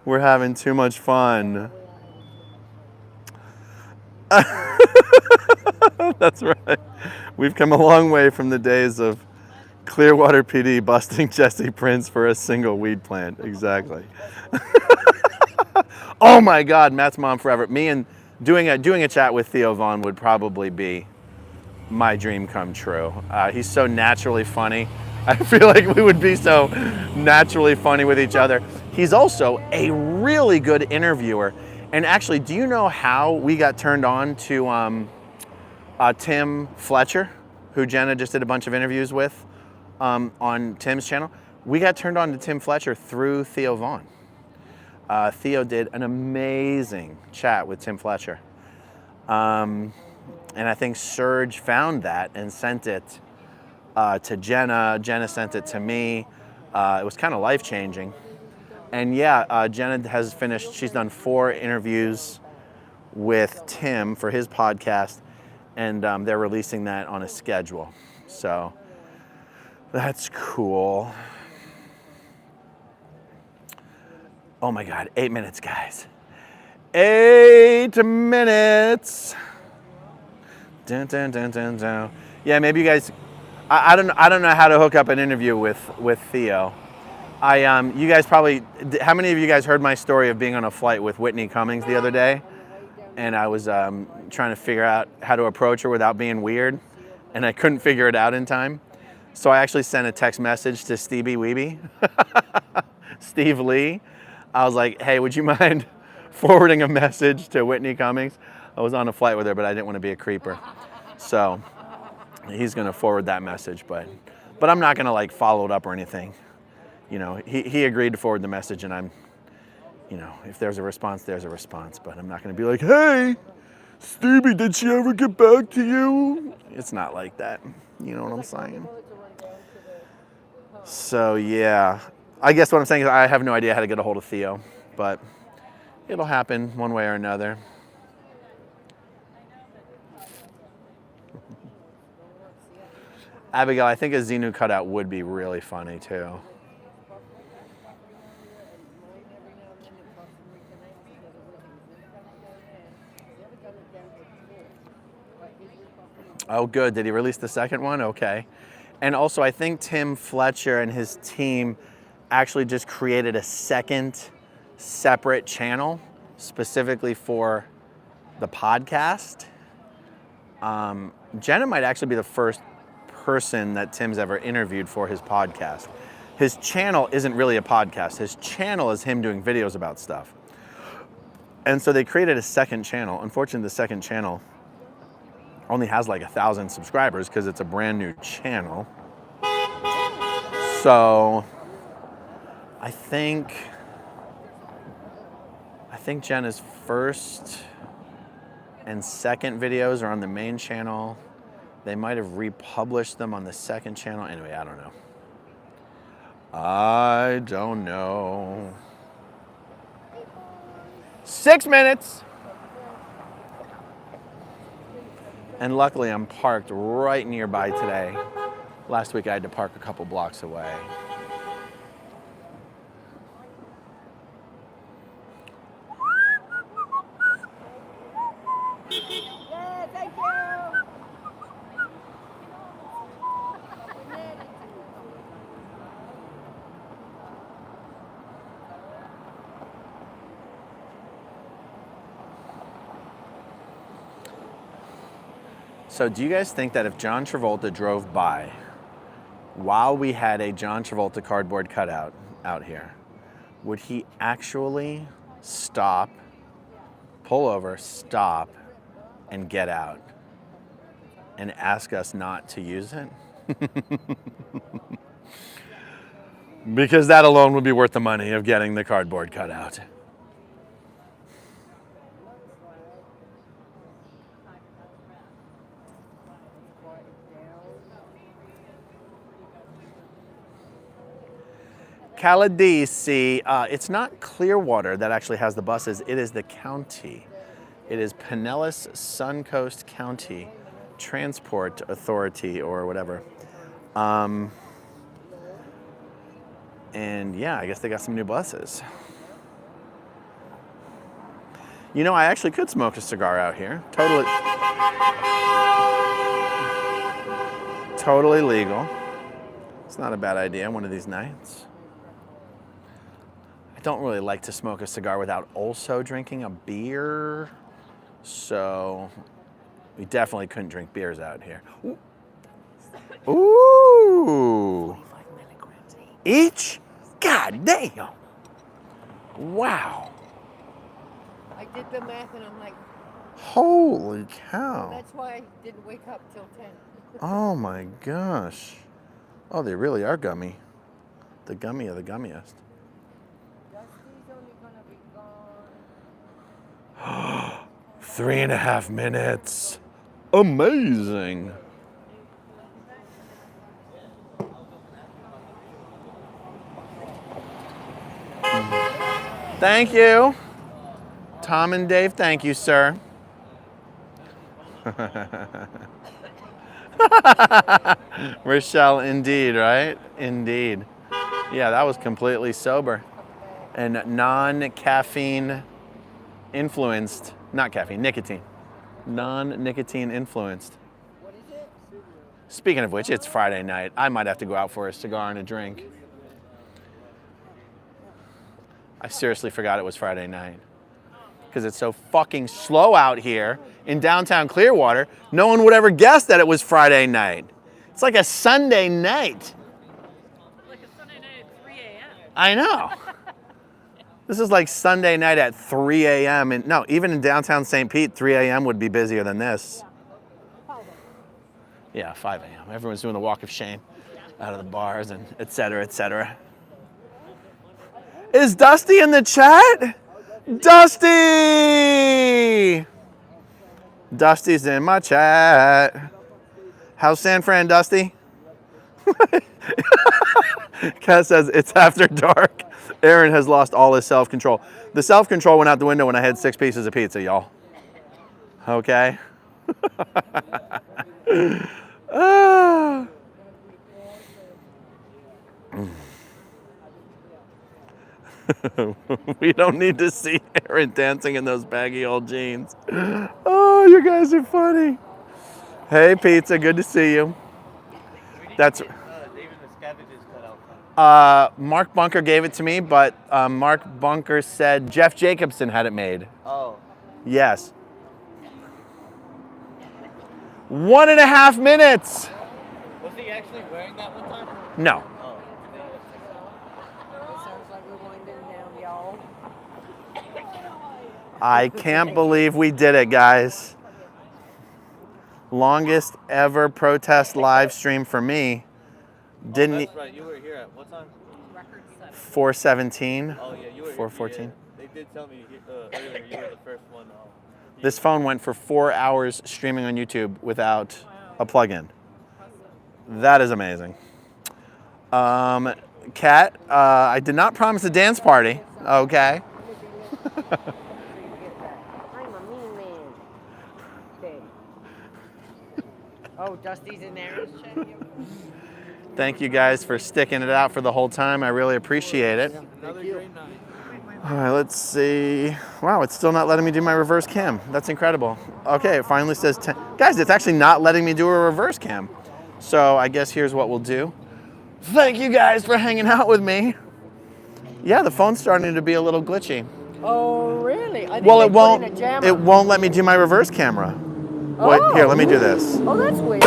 We're having too much fun. That's right. We've come a long way from the days of Clearwater PD busting Jesse Prince for a single weed plant. Exactly. Oh my God, Matt's mom forever. Me and doing a chat with Theo Vaughn would probably be my dream come true. He's so naturally funny. I feel like we would be so naturally funny with each other. He's also a really good interviewer. And actually, do you know how we got turned on to Tim Fletcher, who Jenna just did a bunch of interviews with on Tim's channel? We got turned on to Tim Fletcher through Theo Vaughn. Theo did an amazing chat with Tim Fletcher. And I think Serge found that and sent it to Jenna. Jenna sent it to me. It was kind of life-changing. And yeah, Jenna has finished, she's done 4 interviews with Tim for his podcast, and they're releasing that on a schedule. So that's cool. Oh my God, 8 minutes, guys. 8 minutes. Dun, dun, dun, dun, dun. Yeah, maybe you guys, I don't know how to hook up an interview with Theo. You guys probably, how many of you guys heard my story of being on a flight with Whitney Cummings the other day? And I was trying to figure out how to approach her without being weird, and I couldn't figure it out in time. So I actually sent a text message to Stevie Weeby, Steve Lee. I was like, hey, would you mind forwarding a message to Whitney Cummings? I was on a flight with her, but I didn't want to be a creeper. So he's gonna forward that message, but I'm not gonna like follow it up or anything. You know, he agreed to forward the message, and I'm, you know, if there's a response, there's a response, but I'm not gonna be like, hey, Stevie, did she ever get back to you? It's not like that, you know what I'm saying? So yeah, I guess what I'm saying is I have no idea how to get a hold of Theo, but it'll happen one way or another. Abigail, I think a Xenu cutout would be really funny too. Oh, good. Did he release the second one? Okay. And also, I think Tim Fletcher and his team actually just created a second separate channel specifically for the podcast. Jenna might actually be the first person that Tim's ever interviewed for his podcast. His channel isn't really a podcast. His channel is him doing videos about stuff. And so they created a second channel. Unfortunately, the second channel only has like 1,000 subscribers because it's a brand new channel. So I think Jenna's first and second videos are on the main channel. They might have republished them on the second channel. Anyway, I don't know. I don't know. 6 minutes. And luckily I'm parked right nearby today. Last week I had to park a couple blocks away. Yeah, thank you. So do you guys think that if John Travolta drove by while we had a John Travolta cardboard cutout out here, would he actually stop, pull over, stop, and get out and ask us not to use it? Because that alone would be worth the money of getting the cardboard cutout. Caladisi, it's not Clearwater that actually has the buses, it is the county. It is Pinellas Suncoast County Transport Authority or whatever. And yeah, I guess they got some new buses. You know, I actually could smoke a cigar out here. Totally legal. It's not a bad idea one of these nights. I don't really like to smoke a cigar without also drinking a beer. So we definitely couldn't drink beers out here. Ooh. Each? God damn. Wow. I did the math and I'm like, Holy cow. that's why I didn't wake up till 10. Oh my gosh. Oh, they really are gummy. The gummy of the gummiest. Dusty's only gonna be gone. 3.5 minutes. Amazing. Thank you. Tom and Dave, thank you, sir. Rochelle, indeed, right? Indeed. Yeah, that was completely sober and non-caffeine influenced. Not caffeine, nicotine. Non-nicotine influenced. What is it? Speaking of which, it's Friday night. I might have to go out for a cigar and a drink. I seriously forgot it was Friday night. Because it's so fucking slow out here in downtown Clearwater, no one would ever guess that it was Friday night. It's like a Sunday night. Like a Sunday night at 3 a.m. I know. This is like Sunday night at 3 a.m. And no, even in downtown St. Pete, 3 a.m. would be busier than this. Yeah, 5 a.m. Everyone's doing the walk of shame out of the bars and et cetera, et cetera. Is Dusty in the chat? Dusty! Dusty's in my chat. How's San Fran, Dusty? Kat says, it's after dark. Aaron has lost all his self-control. The self-control went out the window when I had 6 pieces of pizza, y'all. Okay? We don't need to see Aaron dancing in those baggy old jeans. Oh, you guys are funny. Hey, Pizza, good to see you. That's David Miscavige's cutout. Mark Bunker gave it to me, but Mark Bunker said Jeff Jacobson had it made. Oh. Yes. 1.5 minutes. Was he actually wearing that one time? No. It sounds like we're winding down, y'all. I can't believe we did it, guys. Longest ever protest live stream for me. Didn't That's right. You were here at what time? 4:17. Oh yeah, you were 4:14. here. They did tell me earlier you were the first one. This phone went for 4 hours streaming on YouTube without a plug-in. That is amazing. Kat, I did not promise a dance party. Okay. I'm a mean man. Okay. Oh, Dusty's in there. Thank you guys for sticking it out for the whole time. I really appreciate it. Another great night. All right, let's see. Wow, it's still not letting me do my reverse cam. That's incredible. Okay, it finally says 10. Guys, it's actually not letting me do a reverse cam. So I guess here's what we'll do. Thank you guys for hanging out with me. Yeah, the phone's starting to be a little glitchy. Oh, really? I think Well, they it put won't. in a jammer. It won't let me do my reverse camera. Wait, here, let me do this. Oh, that's weird.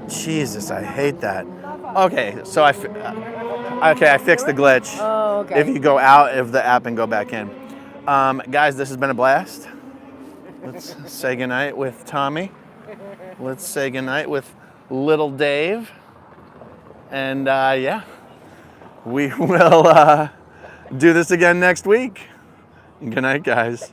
Jesus, I hate that. Okay, so I fixed the glitch. Oh, okay. If you go out of the app and go back in. Guys, this has been a blast. Let's say goodnight with Tommy. Let's say goodnight with little Dave. And yeah, we will do this again next week. Good night, guys.